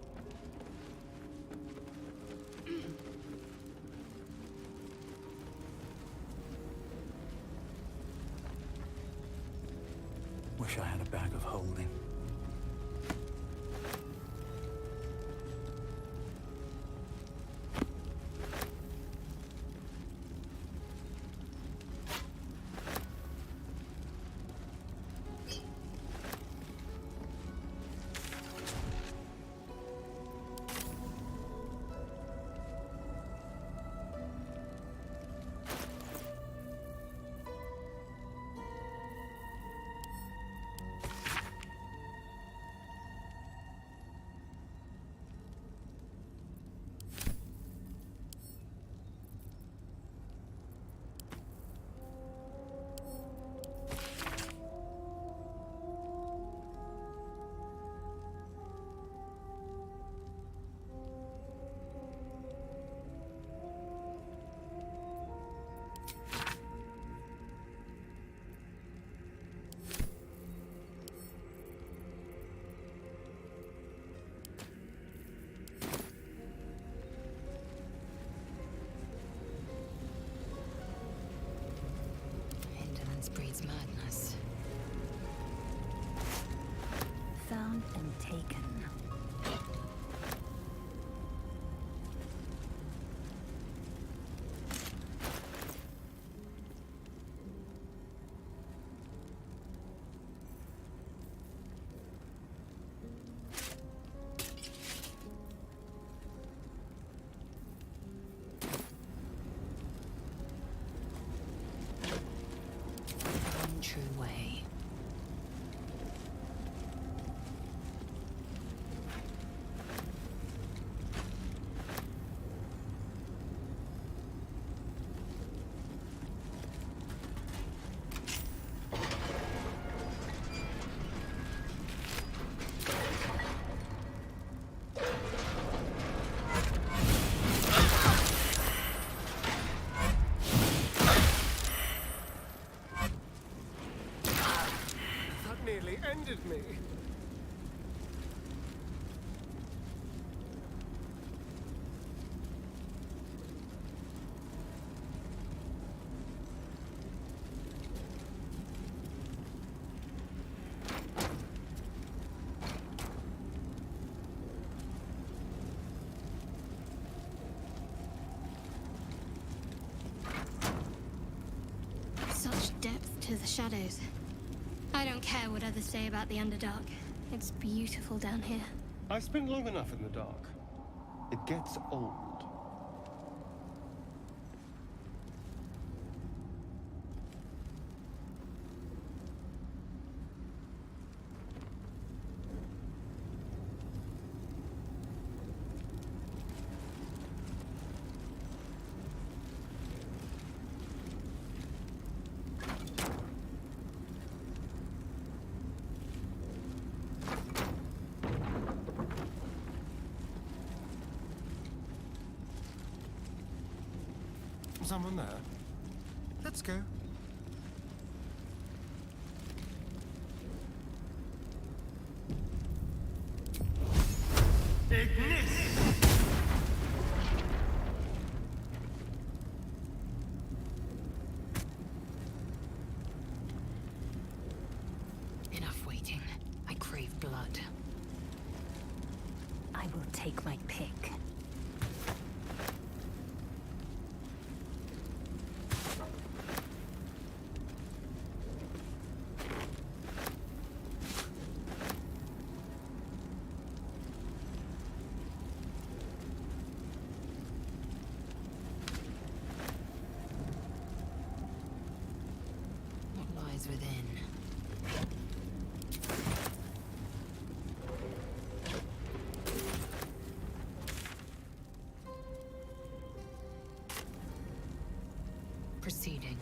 Wish I had a bag of holding. Breeds madness. Found and taken. true way. That nearly ended me. Such depth to the shadows. I don't care what others say about the Underdark. It's beautiful down here. I've spent long enough in the dark. It gets old. Someone there? Let's go. Enough waiting. I crave blood. I will take my pick. What lies within? Proceeding.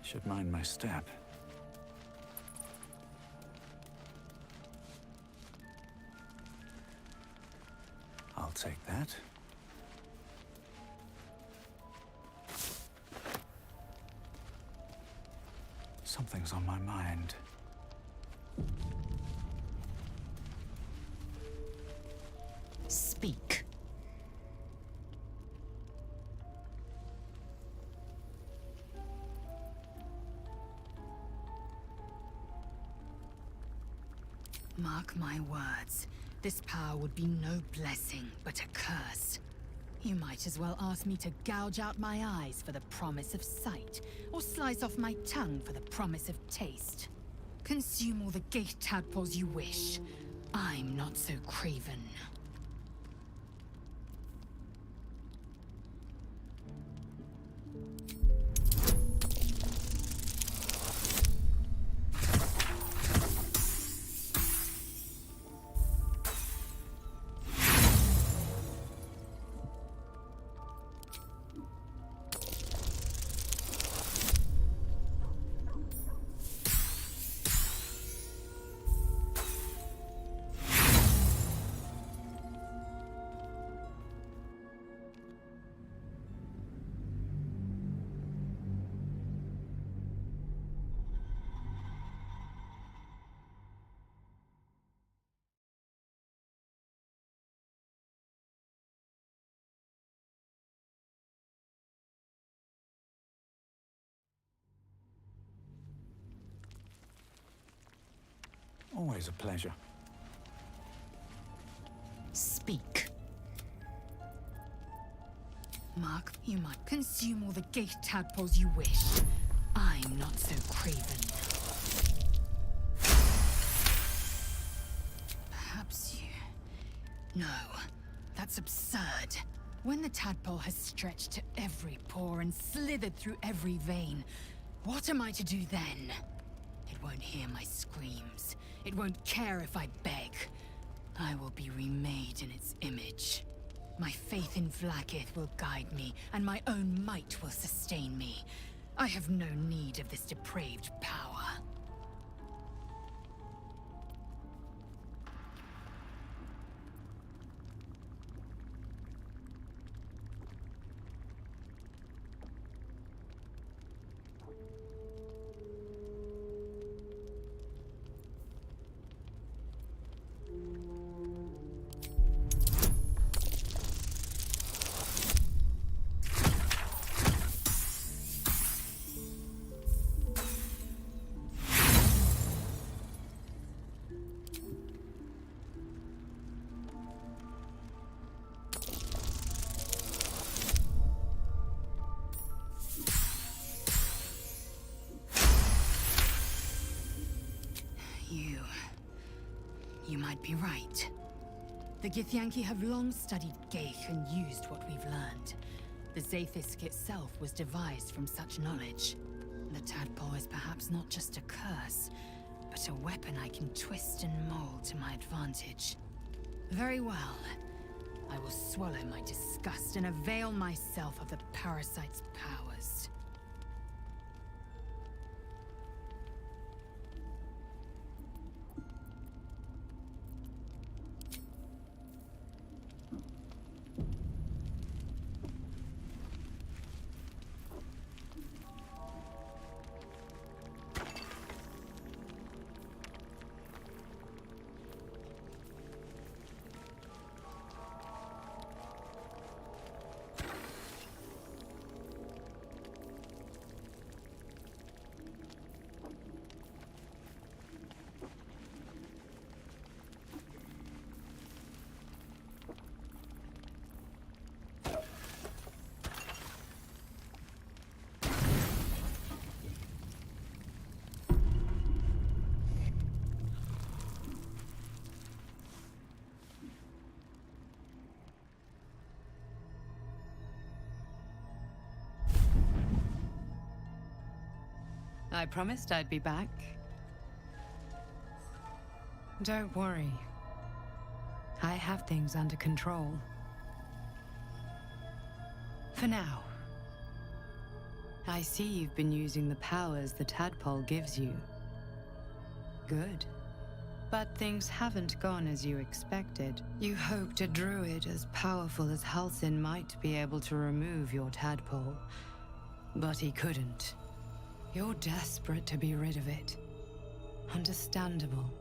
Should mind my step. I'll I'll take that. Something's on my mind. Speak. Mark my words. This power would be no blessing, but a curse. You might as well ask me to gouge out my eyes for the promise of sight, or slice off my tongue for the promise of taste. Consume all the gate tadpoles you wish. I'm not so craven. Always a pleasure. Speak. Mark, you might consume all the gate tadpoles you wish. I'm not so craven. Perhaps you... No, that's absurd. When the tadpole has stretched to every pore and slithered through every vein, what am I to do then? It won't hear my screams. It won't care if I beg. I will be remade in its image. My faith in Vlaakith will guide me, and my own might will sustain me. I have no need of this depraved power. You might be right. The Githyanki have long studied Geich and used what we've learned. The Zaithisk itself was devised from such knowledge. The tadpole is perhaps not just a curse, but a weapon I can twist and mold to my advantage. Very well. I will swallow my disgust and avail myself of the parasite's powers. I promised I'd be back. Don't worry. I have things under control. For now. I see you've been using the powers the tadpole gives you. Good. But things haven't gone as you expected. You hoped a druid as powerful as Halsin might be able to remove your tadpole. But he couldn't. You're desperate to be rid of it. Understandable.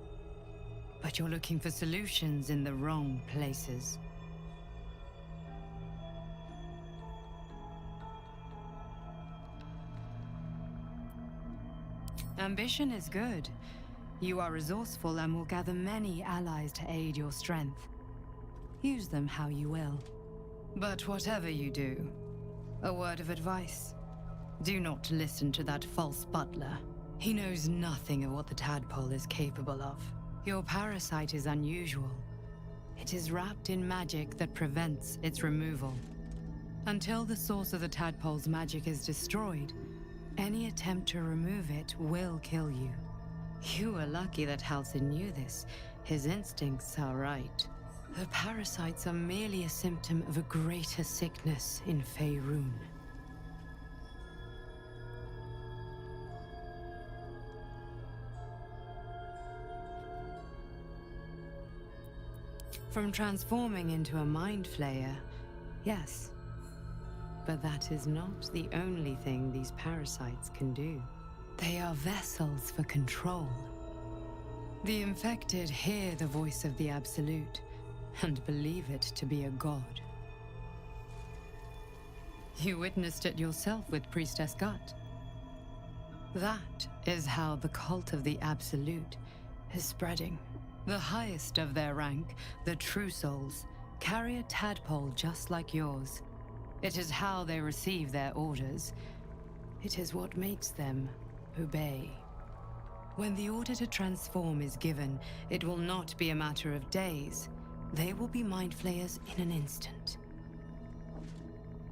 But you're looking for solutions in the wrong places. Ambition is good. You are resourceful and will gather many allies to aid your strength. Use them how you will. But whatever you do, a word of advice. Do not listen to that false butler. He knows nothing of what the tadpole is capable of. Your parasite is unusual. It is wrapped in magic that prevents its removal. Until the source of the tadpole's magic is destroyed, any attempt to remove it will kill you. You were lucky that Halsin knew this. His instincts are right. The parasites are merely a symptom of a greater sickness in Faerun. From transforming into a mind flayer, yes. But that is not the only thing these parasites can do. They are vessels for control. The infected hear the voice of the Absolute and believe it to be a god. You witnessed it yourself with Priestess Gut. That is how the cult of the Absolute is spreading. The highest of their rank, the True Souls, carry a tadpole just like yours. It is how they receive their orders. It is what makes them obey. When the order to transform is given, it will not be a matter of days. They will be mind flayers in an instant.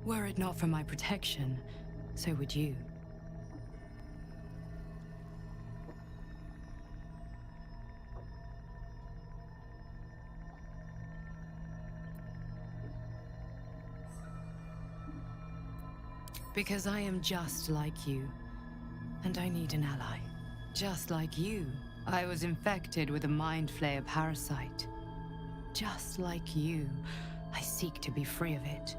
Were it not for my protection, so would you. Because I am just like you, and I need an ally. Just like you, I was infected with a Mind Flayer parasite. Just like you, I seek to be free of it.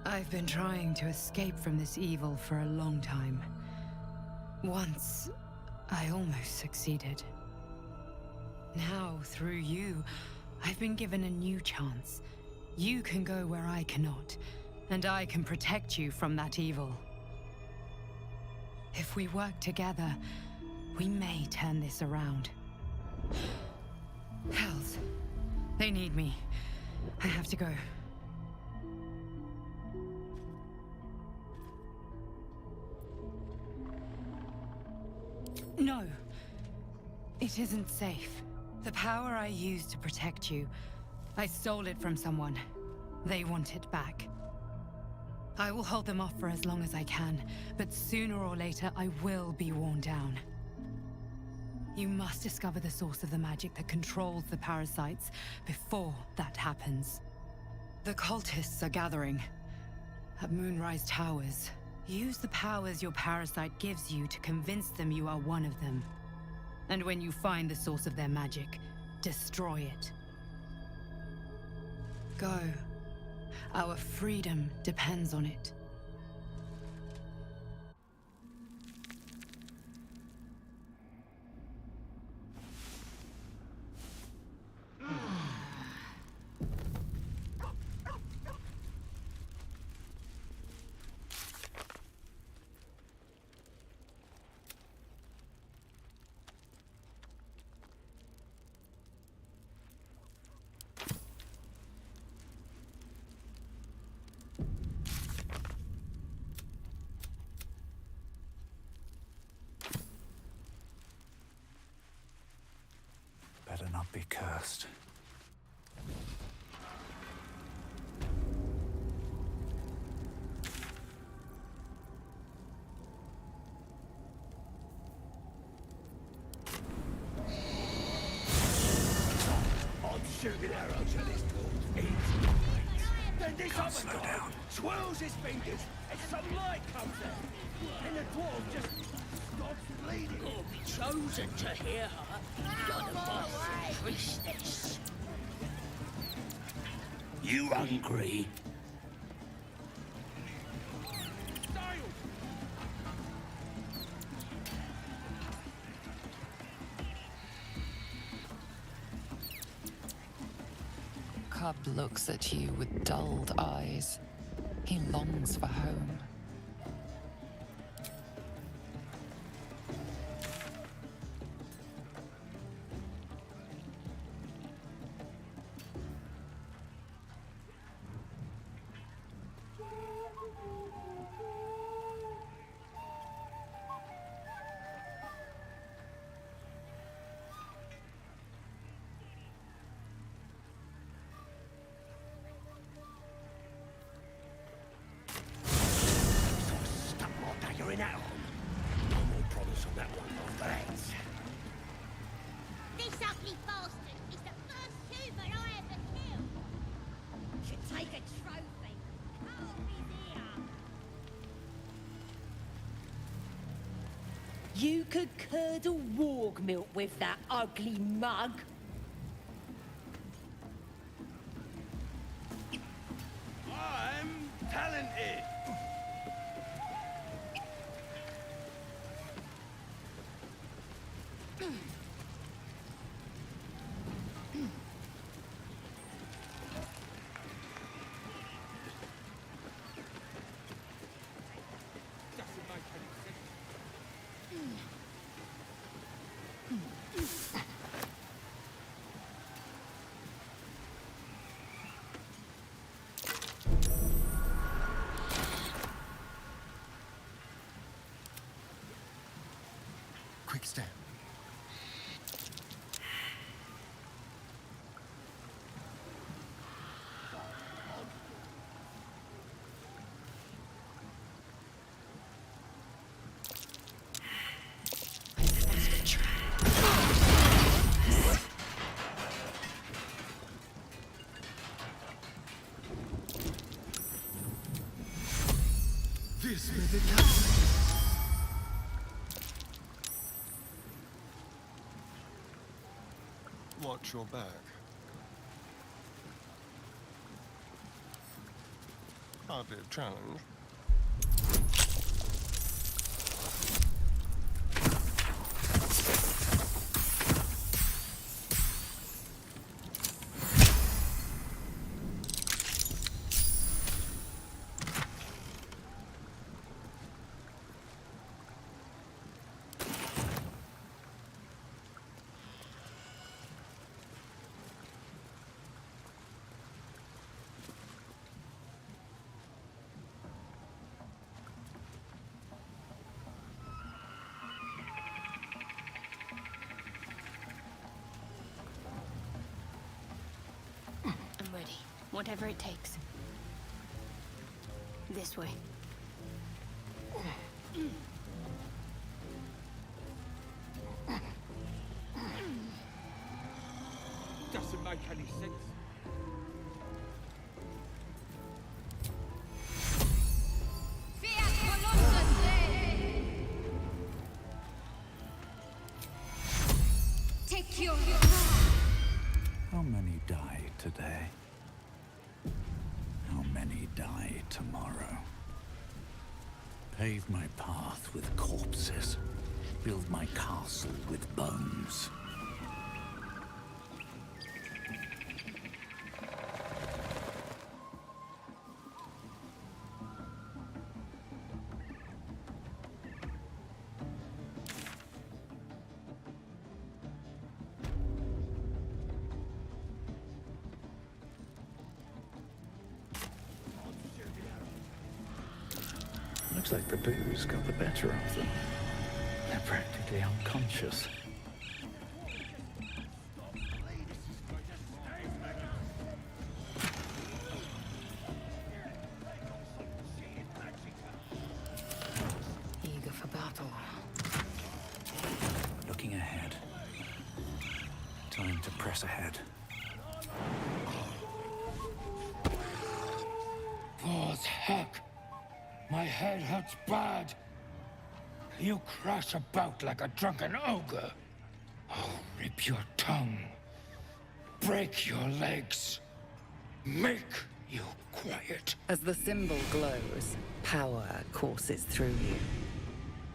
I've been trying to escape from this evil for a long time. Once, I almost succeeded. Now, through you, I've been given a new chance. You can go where I cannot, and I can protect you from that evil. If we work together, we may turn this around. Hells, they need me. I have to go. No, it isn't safe. The power I used to protect you, I stole it from someone. They want it back. I will hold them off for as long as I can, but sooner or later I will be worn down. You must discover the source of the magic that controls the parasites before that happens. The cultists are gathering at Moonrise Towers. Use the powers your parasite gives you to convince them you are one of them. And when you find the source of their magic, destroy it. Go. Our freedom depends on it. Better not be cursed. I'm shooting arrows at his balls. Then this other guy swirls his fingers and some light comes out. And the dwarf just Chosen to hear her. You're the boss and priestess. You hungry? Cub looks at you with dulled eyes. He longs for home. You're in that one. No more promise on that one, my friends. This ugly bastard is the first human I ever killed. Should take a trophy. Carve his ear. You could curdle warg milk with that ugly mug. I'm talented. Quick step. This may be Watch your back. Hardly a challenge. I'm ready. Whatever it takes. This way. Doesn't make any sense. Take your... How many die today? How many die tomorrow? Pave my path with corpses. Build my castle with bones. Looks like the booze got the better of them. They're practically unconscious. Eager for battle. Looking ahead. Time to press ahead. Oh, heck! My head hurts bad. You crash about like a drunken ogre. I'll rip your tongue, break your legs, make you quiet. As the symbol glows, power courses through you.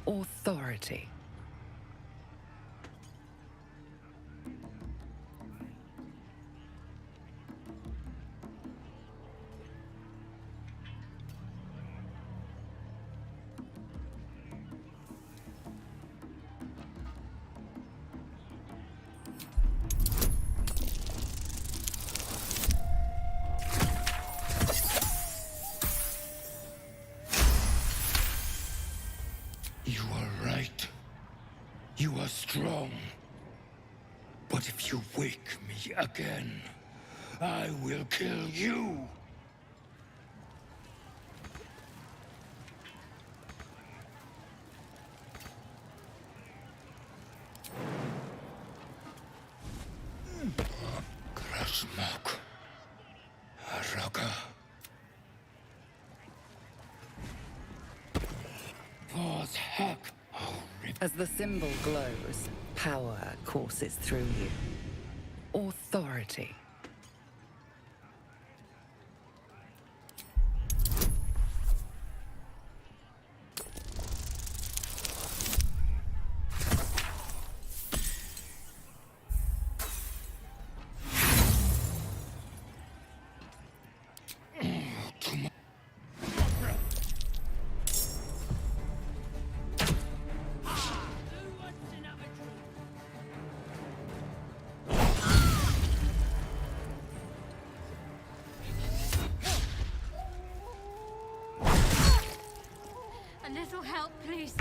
Authority. You are right. You are strong. But if you wake me again, I will kill you. Krasmok. Araka. Pause hack. As the symbol glows, power courses through you. Authority. A little help, please.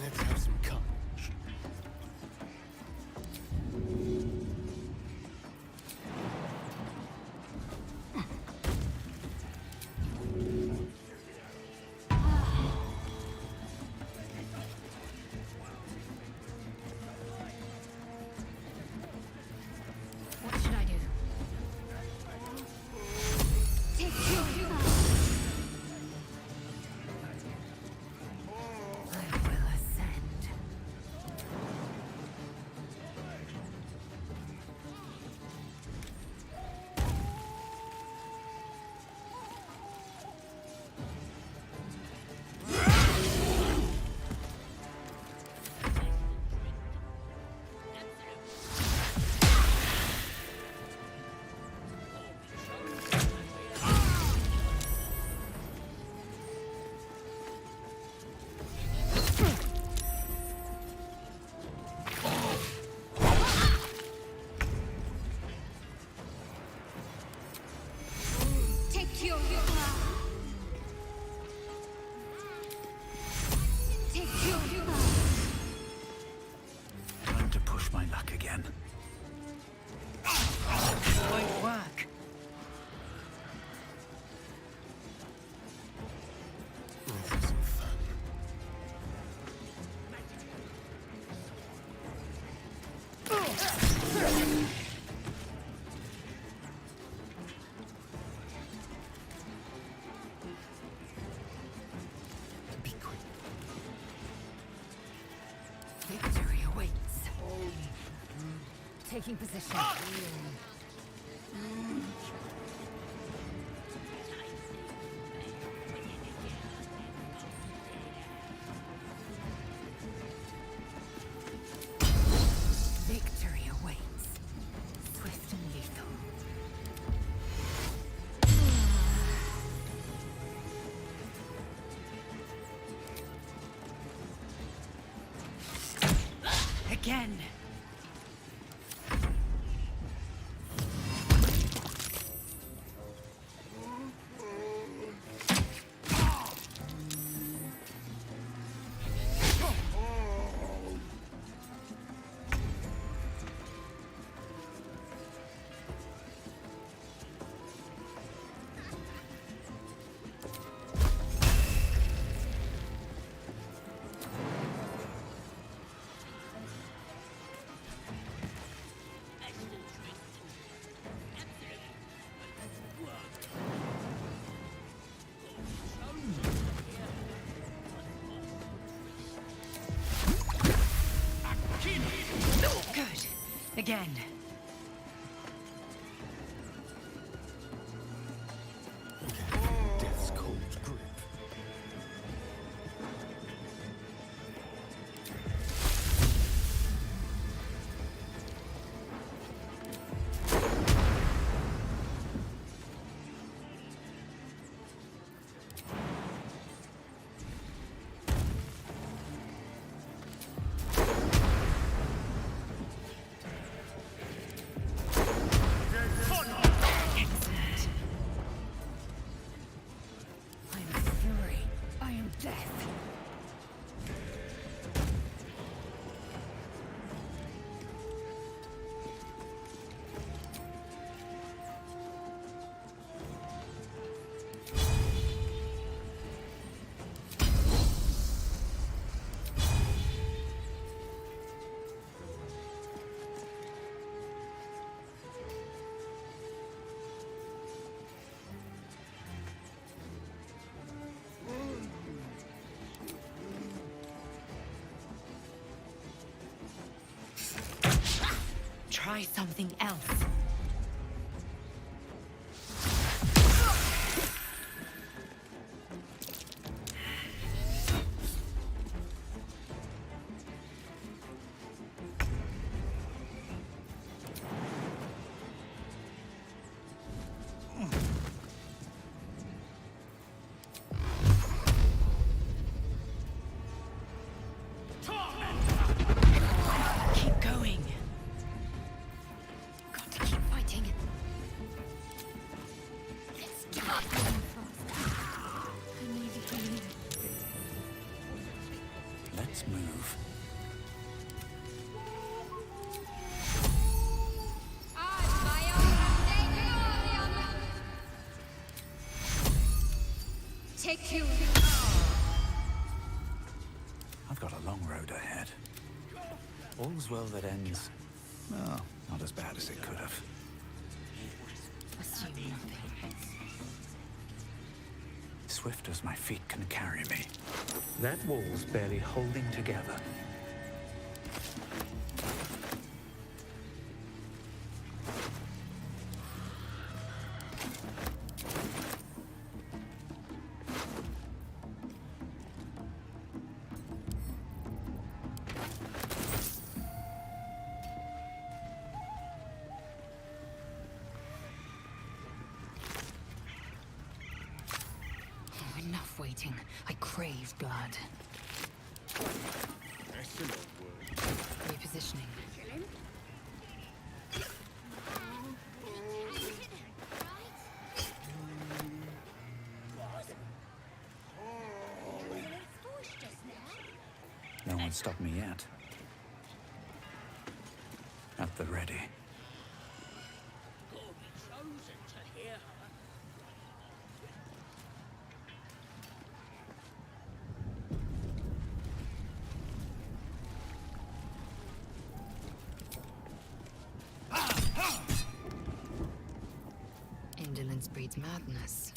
Let's have some courage. What should I do? Take your Time to push my luck again. Won't work. Let's have some fun. Be quick. Victory awaits. Taking position. Victory awaits. Swift and lethal. Again. again. Death's cold grip. Try something else. Keep going. Got to keep fighting. Let's get up. I need healing. Let's move. Take you. I've got a long road ahead. All's well that ends, well, not as bad as it could have. Assume nothing. Swift as my feet can carry me. That wall's barely holding together. Enough waiting. I crave blood. Excellent work. Repositioning. No one stopped me yet. At the ready. Indolence breeds madness.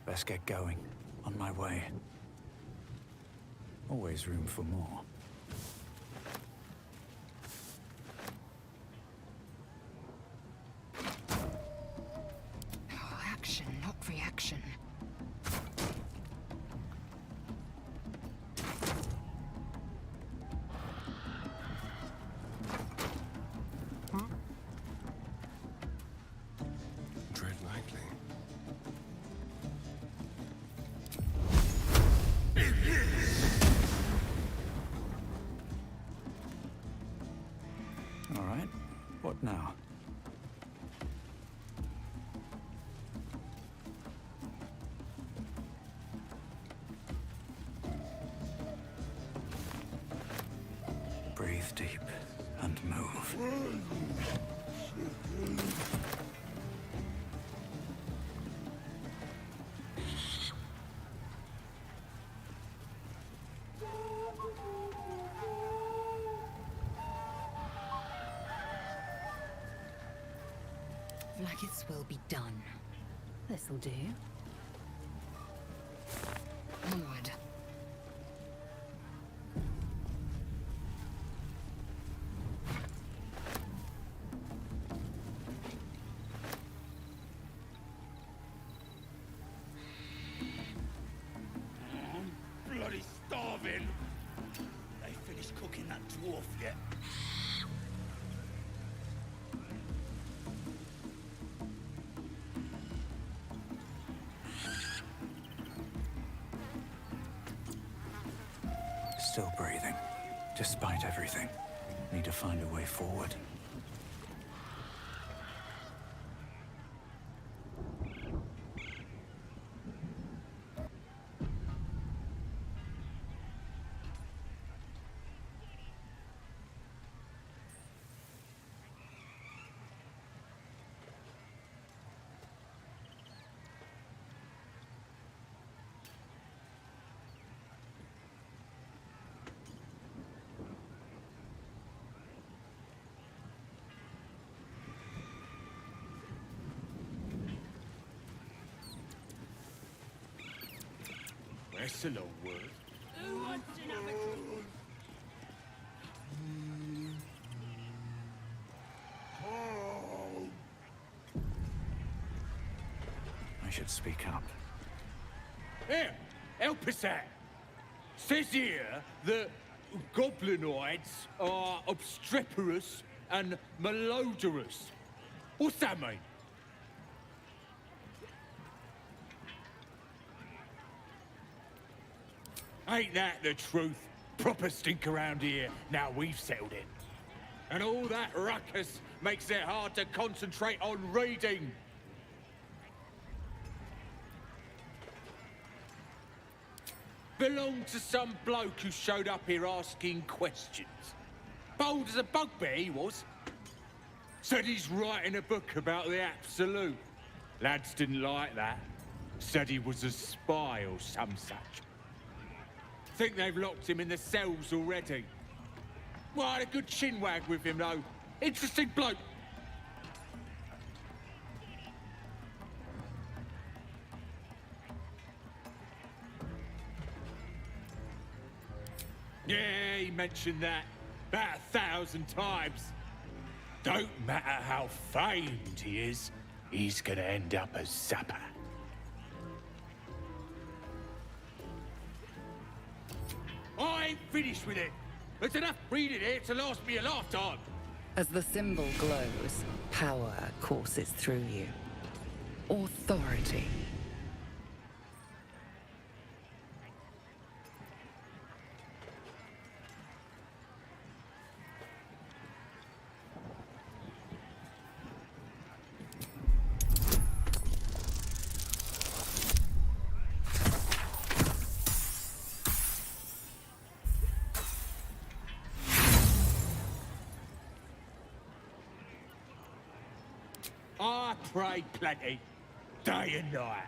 Best get going. On my way. Always room for more. Action, not reaction. Tread lightly. All right. What now? Breathe deep and move. Vlaakith's will be done. This'll do. Onward. I'm bloody starving. They finished cooking that dwarf yet? Still breathing, despite everything. Need to find a way forward. That's a long word. Who wants another drink? I should speak up. Here, help us out. Says here that goblinoids are obstreperous and malodorous. What's that mean? Ain't that the truth? Proper stink around here, now we've settled it. And all that ruckus makes it hard to concentrate on reading. Belonged to some bloke who showed up here asking questions. Bold as a bugbear, he was. Said he's writing a book about the Absolute. Lads didn't like that. Said he was a spy or some such. Think they've locked him in the cells already. Well, I had a good chinwag with him, though. Interesting bloke. Yeah, he mentioned that about 1,000 times. Don't matter how famed he is, he's gonna end up as Zappa. I ain't finished with it. There's enough reading here to last me a lifetime. As the symbol glows, power courses through you. Authority. I pray plenty, day and night.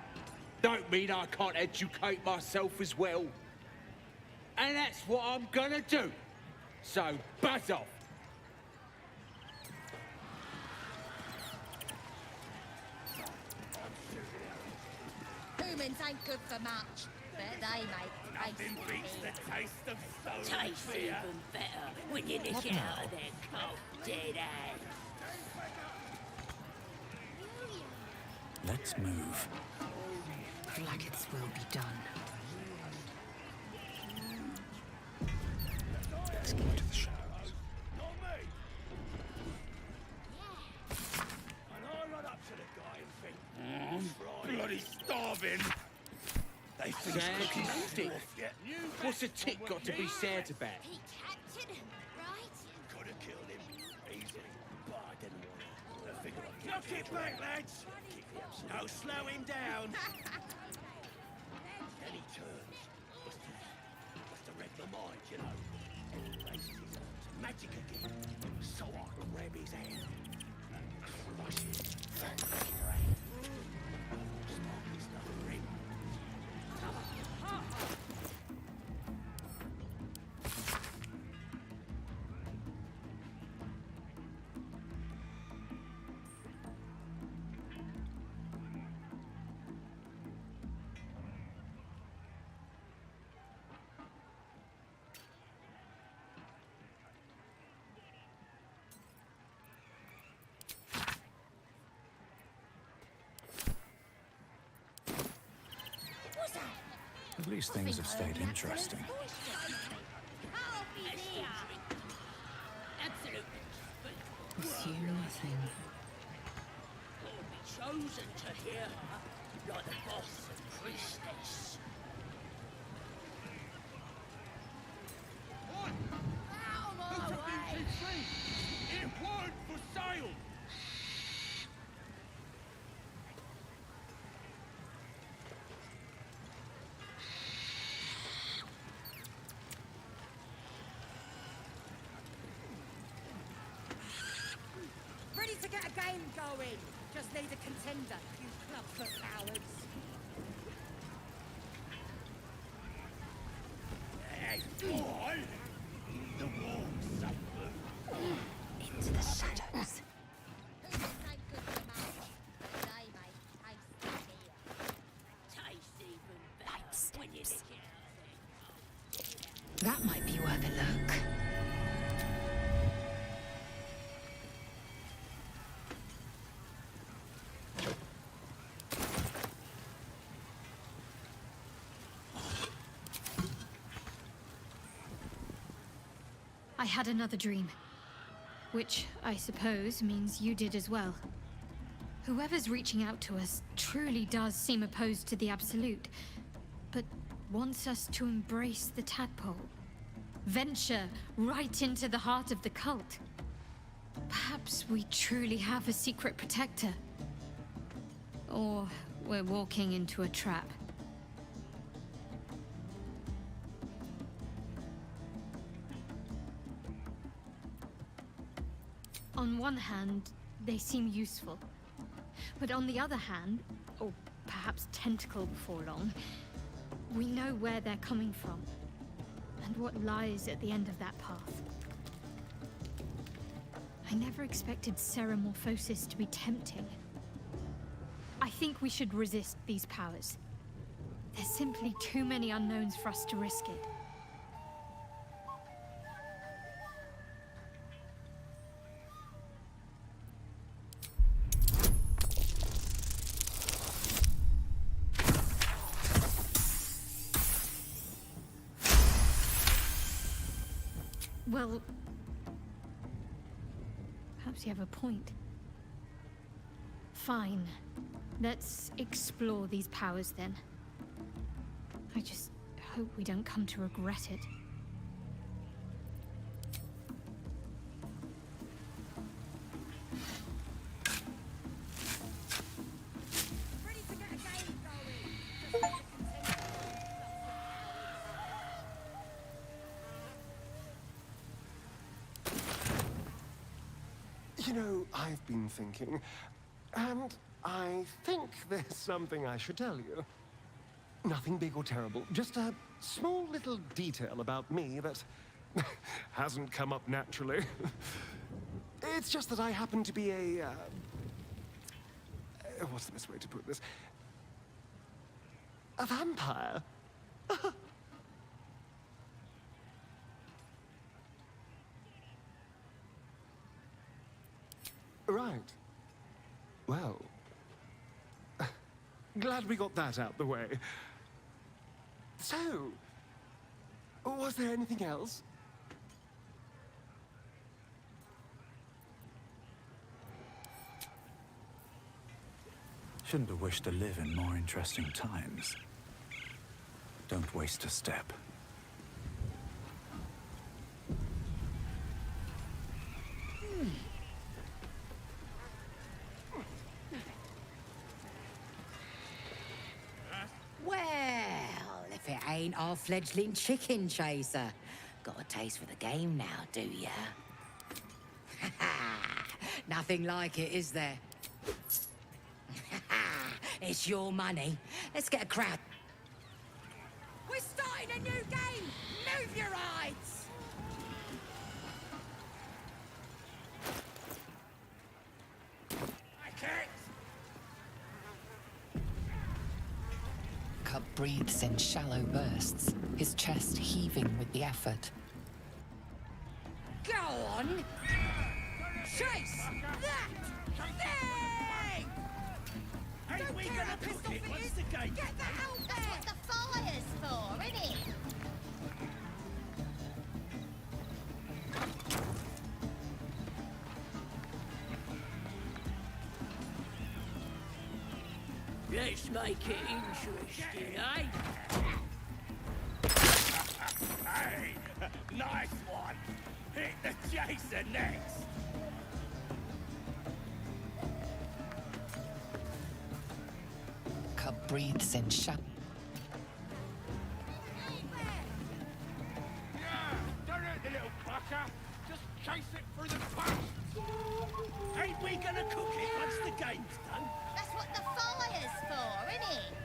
Don't mean I can't educate myself as well. And that's what I'm gonna do. So, buzz off. Humans ain't good for much, but they make Nothing beats the taste of soul. Tastes even better when you nick it out of their cold dead hands. Let's move. Vlaakith's will be done. Let's go to the shadows. Not me. And I run up to the guy and think, bloody starving. They think Sad cooking is that thick. dwarf yet. What's a tick got to be sad about? He captain, right? Could have killed him easily, but I didn't want to. I figured I'd knock it back, lads. No slowing down. Then he turns. Must have read my mind, you know. Raised his arms. Magic At least things have stayed interesting. Assume nothing. Chosen to hear her like the boss and priestess. It weren't for sale! Ready to get a game going. Just need a contender, you clubfoot cowards. The warmth suffer. Into the shadows. Tastes even better when you lick it. That might be worth a look. I had another dream. Which, I suppose, means you did as well. Whoever's reaching out to us truly does seem opposed to the Absolute, but wants us to embrace the tadpole. Venture right into the heart of the cult. Perhaps we truly have a secret protector. Or we're walking into a trap. On one hand, they seem useful. But on the other hand, or perhaps tentacle before long, we know where they're coming from, and what lies at the end of that path. I never expected Ceramorphosis to be tempting. I think we should resist these powers. There's simply too many unknowns for us to risk it. Well, perhaps you have a point. Fine. Let's explore these powers then. I just hope we don't come to regret it. You know, I've been thinking, and I think there's something I should tell you. Nothing big or terrible, just a small little detail about me that hasn't come up naturally. It's just that I happen to be a... what's the best way to put this? A vampire. Right. Well, glad we got that out the way. So, was there anything else? Shouldn't have wished to live in more interesting times. Don't waste a step. Well, if it ain't our fledgling chicken chaser. Got a taste for the game now, do ya? Nothing like it, is there? It's your money. Let's get a crowd. We're starting a new game! Move your eyes! I can't. Cub breathes in shallow bursts, his chest heaving with the effort. Go on! Chase that thing! Ain't we gonna cook it once the game's Get that out there! That's what the fire's for, isn't it? Let's make it interesting, eh? Hey, nice one. Hit the chaser next. Cub breathes in shallow. Don't hurt the little fucker. Just chase it through the past. Ain't we gonna cook it once the game's done? That's what the fire's for, isn't it?